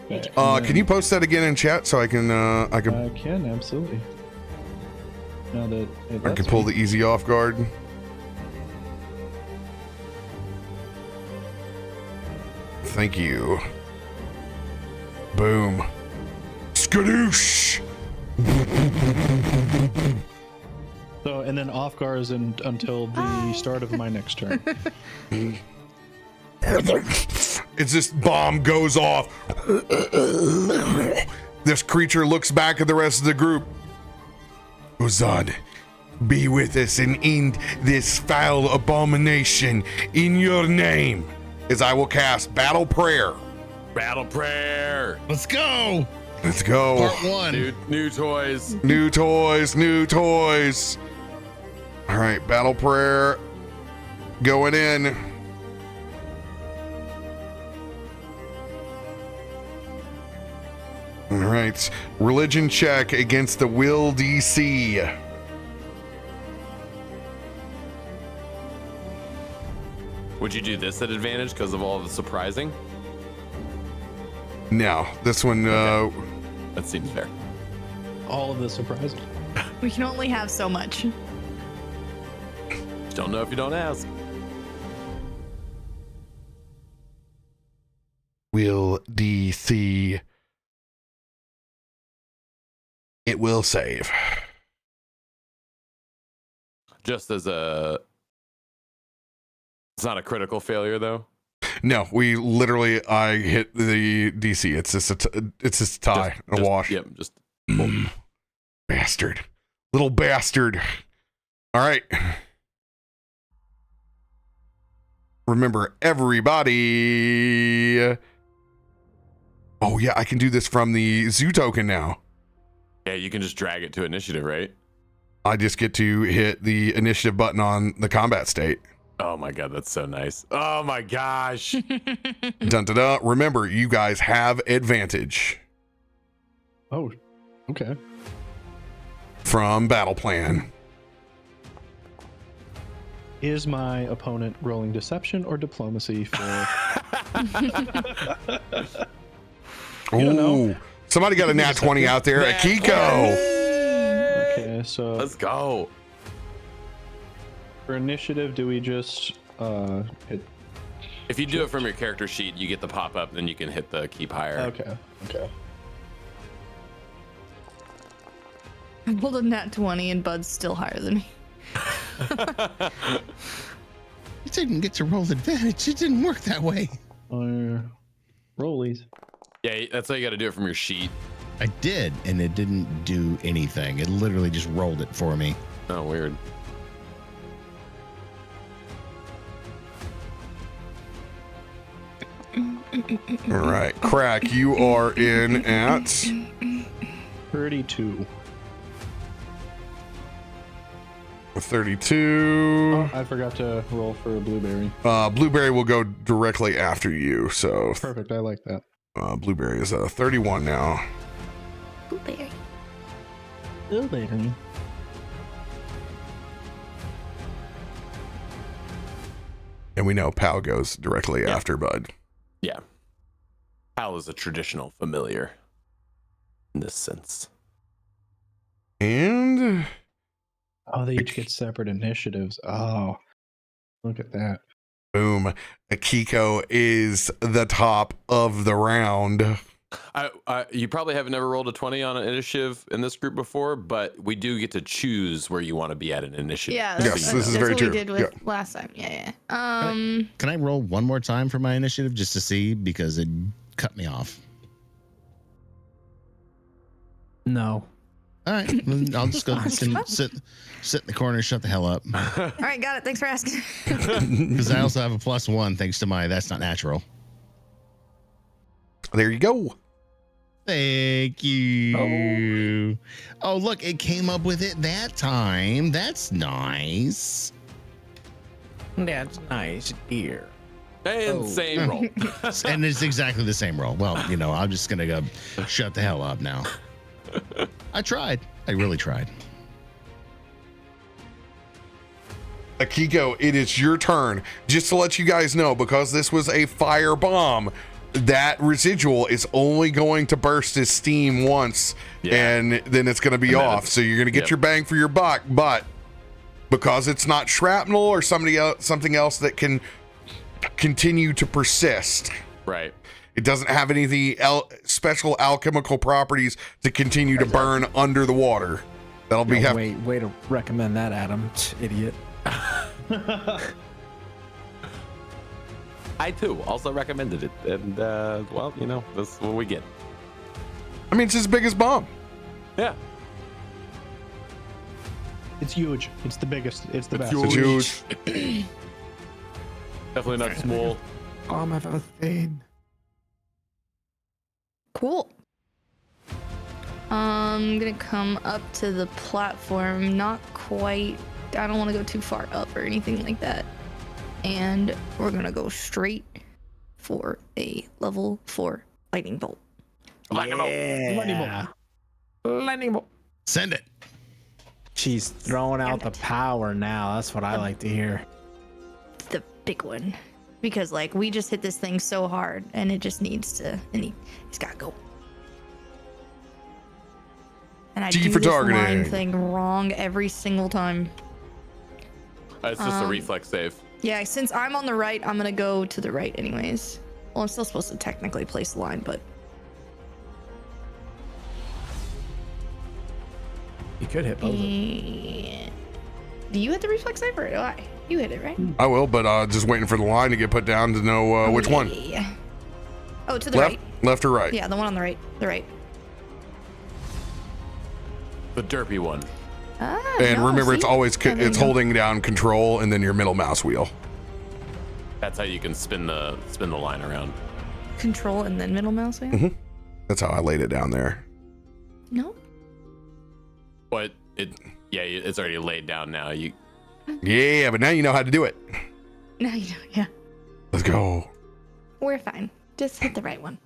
Can you post that again in chat so I can I can absolutely. Now that I can pull the easy off guard. Thank you. Boom. Skadoosh. So, and then off guard is until the start of my next turn. As this bomb goes off, this creature looks back at the rest of the group. Ozad, be with us and end this foul abomination in your name, as I will cast Battle Prayer. Battle prayer. Let's go. Let's go. Part 1. New toys. New toys, new toys. All right, Battle Prayer going in. All right, religion check against the will DC. Would you do this at advantage because of all the surprising? No, this one, That seems fair. All of the surprises. We can only have so much. Just don't know if you don't ask. Will DC. It will save. Just as a... It's not a critical failure, though? No, we literally, I hit the DC. It's just a tie, a wash. Yep, just... Bastard. Little bastard. All right. Remember, everybody. Oh, yeah, I can do this from the zoo token now. Yeah, you can just drag it to initiative, right? I just get to hit the initiative button on the combat state. Oh my god, that's so nice. Oh my gosh. Dun, dun, dun. Remember, you guys have advantage Oh, okay. from battle plan. Is my opponent rolling deception or diplomacy for? Ooh, somebody got a nat 20 out there. Akiko. Okay, so Let's go. for initiative, do we just hit? If you do it from your character sheet, you get the pop-up, then you can hit the keep higher. Okay. I pulled a nat 20 and Bud's still higher than me. You didn't get to roll advantage. It didn't work that way. Rollies. Yeah, that's how you got to do it from your sheet. I did, and it didn't do anything. It literally just rolled it for me. Oh, weird. All right, Krak, you are in at 32. 32. Oh, I forgot to roll for a blueberry. Blueberry will go directly after you, so Perfect. I like that. Blueberry is 31 now. Blueberry. Blueberry. And we know Pal goes directly after Bud. Yeah. Pal is a traditional familiar in this sense. And Oh, they each get separate initiatives. Oh, look at that. boom, Akiko is the top of the round. You probably have never rolled a 20 on an initiative in this group before, but we do get to choose where you want to be at an initiative. Yeah, Yes, this is that's very what true. we did with Yeah. last time. Yeah. Can I roll one more time for my initiative just to see, because it cut me off? No. All right, well, I'll just go sit in the corner and shut the hell up. All right, got it. Thanks for asking. Because I also have a +1 thanks to my that's not natural. There you go. Thank you. Oh, look, it came up with it that time. That's nice. That's nice, dear. And same roll. And it's exactly the same roll. Well, you know, I'm just going to go shut the hell up now. I tried. I really tried. Akiko, it is your turn. Just to let you guys know, because this was a fire bomb, that residual is only going to burst as steam once, and then it's going to be off. So you're going to get your bang for your buck, but because it's not shrapnel or something else that can continue to persist. Right. It doesn't have any of the special alchemical properties to continue to burn under the water. That'll be Way to recommend that, Adam. Idiot. I too also recommended it, and well, you know, that's what we get. I mean, it's as big as bomb. Yeah. It's huge. It's the biggest. It's the best. It's huge. Definitely not small. I've ever seen. Cool. I'm gonna come up to the platform. Not quite. I don't want to go too far up or anything like that. And we're gonna go straight for a level 4 lightning bolt. Lightning bolt. Lightning bolt. Send it. She's throwing out the power now. That's what I like to hear. The big one, because like we just hit this thing so hard, and it just needs to. And he's gotta go. And I G do for this targeting. line thing wrong every single time. It's just a reflex save. Yeah, since I'm on the right, I'm gonna go to the right anyways. Well, I'm still supposed to technically place the line, but You could hit both. do you hit the reflex save or do I? You hit it, right? I will, but just waiting for the line to get put down to know which one. Yeah. Oh, to the Left, right. left or right? Yeah, the one on the right. The right. The derpy one. And No, remember, it's see? always Oh, there you it's go. holding down control and then your middle mouse wheel. That's how you can spin the line around. Control and then middle mouse wheel. Mhm. That's how I laid it down there. No. But it's already laid down now. You Yeah, but now you know how to do it. No, you don't. Yeah. Let's go. We're fine. Just hit the right one.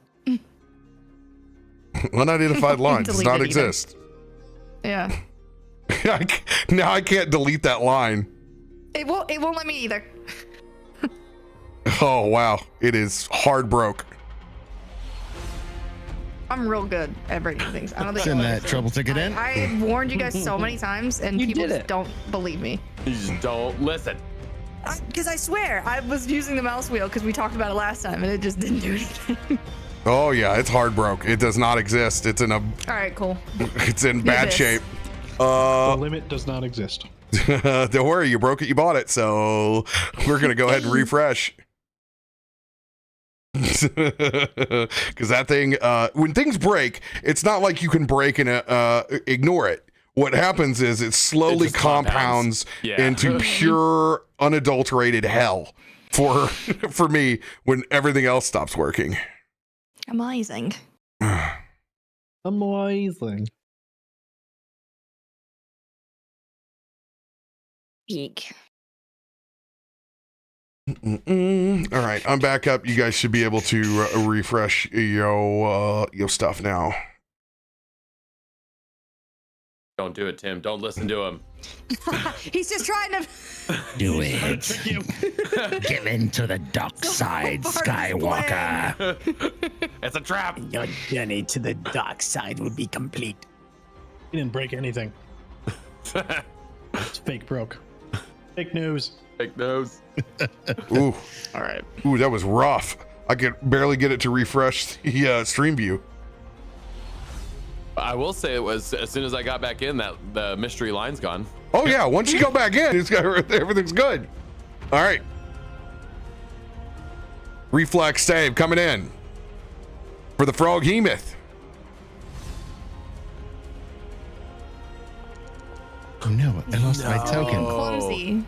Unidentified line does Delete not it either. exist. Yeah. Now I can't delete that line. It won't let me either. Oh wow, it is hard broke. I'm real good at breaking things. I don't think Send you'll that understand. trouble ticket in. I warned you guys so many times, and You people did just it. don't believe me. just don't listen. Because I swear, I was using the mouse wheel because we talked about it last time, and it just didn't do anything. Oh yeah, it's hard broke. It does not exist. It's in All right, cool. bad this. shape. The limit does not exist. Don't worry, you broke it, you bought it. So we're gonna go ahead and refresh. Because that thing, when things break, it's not like you can break and ignore it. What happens is it slowly just compounds Yeah. into pure, unadulterated hell for me when everything else stops working. Amazing. Amazing. Eek. All right, I'm back up. You guys should be able to refresh your stuff now. Don't do it, Tim. Don't listen to him. He's just trying to. Do it. Give in to the dark side, Skywalker. It's a trap. Your journey to the dark side will be complete. He didn't break anything. It's fake broke. Fake news. Fake nose. Ooh, All right. ooh, that was rough. I could barely get it to refresh the stream view. I will say it was as soon as I got back in that the mystery line's gone. Oh yeah, once you go back in, everything's good. All right. Reflex save coming in for the Froghemoth. Oh no, I lost my token. Clumsy.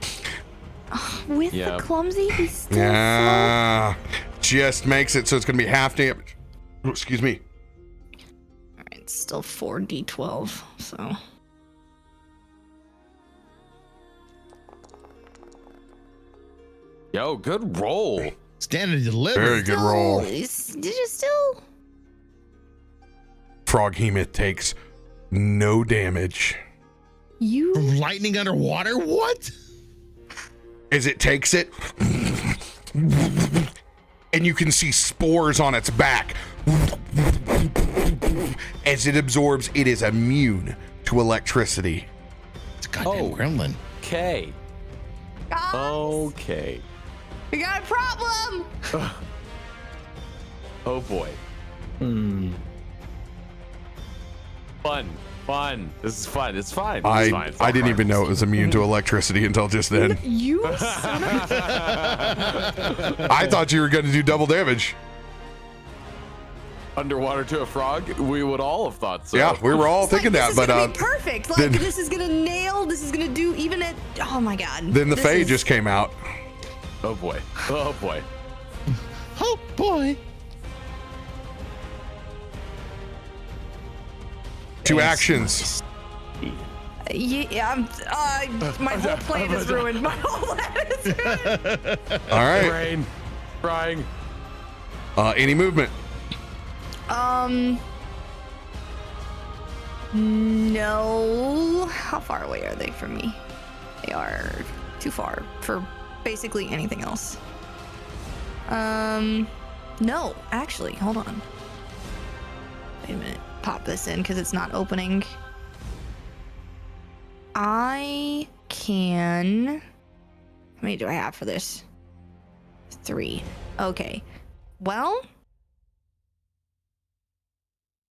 With Yeah. the clumsy, he's still Yeah, just makes it so it's gonna be half damage. Oh, excuse me. slow. Alright, it's still 4d12, so. Yo, good roll. Standing to deliver. Very good roll. Did you still? Froghemoth takes no damage You. From lightning underwater? What? as it takes it, and you can see spores on its back. As it absorbs, it is immune to electricity. It's a goddamn Oh. gremlin. Okay. Guys, Okay. we got a problem! Oh boy. Fun. This is fun. It's fine. It's fine. It's I all didn't even know it was immune to electricity until just then. You son of a. I thought you were going to do double damage. underwater to a frog. We would all have thought so. Yeah, we were all It's like, thinking this that, is but gonna be perfect. Like then- this is gonna nail. This is gonna do even at. Oh my god. then the This Fae is- just came out. Oh boy. Oh boy. Oh boy. Two actions. Yeah, my whole plan is ruined. My whole plan is ruined. All right. Brain. Frying. Any movement? No. How far away are they from me? They are too far for basically anything else. No, actually, hold on. Wait a minute. Pop this in because it's not opening. I can many do I have for this? 3. Okay. Well.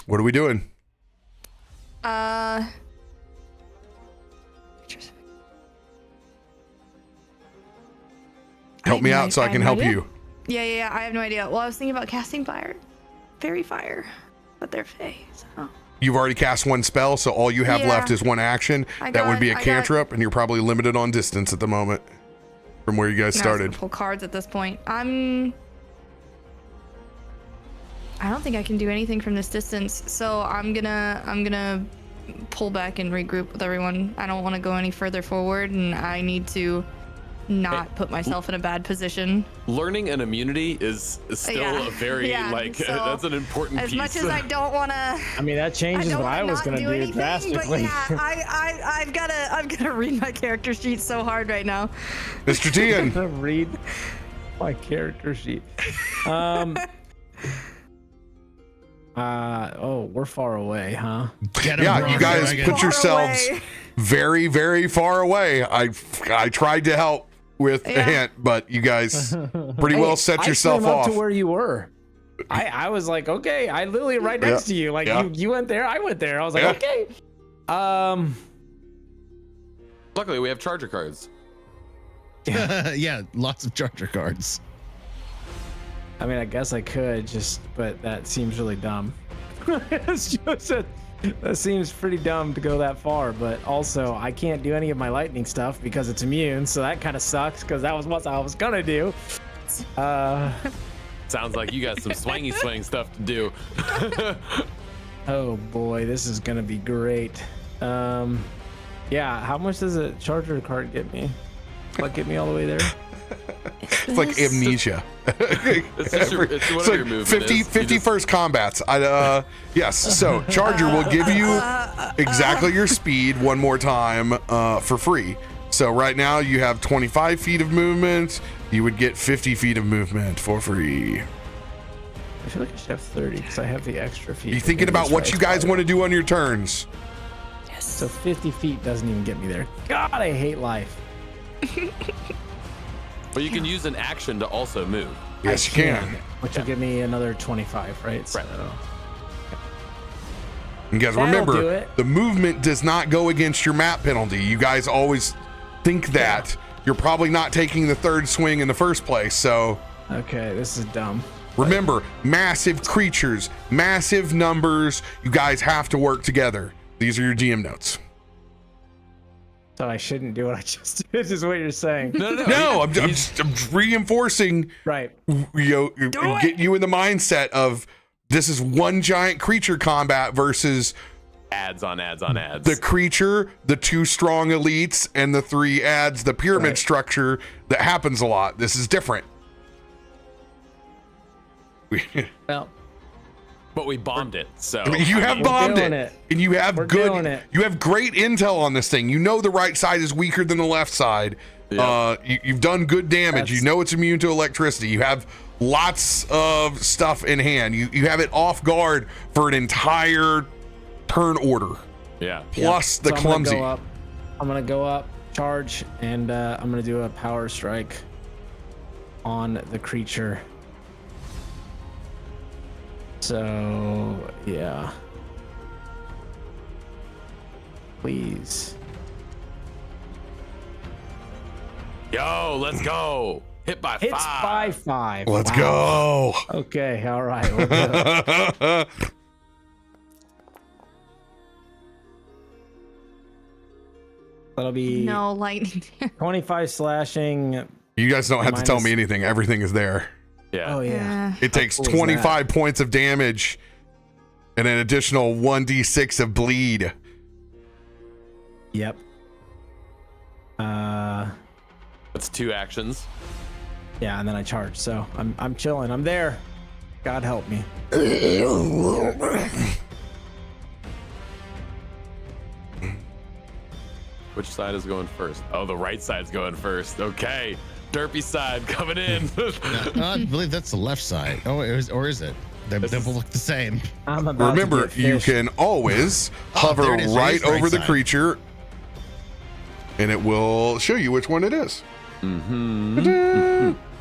What are we doing? Help me out so I can help you. Yeah. I have no idea. Well, I was thinking about casting fairy fire, but they're fae. So. You've already cast one spell, so all you have left is one action. That would be a cantrip, and you're probably limited on distance at the moment from where you guys started. Pull cards at this point. I don't think I can do anything from this distance, so I'm gonna pull back and regroup with everyone. I don't want to go any further forward, and I need to not put myself in a bad position. Learning an immunity is still a very so that's an important piece. As much as I don't want to. I mean, that changes what I was going to do drastically. But yeah, I've gotta read my character sheet so hard right now. Mr. Tian. Read my character sheet. We're far away, huh? Yeah, you guys put yourselves very, very far away. I tried to help with a hint, but you guys pretty well set yourself off. Up to where you were. I was like, okay, I literally right next to you. Like you went there, I went there. I was like, okay. Luckily, we have charger cards. Yeah, lots of charger cards. I mean, I guess I could but that seems really dumb. That seems pretty dumb to go that far, but also I can't do any of my lightning stuff because it's immune, so that kind of sucks because that was what I was gonna do. Sounds like you got some swing stuff to do. Oh boy, this is gonna be great. Yeah, how much does a charger card get me? Like get me all the way there? It's like amnesia. It's whatever your movement 50 first combats. Yes, so Charger will give you exactly your speed one more time for free. So right now you have 25 feet of movement. You would get 50 feet of movement for free. I feel like I should have 30 because I have the extra feet. You thinking about what you guys want to do on your turns? Yes. So 50 feet doesn't even get me there. God, I hate life. But you can use an action to also move. Yes, you can. Which will give me another 25, right? So, and guys, remember, the movement does not go against your map penalty. You guys always think that. You're probably not taking the third swing in the first place, so. Okay, this is dumb. Remember, massive creatures, massive numbers. You guys have to work together. These are your GM notes. So I shouldn't do what I just did, is what you're saying. No, I'm just reinforcing. Right. Get you in the mindset of this is one giant creature combat versus ads on ads. The creature, the 2 strong elites, and the 3 ads, the pyramid structure that happens a lot. This is different. Well. But we bombed it, so you have bombed it, and you have you have great intel on this thing. You know the right side is weaker than the left side. Yep. You've done good damage. You know it's immune to electricity. You have lots of stuff in hand. You have it off guard for an entire turn order. Yeah. Plus the clumsy. I'm gonna go up, charge, and I'm gonna do a power strike on the creature. So, yeah. Please. Yo, let's go. Hit by 5. Hits by 5. Let's go. Okay, all right. We'll do it. That'll be no lightning. 25 slashing. You guys don't have to tell me anything. Everything is there. Yeah. Oh, yeah. It takes 25 points of damage and an additional 1d6 of bleed. Yep. That's 2 actions. Yeah, and then I charge. So I'm chilling. I'm there. God help me. Which side is going first? Oh, the right side's going first. Okay. Derpy side coming in. I believe that's the left side. Oh, or is it? They both look the same. Remember, you can always hover right over the creature, and it will show you which one it is.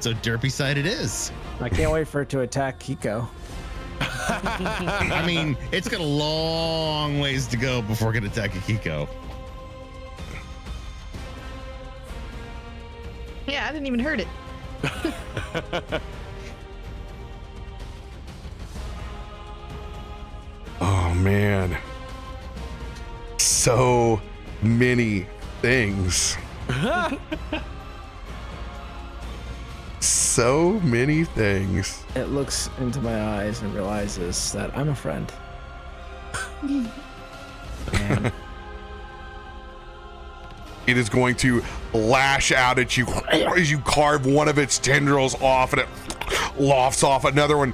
So derpy side it is. I can't wait for it to attack Kiko. I mean, it's got a long ways to go before it can attack Akiko. Yeah, I didn't even hurt it. Oh man. So many things. So many things. It looks into my eyes and realizes that I'm a friend. Man. It is going to lash out at you as you carve one of its tendrils off, and it lofts off. Another one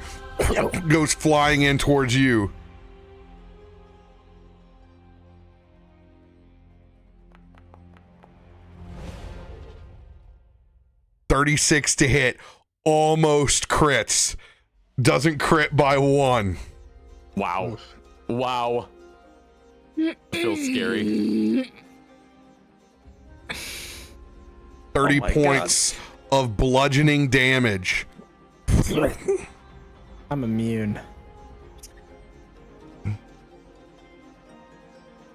goes flying in towards you. .36 to hit, almost crits. Doesn't crit by 1. Wow. Wow. Feels scary. 30 points of bludgeoning damage. I'm immune.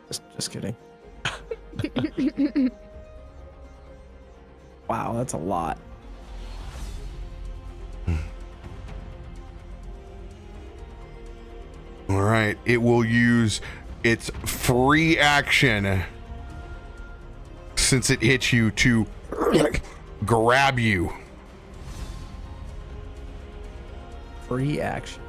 Just kidding. Wow, that's a lot. All right, it will use its free action since it hit you to grab you. Free action.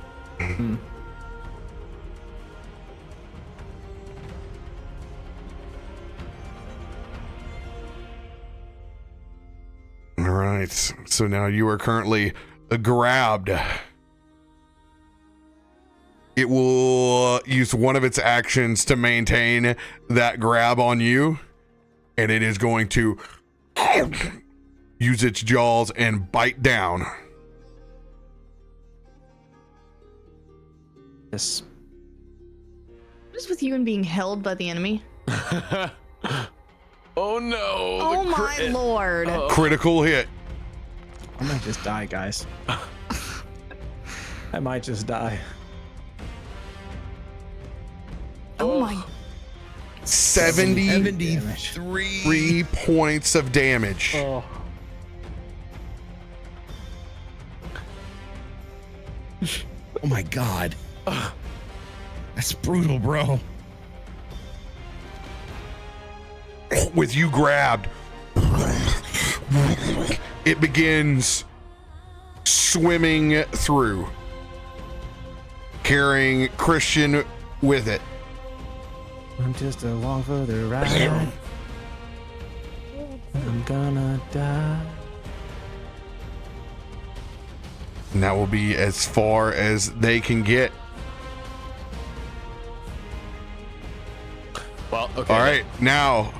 All right, so now you are currently grabbed. It will use one of its actions to maintain that grab on you, and it is going to use its jaws and bite down. Yes. What is with you and being held by the enemy? Oh no. Oh my lord. Critical hit. I might just die, guys. I might just die. Oh my. 73 points of damage. Oh, Oh my god. That's brutal, bro. With you grabbed, it begins swimming through, carrying Christian with it. I'm just along for the ride. I'm gonna die. And that will be as far as they can get. Well, okay. All right, now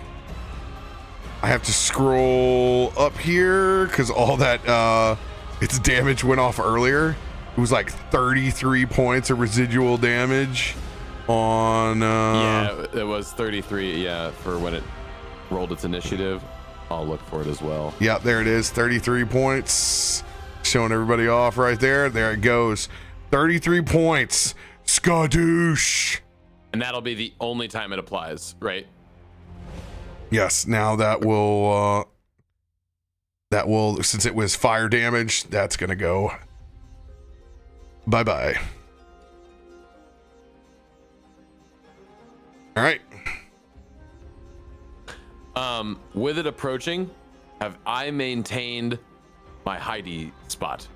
I have to scroll up here because all that its damage went off earlier. It was like 33 points of residual damage on Yeah, it was 33, yeah, for when it rolled its initiative. I'll look for it as well. Yeah, there it is. 33 points. Showing everybody off right there. There it goes. 33 points. Skadoosh. And that'll be the only time it applies, right? Yes, now that will since it was fire damage, that's gonna go. Bye-bye. All right. With it approaching, have I maintained my hidey spot?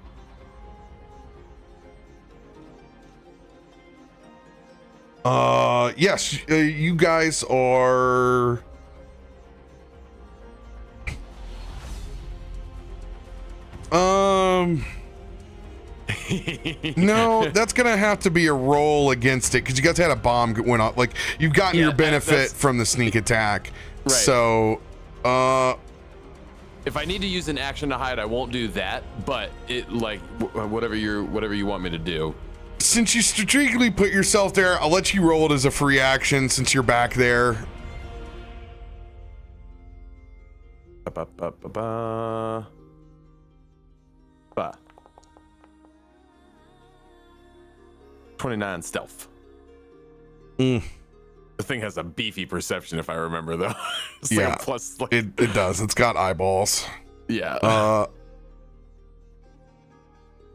Yes, you guys are. No, that's gonna have to be a roll against it because you guys had a bomb went off. Like you've gotten your benefit from the sneak attack, Right. So, If I need to use an action to hide, I won't do that. But it like whatever you want me to do. since you strategically put yourself there, I'll let you roll it as a free action since you're back there. Ba. 29 stealth. The thing has a beefy perception, if I remember, though. It's like a plus. Like, it does. It's got eyeballs. Yeah.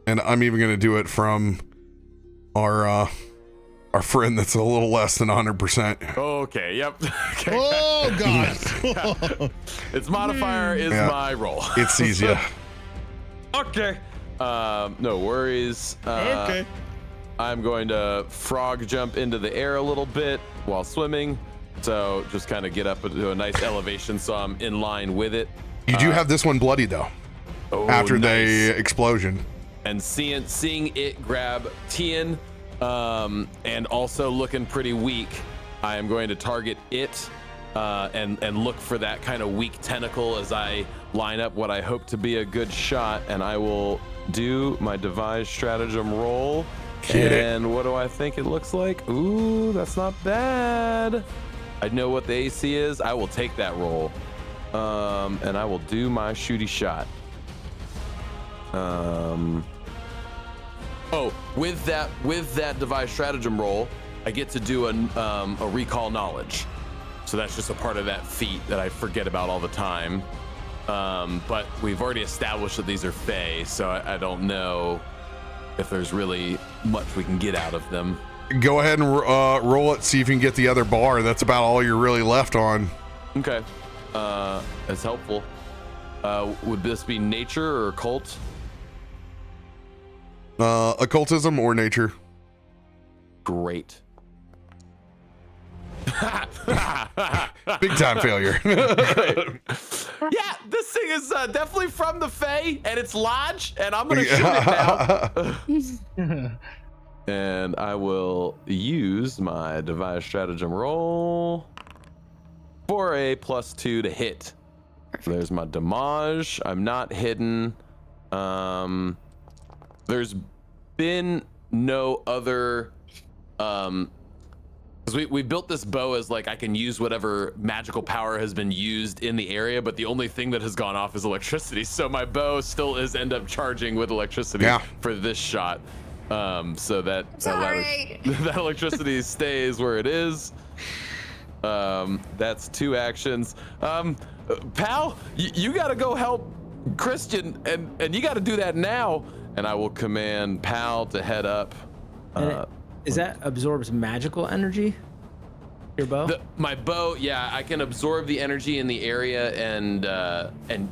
And I'm even gonna do it from our friend that's a little less than 100%. Okay. Yep. Okay. Oh god. Its modifier is my roll. It sees you. Okay. No worries. Okay. I'm going to frog jump into the air a little bit while swimming. So just kind of get up to a nice elevation so I'm in line with it. You do have this one bloody though. After the explosion. And seeing it grab Tian, and also looking pretty weak, I am going to target it and look for that kind of weak tentacle as I line up what I hope to be a good shot. And I will do my devised stratagem roll. And what do I think it looks like? Ooh, that's not bad. I know what the AC is. I will take that roll. And I will do my shooty shot. With that devised stratagem roll, I get to do a recall knowledge. So that's just a part of that feat that I forget about all the time. But we've already established that these are Fae, so I don't know if there's really much we can get out of them. Go ahead and roll it, see if you can get the other bar. That's about all you're really left on. Okay. That's helpful. Would this be nature or occult? Occultism or nature. Great. Big time failure. Yeah, this thing is definitely from the Fae, and it's lodge, and I'm gonna shoot it now. And I will use my devised stratagem roll for a +2 to hit. There's my damage. I'm not hidden. There's been no other because we built this bow as like I can use whatever magical power has been used in the area, but the only thing that has gone off is electricity. So my bow still is end up charging with electricity for this shot. So that electricity stays where it is. That's 2 actions. Pal, you gotta go help Christian, and you gotta do that now. And I will command Pal to head up. Is that absorbs magical energy? Your bow? My bow, yeah, I can absorb the energy in the area and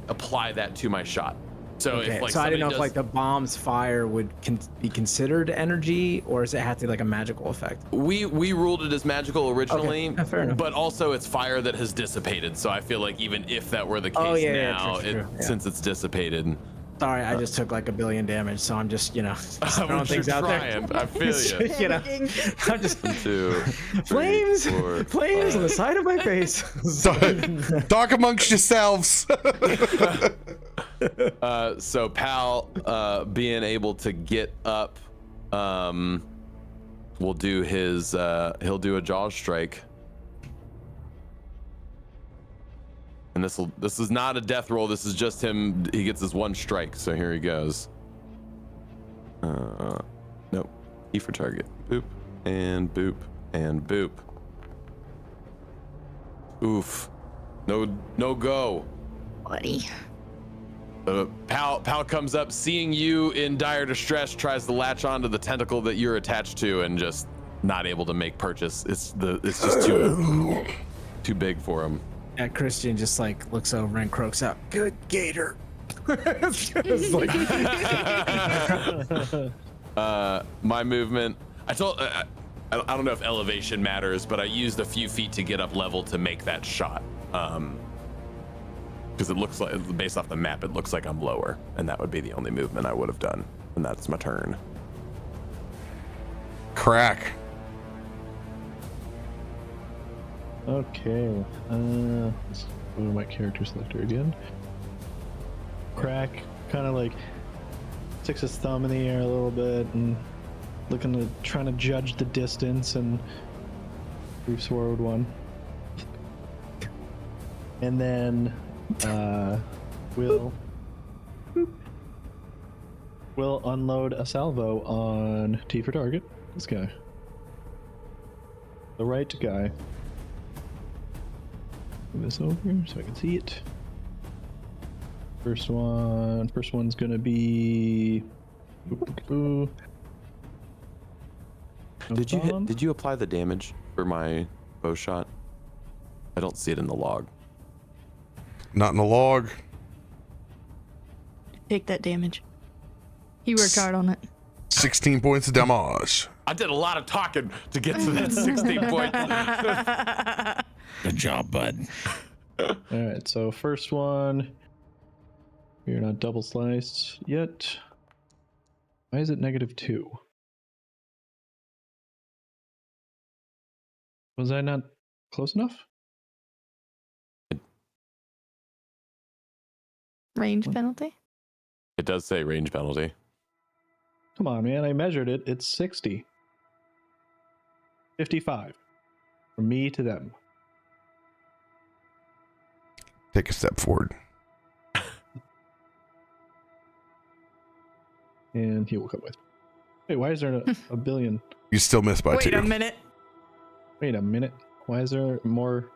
apply that to my shot. So okay. if like so I didn't know if like the bomb's fire would be considered energy, or does it have to be like a magical effect? We ruled it as magical originally, okay. Fair enough. But also it's fire that has dissipated. So I feel like even if that were the case now, true. Since it's dissipated. Sorry, I just took like 1 billion damage, so I'm just, throwing things out there. I feel you. I'm just 2, flames, 4, flames on the side of my face. Talk amongst yourselves. So Pal, being able to get up, will do his. He'll do a jaw strike. And this is not a death roll. This is just him. He gets his 1 strike. So here he goes. Nope. E for target. Boop and boop and boop. Oof. No go. Buddy. Pal comes up, seeing you in dire distress, tries to latch onto the tentacle that you're attached to, and just not able to make purchase. It's just too big for him. Yeah, Christian just like looks over and croaks out, "Good gator." Like... My movement. I don't know if elevation matters, but I used a few feet to get up level to make that shot. Because it looks like, based off the map, it looks like I'm lower, and that would be the only movement I would have done, and that's my turn. Krak. Okay. Let's go to my character selector again. Krak kind of like sticks his thumb in the air a little bit and trying to judge the distance, and brief sword 1. And then We'll unload a salvo on T for target. This guy. The right guy. Move this over so I can see it. First one's gonna be. Did you apply the damage for my bow shot? I don't see it in the log. Not in the log. Take that damage. He worked hard on it. 16 points of damage. I did a lot of talking to get to that 16 points. Good job, bud. All right, so first one. We're not double sliced yet. Why is it -2? Was I not close enough? Range penalty? It does say range penalty. Come on, man. I measured it. It's 60. 55. From me to them. Take a step forward. And he will come with. Wait, why is there a billion? You still missed by 2. Wait a minute. Wait a minute. Why is there more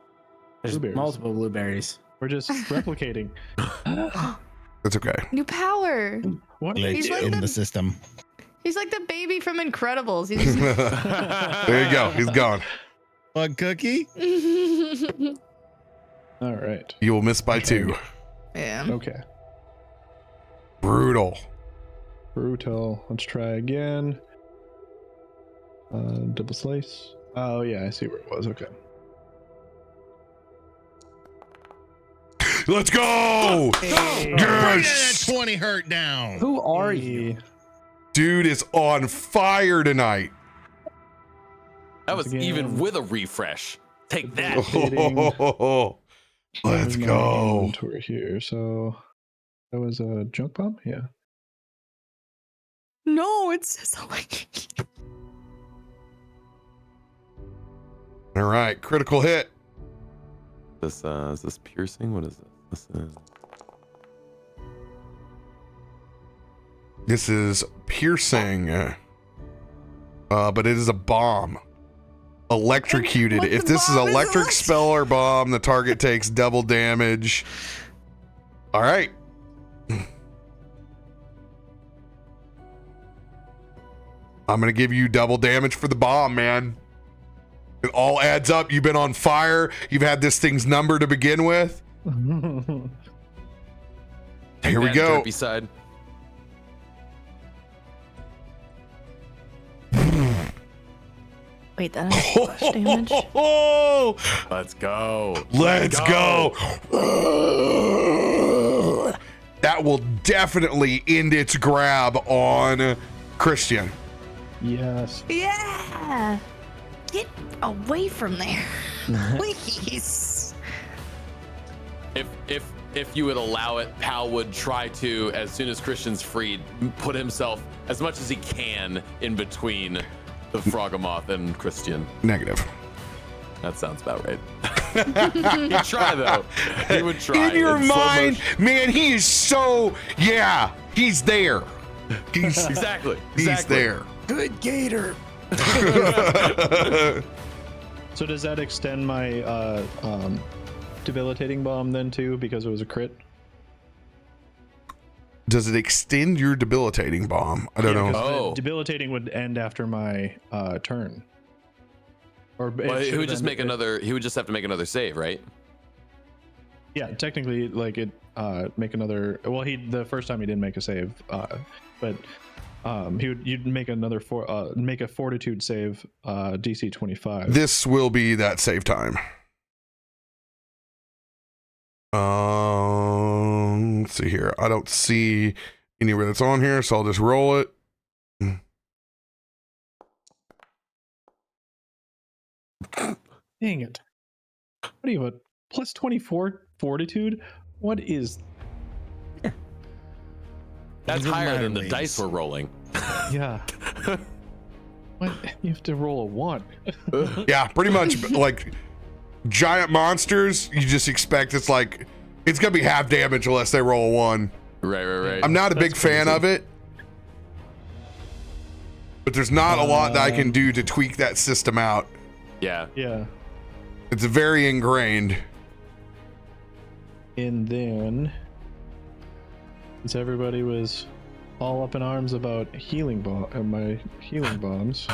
There's blueberries? multiple blueberries. We're just replicating. That's okay. New power. What? Glitch He's like in the- the system. He's like the baby from Incredibles. He's There you go. He's gone. What cookie? All right. You will miss by 2. Yeah. Okay. Brutal. Brutal. Let's try again. Double slice. Oh yeah, I see where it was. Okay. Let's go! Bring that Yes! 20 hurt down. Who are you? Dude is on fire tonight. That was Again. even with a refresh. Take that. Let's Where's my go. inventory here. So that was a junk bomb. Yeah. No, it says like. All right, critical hit. Is this piercing? What is this? This is piercing, but it is a bomb. Electrocuted. What If the this is bomb is electric elect- spell or bomb, the target takes double damage. All right. I'm gonna give you double damage for the bomb, man. It all adds up. You've been on fire. You've had this thing's number to begin with. Here we That go. derpy side. Wait, that has splash damage. Let's go. Let's go. That will definitely end its grab on Christian. Yes. Yeah. Get away from there, please. If you would allow it, Pal would try to, as soon as Christian's freed, put himself as much as he can in between the Frogamoth and Christian. Negative. That sounds about right. He'd try though. He would try. In your slow mind, motion. man, he is so, yeah, he's there. He's, Exactly. he's there. Good gator. So does that extend my debilitating bomb then too, because it was a crit? Does it extend your debilitating bomb? I don't know. 'cause the Oh. debilitating would end after my turn. Or Well, he should would just end- make another. He would just have to make another save, right? Yeah, technically, like it make another. Well, the first time he didn't make a save, but you'd make another make a fortitude save, DC 25. This will be that save time. Let's see here. I don't see anywhere that's on here, so I'll just roll it. Dang it! What do you have, a plus 24 fortitude? What is? That's These are higher than the minor dice leagues. we're rolling. Yeah. What? You have to roll a 1. Yeah, pretty much like giant monsters. You just expect it's It's gonna be half damage unless they roll a 1. Right. I'm not a big fan of it, but there's not a lot that I can do to tweak that system out. Yeah. It's very ingrained. And then, since everybody was all up in arms about my healing bombs,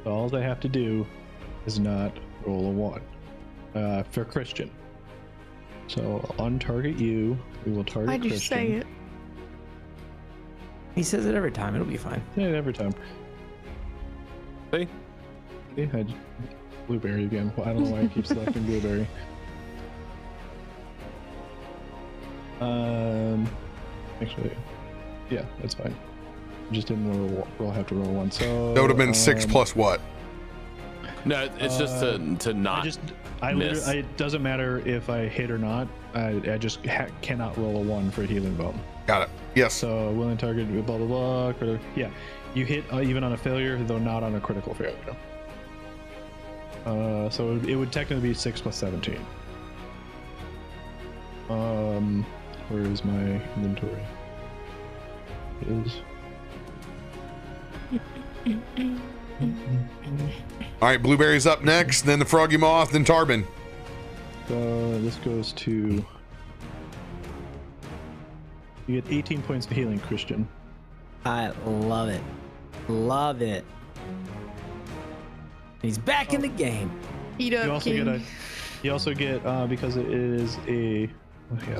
all they have to do is not roll a 1 for Christian. So on target you, we will target Why'd you Christian. say it? He says it every time. It'll be fine. Yeah, every time. See? Yeah, Blueberry again. I don't know why I keep selecting Blueberry. Actually, yeah, that's fine. Just didn't have to roll 1. So That would have been 6 plus what? No, it's just to not miss. It doesn't matter if I hit or not. I just cannot roll a 1 for a healing bomb. Got it. Yes. So willing target, blah blah blah. Yeah, you hit even on a failure, though not on a critical failure. So it would technically be 6 plus 17. Where is my inventory? It is. All right, Blueberry's up next, then the Froggy Moth, then Tarben. So this goes to. You get 18 points of healing, Christian. I love it. Love it. He's back in the game. Eat up, You also king. get because it is a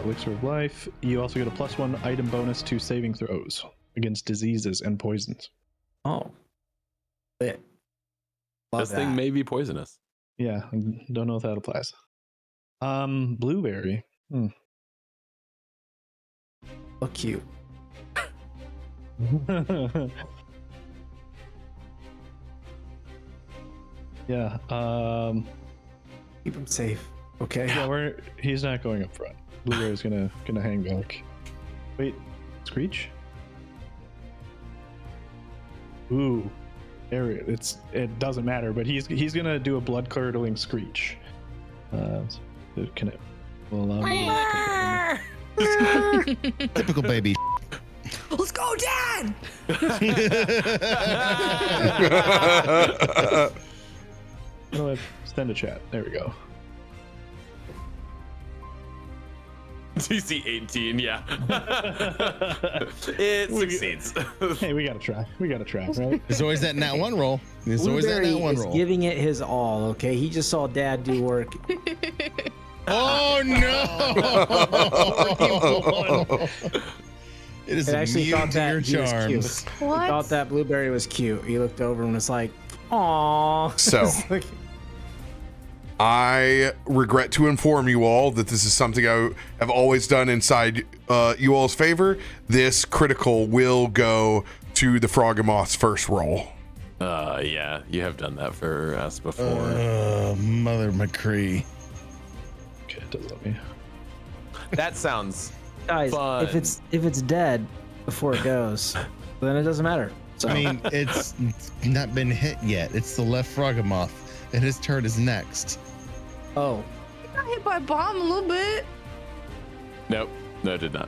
elixir of life. You also get a +1 item bonus to saving throws against diseases and poisons. Oh. Lit. Love This thing may be poisonous. Yeah, I don't know if that applies. Blueberry. Look cute. Yeah. Keep him safe. Okay. Yeah, he's not going up front. Blueberry's gonna hang back. Wait, Screech? Ooh. It doesn't matter, but he's gonna do a blood curdling screech. Can it will allow me Typical baby. Let's go, Dad! to send a chat. There we go. DC 18, yeah. It succeeds. Hey, we gotta try, right? There's always that nat 1 roll. There's always that Blueberry nat 1 is roll. giving it his all, okay? He just saw Dad do work. Oh no! It is It actually immune thought to that your he was cute. charms. He What? thought that Blueberry was cute. He looked over and was like, "Aw." So, I regret to inform you all that this is something I have always done inside you all's favor. This critical will go to the Froggemoth's first roll. Yeah, you have done that for us before. Mother McCree. Okay, it does let me. That sounds Guys, fun. if it's dead before it goes, then it doesn't matter. So I mean, it's not been hit yet. It's the left Froggemoth, and his turn is next. oh, Got hit by a bomb a little bit. Nope, no, it did not.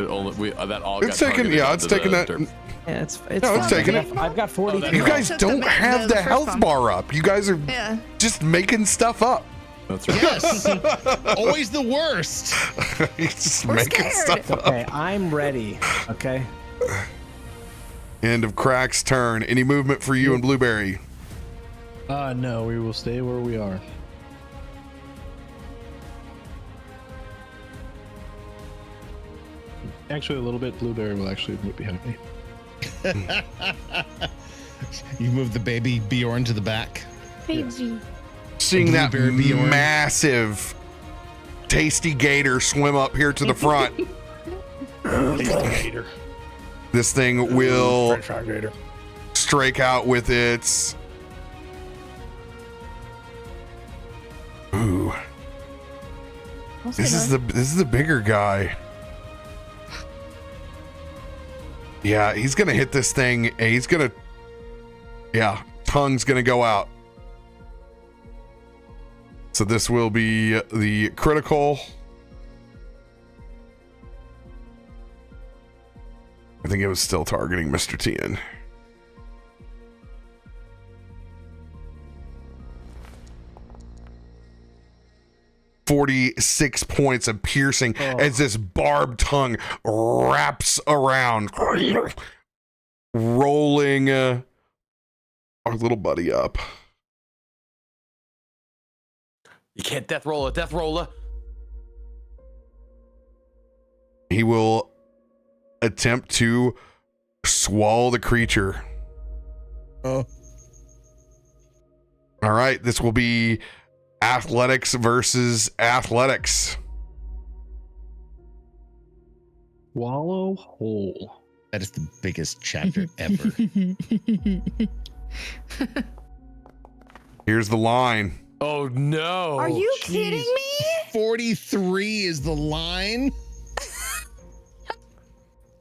It only that all. It's got taking, targeted yeah, it's onto taking the that. derp. yeah, it's No, it's fine. taking it. I've got 40. You guys Took the don't have the first health bomb. bar up. You guys are Yeah. just making stuff up. That's right. Yes, always the worst. You're just We're making scared. stuff up. Okay, I'm ready. Okay. End of Krak's turn. Any movement for you and Blueberry? No, we will stay where we are. Actually, a little bit. Blueberry will actually move behind me. You move the baby Bjorn to the back. Baby. Seeing that Blueberry Bjorn. massive, tasty gator swim up here to the front, Gator. this thing will French gator. strike out with its. Ooh, this is the bigger guy. Yeah, he's gonna hit this thing. And he's gonna. Yeah, tongue's gonna go out. So this will be the critical. I think it was still targeting Mr. Tien. .46 points of piercing as this barbed tongue wraps around, rolling our little buddy up. You can't death roll a death roller. He will attempt to swallow the creature. Oh. All right, this will be athletics versus athletics. Wallow whole. That is the biggest chapter ever. Here's the line. Oh no. Are you kidding me? 43 is the line.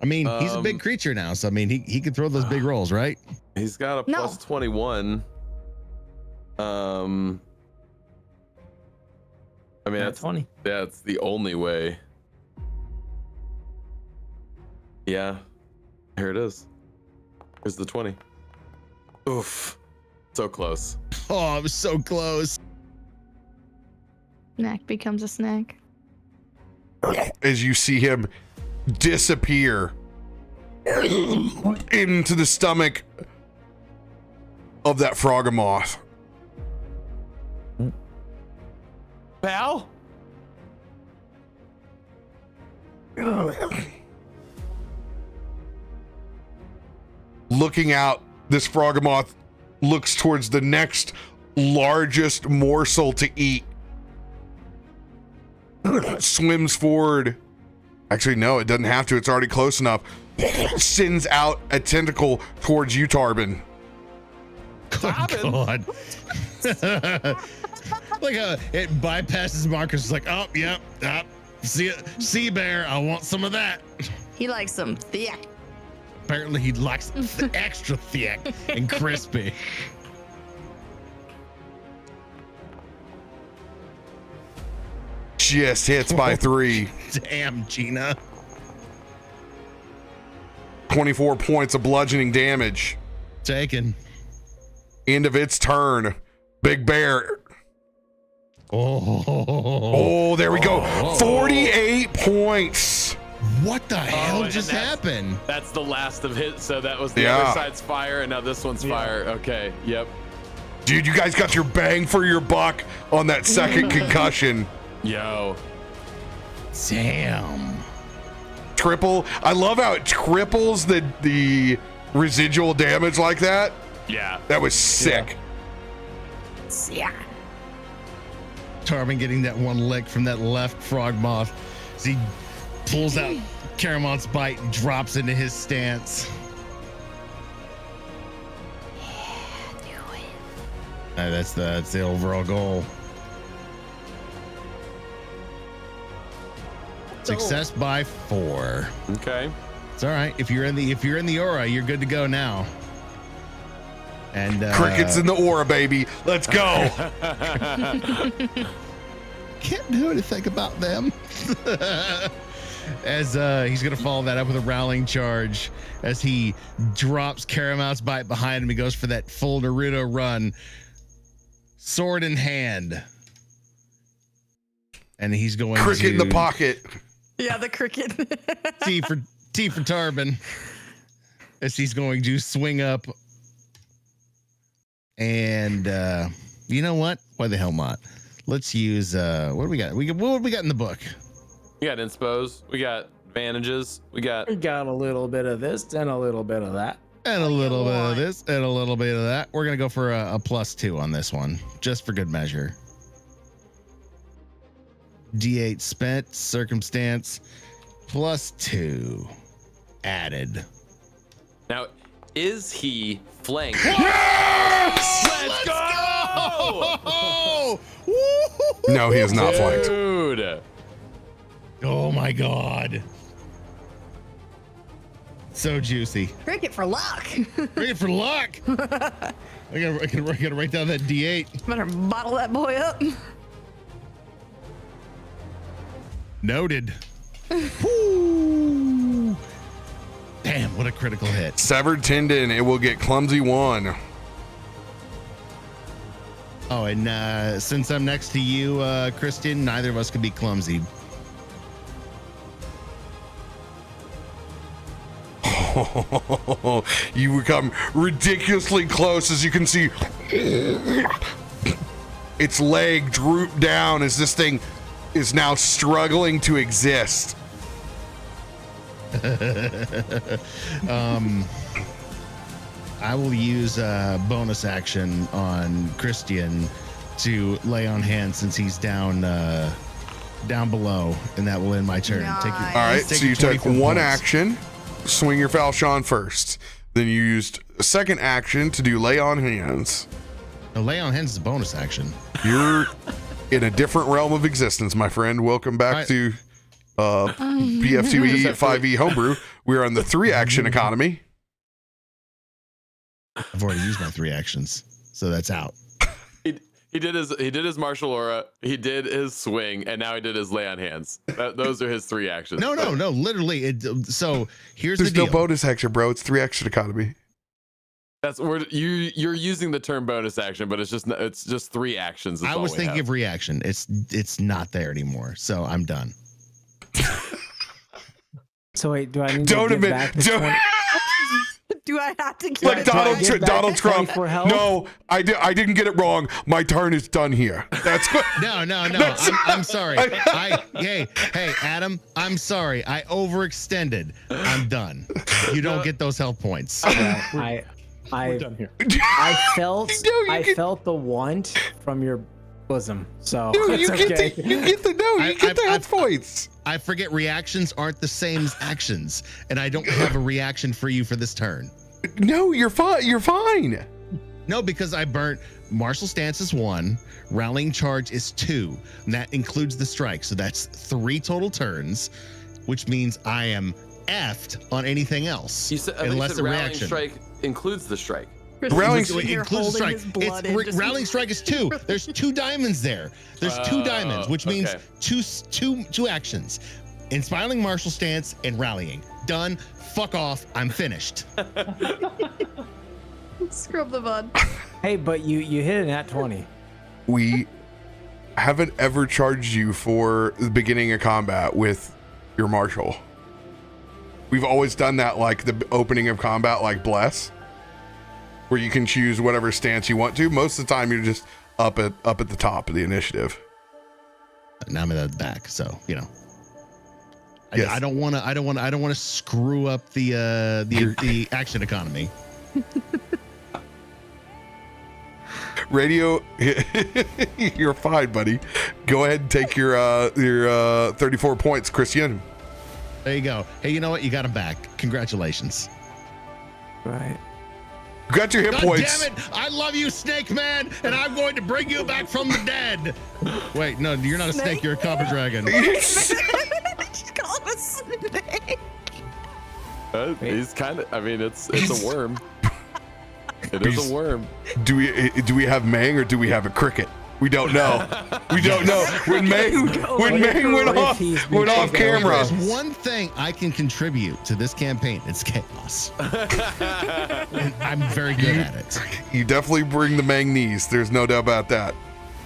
I mean, he's a big creature now, so I mean, he can throw those big rolls, right? He's got a plus 21. I mean, that's 20. That's the only way. Yeah. Here it is. Here's the 20. Oof. So close. Oh, I was so close. Snack becomes a snack. As you see him disappear into the stomach of that Frogmoth. Pal? Looking out, this Frogmoth looks towards the next largest morsel to eat. Swims forward. Actually, no, it doesn't have to. It's already close enough. Sends out a tentacle towards you, Tarben. Oh, God. Like it bypasses Markos. It's like, oh, yep, see bear. I want some of that. He likes some thick. Apparently, he likes the extra thick and crispy. Just hits by 3. Damn, Gina. 24 points of bludgeoning damage. Taken. End of its turn. Big bear. Oh, there we go. 48 points. What the hell just happened? That's the last of hit. So that was the other side's fire, and now this one's fire. Okay. Yep. Dude, you guys got your bang for your buck on that second concussion. Yo. Damn. Triple. I love how it triples the residual damage like that. Yeah. That was sick. Yeah. Tarben getting that one lick from that left frog moth as he pulls out Caramont's bite and drops into his stance. That's the overall goal. Success by 4. Okay. It's all right. If you're in the aura, you're good to go now. And Crickets in the aura, baby. Let's go. Can't do anything about them. As he's gonna follow that up with a rallying charge as he drops Caramont's bite behind him. He goes for that full Naruto run, sword in hand, and he's going Cricket in to the pocket. Yeah, the cricket. T for Tarben, as he's going to swing up. And you know what? Why the hell not? Let's use what do we got? What do we got in the book? We got inspos. We got advantages. We got a little bit of this and a little bit of that. And a little bit of this and a little bit of that. We're gonna go for a +2 on this one, just for good measure. D8 spent, circumstance, +2 added. now. Is he flanked? Yes! Let's go! No, he is not flanked. Dude. Oh my God. So juicy. Cricket for luck. Bring it for luck. I gotta write down that D8. Better bottle that boy up. Noted. Woo. Damn, what a critical hit. Severed tendon. It will get clumsy 1. Oh, and since I'm next to you, Christain, neither of us could be clumsy. You become ridiculously close, as you can see. Its leg droop down as this thing is now struggling to exist. I will use a bonus action on Christain to lay on hands since he's down below, and that will end my turn. Nice. All right, so you took 1 action, swing your falchion first. Then you used a second action to do lay on hands. No, lay on hands is a bonus action. You're in a different realm of existence, my friend. Welcome back to PF2E 5e Homebrew. We're on the 3-action economy. I've already used my 3 actions, so that's out. He did his martial aura, he did his swing, and now he did his lay on hands. Those are his 3 actions. No, literally. So here's There's the deal. no bonus action, bro. It's 3-action economy. That's where you're using the term bonus action, but it's just 3 actions. I was thinking of reaction. It's not there anymore, so I'm done. So wait, do I need to give back the 20? Do I have to give Like it Donald back? Donald Trump. 24 health? No, I didn't get it wrong. My turn is done here. That's what. No. I'm sorry. Hey, Adam. I'm sorry. I overextended. I'm done. You don't get those health points. We're done here. I felt the want from your bosom. So Dude, it's okay. you get the health points. I forget reactions aren't the same as actions, and I don't have a reaction for you for this turn. No, you're fine. You're fine. No, because I burnt martial stance is 1, rallying charge is 2, and that includes the strike. So that's 3 total turns, which means I am effed on anything else. Unless the rallying strike includes the strike. Rallying includes the strike. Rallying strike is 2. There's 2 diamonds there. There's 2 diamonds, which means two actions: inspiring martial stance and rallying. Done. Fuck off. I'm finished. Scrub the bud. Hey, but you hit an at 20. We haven't ever charged you for the beginning of combat with your martial. We've always done that like the opening of combat, like Bless, where you can choose whatever stance you want to. Most of the time, you're just up at the top of the initiative. Now I'm at the back, so you know. Yes. I don't want to screw up the action economy. Radio, you're fine, buddy. Go ahead and take your 34 points, Christian. There you go. Hey, you know what? You got him back. Congratulations. Right. You got your hit God points. damn it! I love you, Snake Man, and I'm going to bring you back from the dead. Wait, no, you're not a snake. You're a copper dragon. Just call him a snake. He's kind of. I mean, it's a worm. It is a worm. Do we have Mang or do we have a cricket? We don't know. We don't know. When Mang went off camera. There's one thing I can contribute to this campaign. It's chaos. And I'm very good at it. You definitely bring the Mang knees. There's no doubt about that.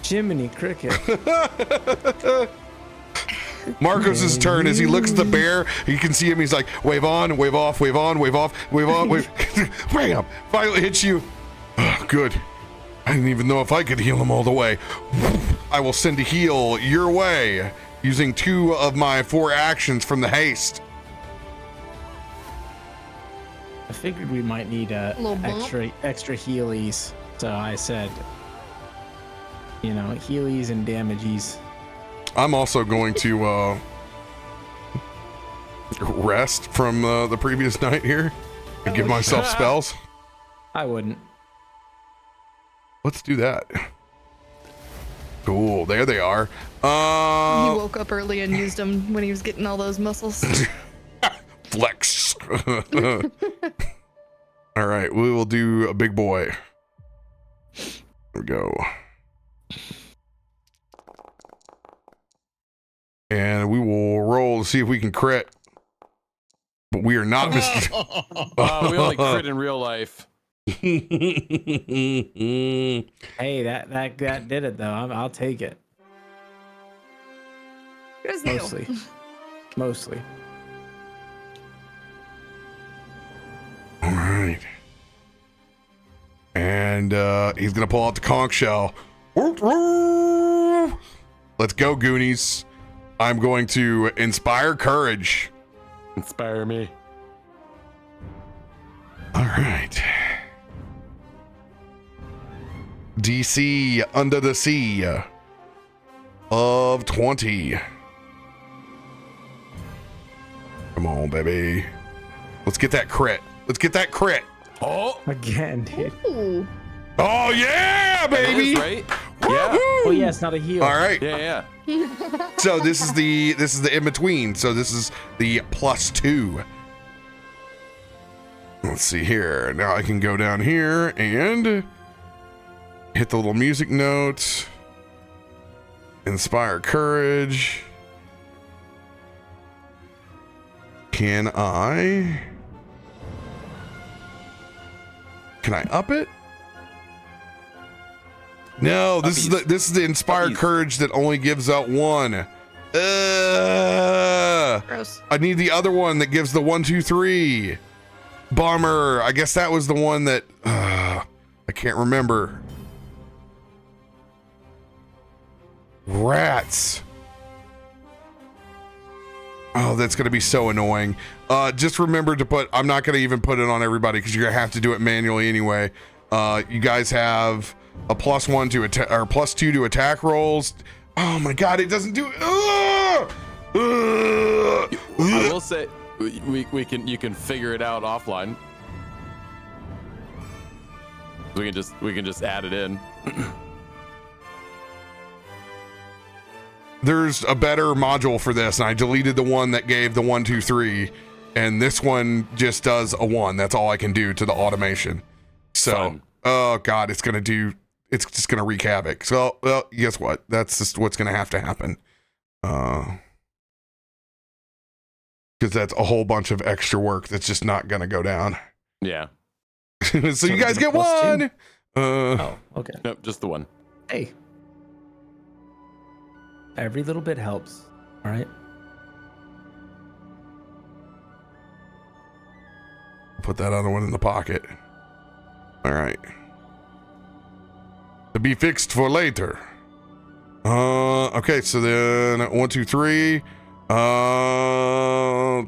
Jiminy Cricket. Markos' turn as he looks at the bear. You can see him. He's like, wave on, wave off, wave on, wave off, wave on, wave. Bam! Finally hits you. Oh, good. I didn't even know if I could heal him all the way. I will send a heal your way using 2 of my 4 actions from the haste. I figured we might need extra healies, so I said, healies and damages. I'm also going to rest from the previous night here and give myself spells. I wouldn't. Let's do that. Cool. There they are. He woke up early and used them when he was getting all those muscles. Flex. All right. We will do a big boy. There we go. And we will see if we can crit. But we are not Mr. We only crit in real life. Hey, that did it though. I'll take it. It was new. Mostly. All right. And he's gonna pull out the conch shell. Let's go, Goonies. I'm going to inspire courage. Inspire me. All right. DC under the sea of 20. Come on, baby. Let's get that crit. Let's get that crit. Oh, Again, dude. Ooh. Oh yeah, that baby. is right. Yeah. Oh yeah, it's not a heal. All right. Yeah. So this is the in between. So this is the +2. Let's see here. Now I can go down here and hit the little music note. Inspire courage. Can I up it? No, this is the inspired courage that only gives out 1. Gross. I need the other one that gives the 1, 2, 3. Bummer. I guess that was the one that I can't remember. Rats. Oh, that's going to be so annoying. Just remember to put, I'm not going to even put it on everybody because you're going to have to do it manually anyway. You guys have a +1 to attack or +2 to attack rolls. Oh my God, it doesn't do. I will say, you can figure it out offline. We can just add it in. There's a better module for this, and I deleted the one that gave the 1, 2, 3, and this one just does a 1. That's all I can do to the automation. So, Fun. oh God, it's just gonna wreak havoc. So, well, guess what? That's just what's gonna have to happen. Because that's a whole bunch of extra work that's just not gonna go down. Yeah. So you guys get 1. Oh, okay. Nope, just the 1. Hey. Every little bit helps. All right. Put that other one in the pocket. All right. To be fixed for later. Okay, so then 1, 2, 3. I'm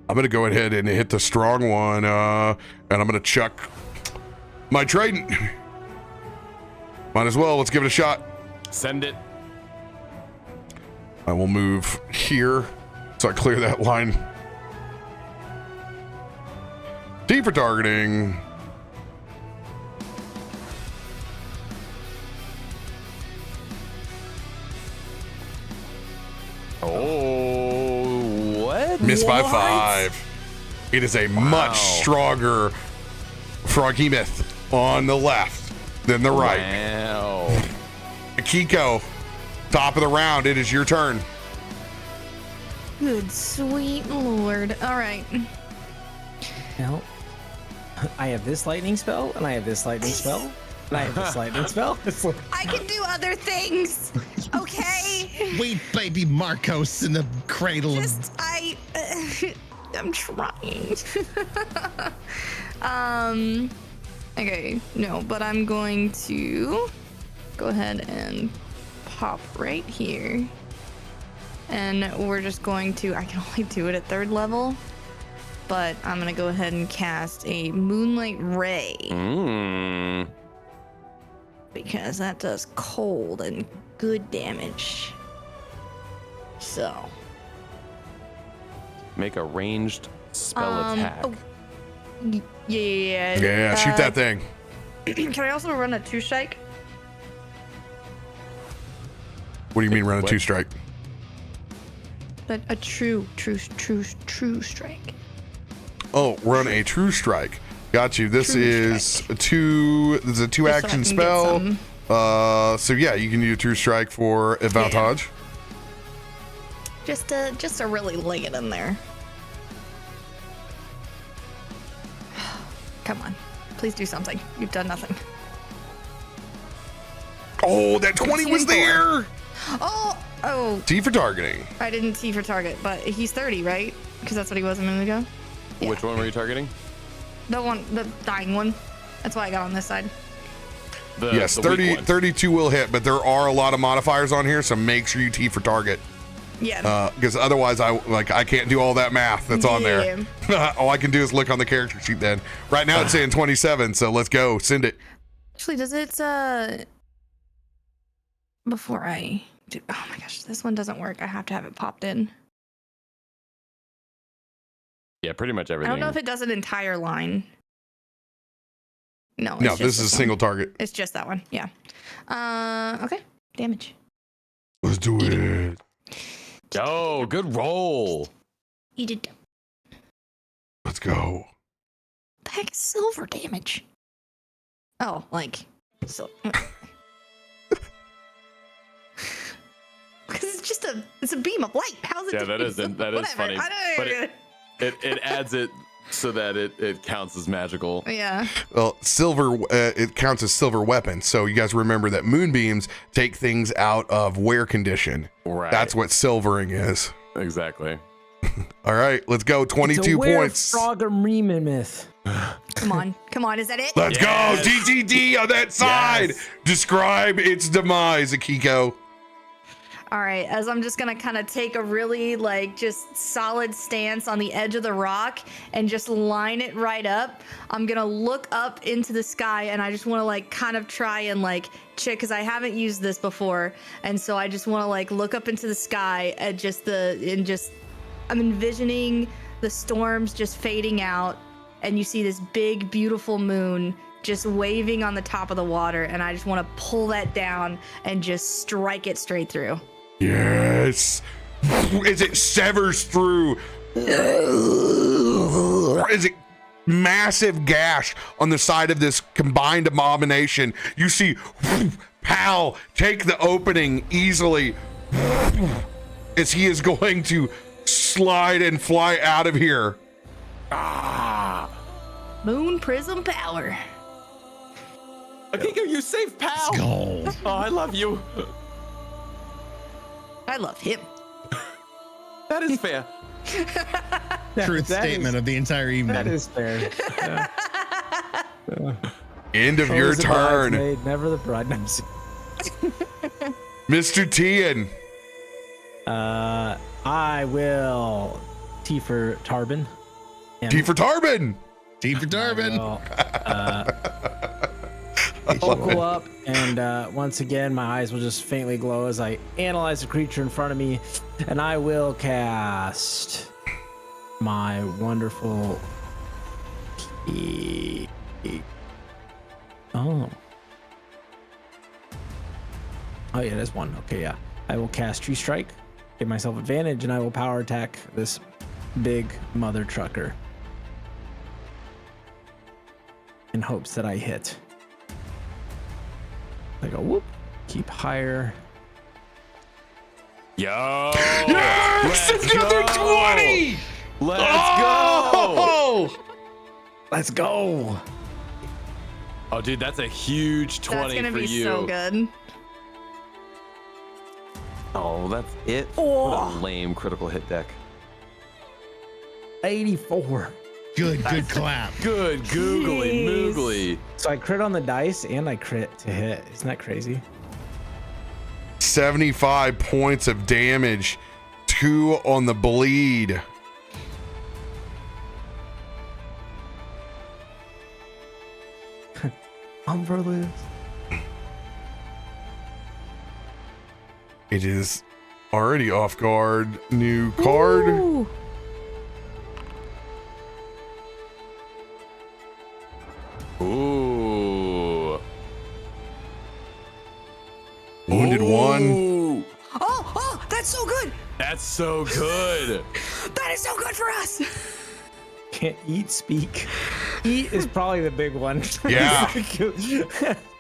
gonna go ahead and hit the strong one, and I'm gonna chuck my trident. Might as well. Let's give it a shot. Send it. I will move here so I clear that line. T for targeting. Oh, what? Missed by 5. It is a much stronger Froghemoth on the left than the right. Wow. Akiko, top of the round. It is your turn. Good sweet lord. All right. Now, I have this lightning spell, and I have this lightning spell, and I have this lightning spell. It's like, I can do other things. Okay. Wait, baby Markos in the cradle. I'm trying. Okay, no, but I'm going to go ahead and pop right here. And we're just going to, I can only do it at 3rd level, but I'm going to go ahead and cast a Moonlight Ray. Because that does cold and good damage. So. Make a ranged spell attack. Oh, yeah. Yeah, shoot that thing. Can I also run a 2-strike? What do you mean run a What? 2-strike? A true strike. Oh, run a true strike. Got you. This True is strike. this is a 2 Just so I action can get spell. some So yeah, you can do a true strike for advantage. Just to really lay it in there. Come on, please do something. You've done nothing. Oh, that 20 was there. Oh. T for targeting. I didn't T for target, but he's 30, right? Because that's what he was a minute ago. Yeah. Which one were you targeting? The dying one. That's why I got on this side. Yes, 32 will hit, but there are a lot of modifiers on here, so make sure you T for target. Yeah. Because otherwise, I can't do all that math that's on there. All I can do is look on the character sheet. Then right now it's saying 27, so let's go send it. Actually, does it? Before I do, oh my gosh, this one doesn't work. I have to have it popped in. Yeah, pretty much everything. I don't know if it does an entire line. No, No, this is a single target. It's just that one. Yeah. Okay. Damage. Let's do it. Oh, good roll. Eat it. Let's go. The heck is silver damage? Oh, like so. Because it's a beam of light. How's it? Yeah, that is funny. But it adds it so that it counts as magical. Yeah. Well, silver, it counts as silver weapon. So you guys remember that moonbeams take things out of wear condition. Right. That's what silvering is. Exactly. All right, let's go. 22 points. Frogger Come on, is that it? Let's go. DTD on that side. Yes. Describe its demise, Akiko. All right, as I'm just gonna kind of take a really just solid stance on the edge of the rock and just line it right up. I'm gonna look up into the sky and I just want to kind of try and check, because I haven't used this before, and so I just want to look up into the sky at I'm envisioning the storms just fading out, and you see this big beautiful moon just waving on the top of the water, and I just want to pull that down and just strike it straight through. Yes. As it severs through. As it massive gash on the side of this combined abomination. You see Pal take the opening easily as he is going to slide and fly out of here. Moon prism power. Akiko, you saved Pal. Let's go. Oh, I love you. I love him. That is fair. Truth statement of the entire evening. That is fair. End of your Always the turn. bridesmaid, never the bride. No, Mr. Tian. I will T for Tarben. T for Tarben. T for Tarben. Vocal up, and once again, my eyes will just faintly glow as I analyze the creature in front of me, and I will cast my wonderful key. Oh, yeah, there's one. Okay, yeah. I will cast Tree Strike, give myself advantage, and I will power attack this big mother trucker in hopes that I hit. I go whoop, keep higher. Yo! Yes! Another 20! Let's go! Let's go! Oh, dude, that's a huge 20 That's gonna for be you. so good. Oh, that's it. Oh. What a lame critical hit deck. 84. Good clap. Good googly Jeez. moogly. So I crit on the dice and I crit to hit. Isn't that crazy? 75 points of damage. 2 on the bleed. Umberless. It is already off guard. New card. Ooh. Ooh. Wounded one. Ooh. Oh, that's so good. That's so good. That is so good for us. can't eat, speak. Eat is probably the big one. Yeah.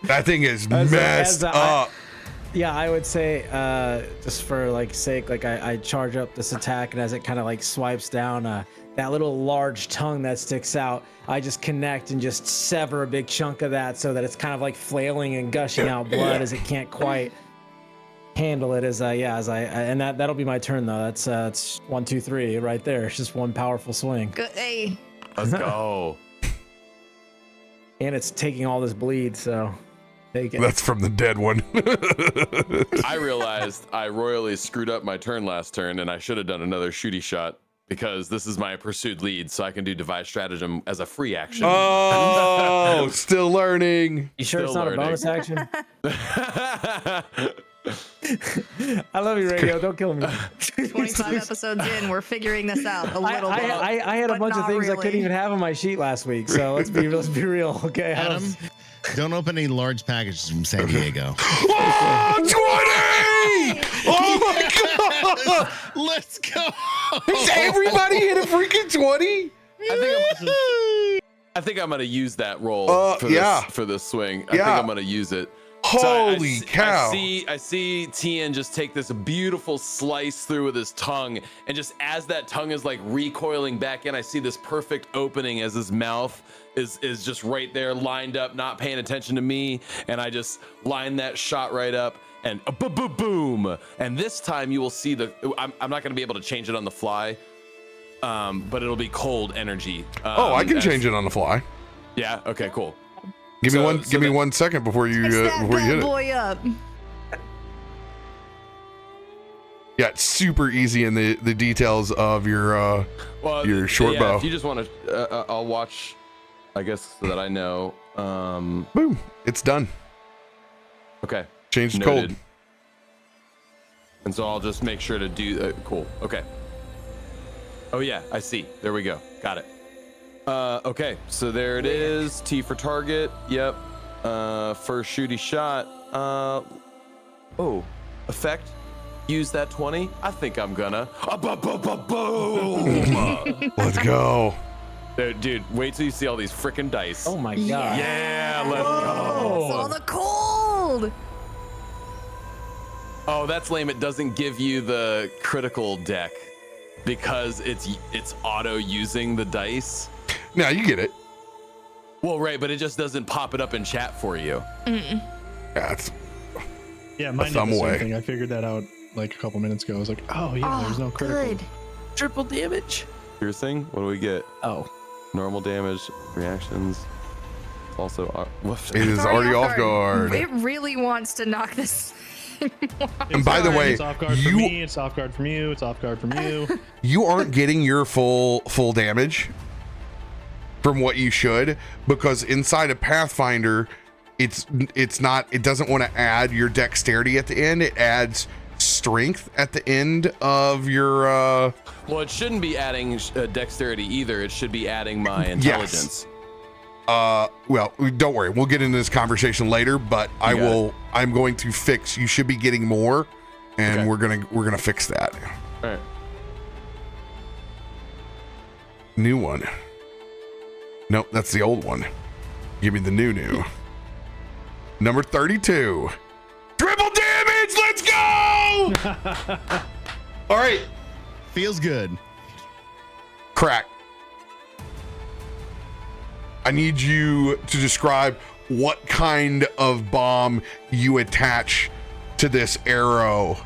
That thing is messed up. Yeah, I would say, just for like sake, like I charge up this attack, and as it kind of like swipes down, that little large tongue that sticks out, I just connect and just sever a big chunk of that, so that it's kind of like flailing and gushing out blood as it can't quite handle it. And that'll be my turn though. That's 1, 2, 3 right there. It's just one powerful swing. Good. Hey. Let's go. And it's taking all this bleed, so take it. That's from the dead one. I realized I royally screwed up my turn last turn, and I should have done another shooty shot because this is my pursued lead, so I can do Devise Stratagem as a free action. Oh, still learning. You sure Still it's not learning. a bonus action? I love you, Radio. Don't kill me. 25 episodes in, we're figuring this out a little bit. I had a but bunch of not things I couldn't really. even have on my sheet last week, so let's be real, okay? Adam, don't open any large packages from San Diego. Oh, 20! Oh my god! Let's go. Is everybody hit a freaking 20? I think I'm gonna use that roll for this swing. I think I'm gonna use it. Holy cow. I see Tien just take this beautiful slice through with his tongue, and just as that tongue is like recoiling back in, I see this perfect opening as his mouth is just right there lined up, not paying attention to me, and I just line that shot right up, and boom. And this time you will see I'm not gonna be able to change it on the fly, but it'll be cold energy. I can change it on the fly. Yeah, okay, cool. Give me 1 second before you hit it. Boy up. Yeah, it's super easy in the details of your short bow. If you just want to, I'll watch, I guess, so that I know. Boom, it's done. Okay. Changed to Noted. cold. And so I'll just make sure to do. Cool. Okay. Oh yeah, I see. There we go. Got it. Okay, so there it is. T for target. Yep. First shooty shot. Effect. Use that 20. I think I'm gonna. Boom! Let's go. Dude, wait till you see all these freaking dice. Oh my god. Yeah, let's It's all go. the cold. Oh, that's lame. It doesn't give you the critical deck because it's auto using the dice. Now you get it. Well, right, but it just doesn't pop it up in chat for you. That's mine did thumb the same away. thing. I figured that out like a couple minutes ago. I was like, oh yeah, there's no critical. Good. Triple damage. Piercing. What do we get? Oh. Normal damage, reactions. Also, It is already off guard. It really wants to knock this. And by the way, It's off guard for me. It's off guard from you. It's off guard from you. you aren't getting your full damage from what you should, because inside of Pathfinder, it doesn't want to add your dexterity at the end. It adds strength at the end of your well, it shouldn't be adding dexterity either. It should be adding my intelligence. Well, don't worry, we'll get into this conversation later, but I'm going to fix. You should be getting more, and Okay. we're gonna fix that. All right. New one. Nope, that's the old one. Give me the new. Number 32. Triple damage. Let's go. All right, Feels good. Krak. I need you to describe what kind of bomb you attach to this arrow.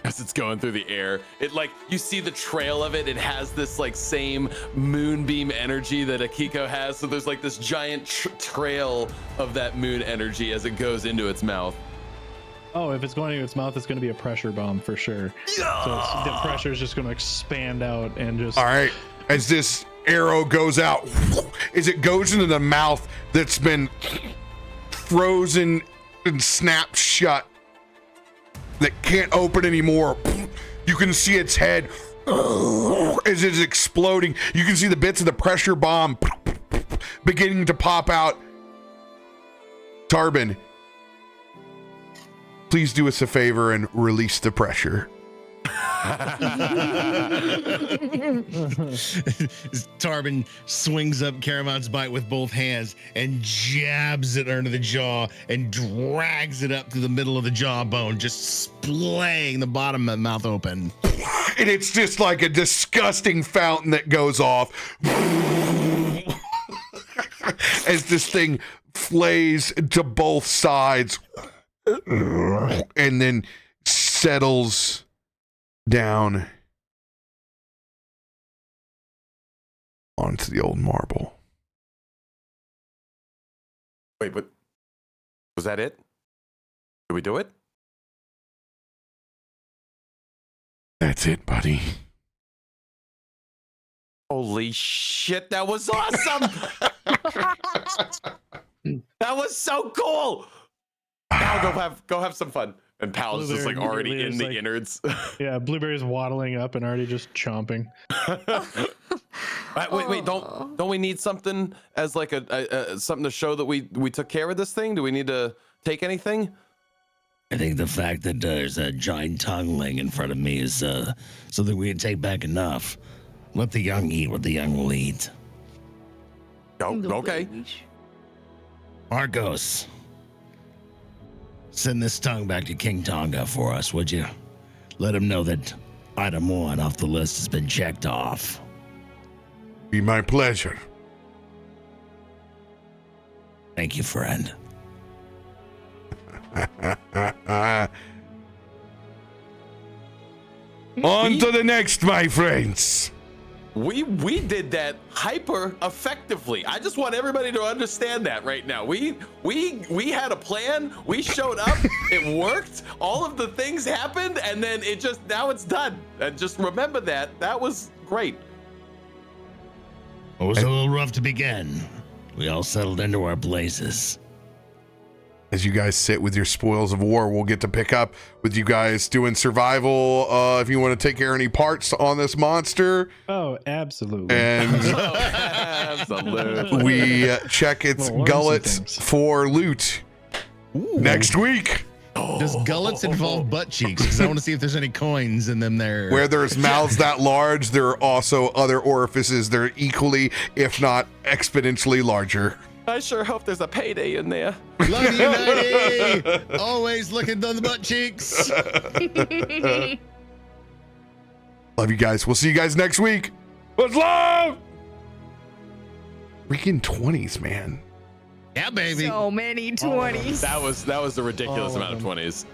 As it's going through the air, it like you see the trail of it. It has this like same moonbeam energy that Akiko has. So there's like this giant trail of that moon energy as it goes into its mouth. Oh, if it's going into its mouth, it's going to be a pressure bomb for sure. So the pressure is just going to expand out and just. All right, as this arrow goes out, as it goes into the mouth that's been frozen and snapped shut, that can't open anymore. You can see its head as it's exploding. You can see the bits of the pressure bomb beginning to pop out. Tarben, please do us a favor and release the pressure. Tarben swings up Caramon's bite with both hands and jabs it under the jaw and drags it up to the middle of the jawbone, just splaying the bottom of the mouth open. And it's just like a disgusting fountain that goes off as this thing flays to both sides and then settles down onto the old marble. Wait, but was that it? Did we do it? That's it, buddy. Holy shit, that was awesome! That was so cool! Now go have some fun. And Pal is just like already in the innards. Yeah, Blueberry's waddling up and already just chomping. Wait, don't we need something as like a something to show that we took care of this thing? Do we need to take anything? I think the fact that there's a giant tongueling in front of me is something we can take back enough. Let the young eat what the young will eat. Oh, okay. Markos, send this tongue back to King Tonga for us, would you? Let him know that item 1 off the list has been checked off. Be my pleasure. Thank you, friend. On to the next, my friends. We did that hyper effectively. I just want everybody to understand that right now. We had a plan. We showed up. It worked. All of the things happened, and then now it's done. And just remember that. That was great. It was a little rough to begin. We all settled into our places. As you guys sit with your spoils of war, we'll get to pick up with you guys doing survival. If you want to take care of any parts on this monster. Oh, absolutely. And Absolutely. we check its gullets for loot next week. Does gullets involve butt cheeks? Because I want to see if there's any coins in them there. Where there's mouths that large, there are also other orifices that are equally, if not exponentially larger. I sure hope there's a payday in there. Love you, Nighty. Always looking on the butt cheeks. Love you guys. We'll see you guys next week. What's love? Freaking 20s, man. Yeah, baby. So many 20s. That was the ridiculous amount of 20s.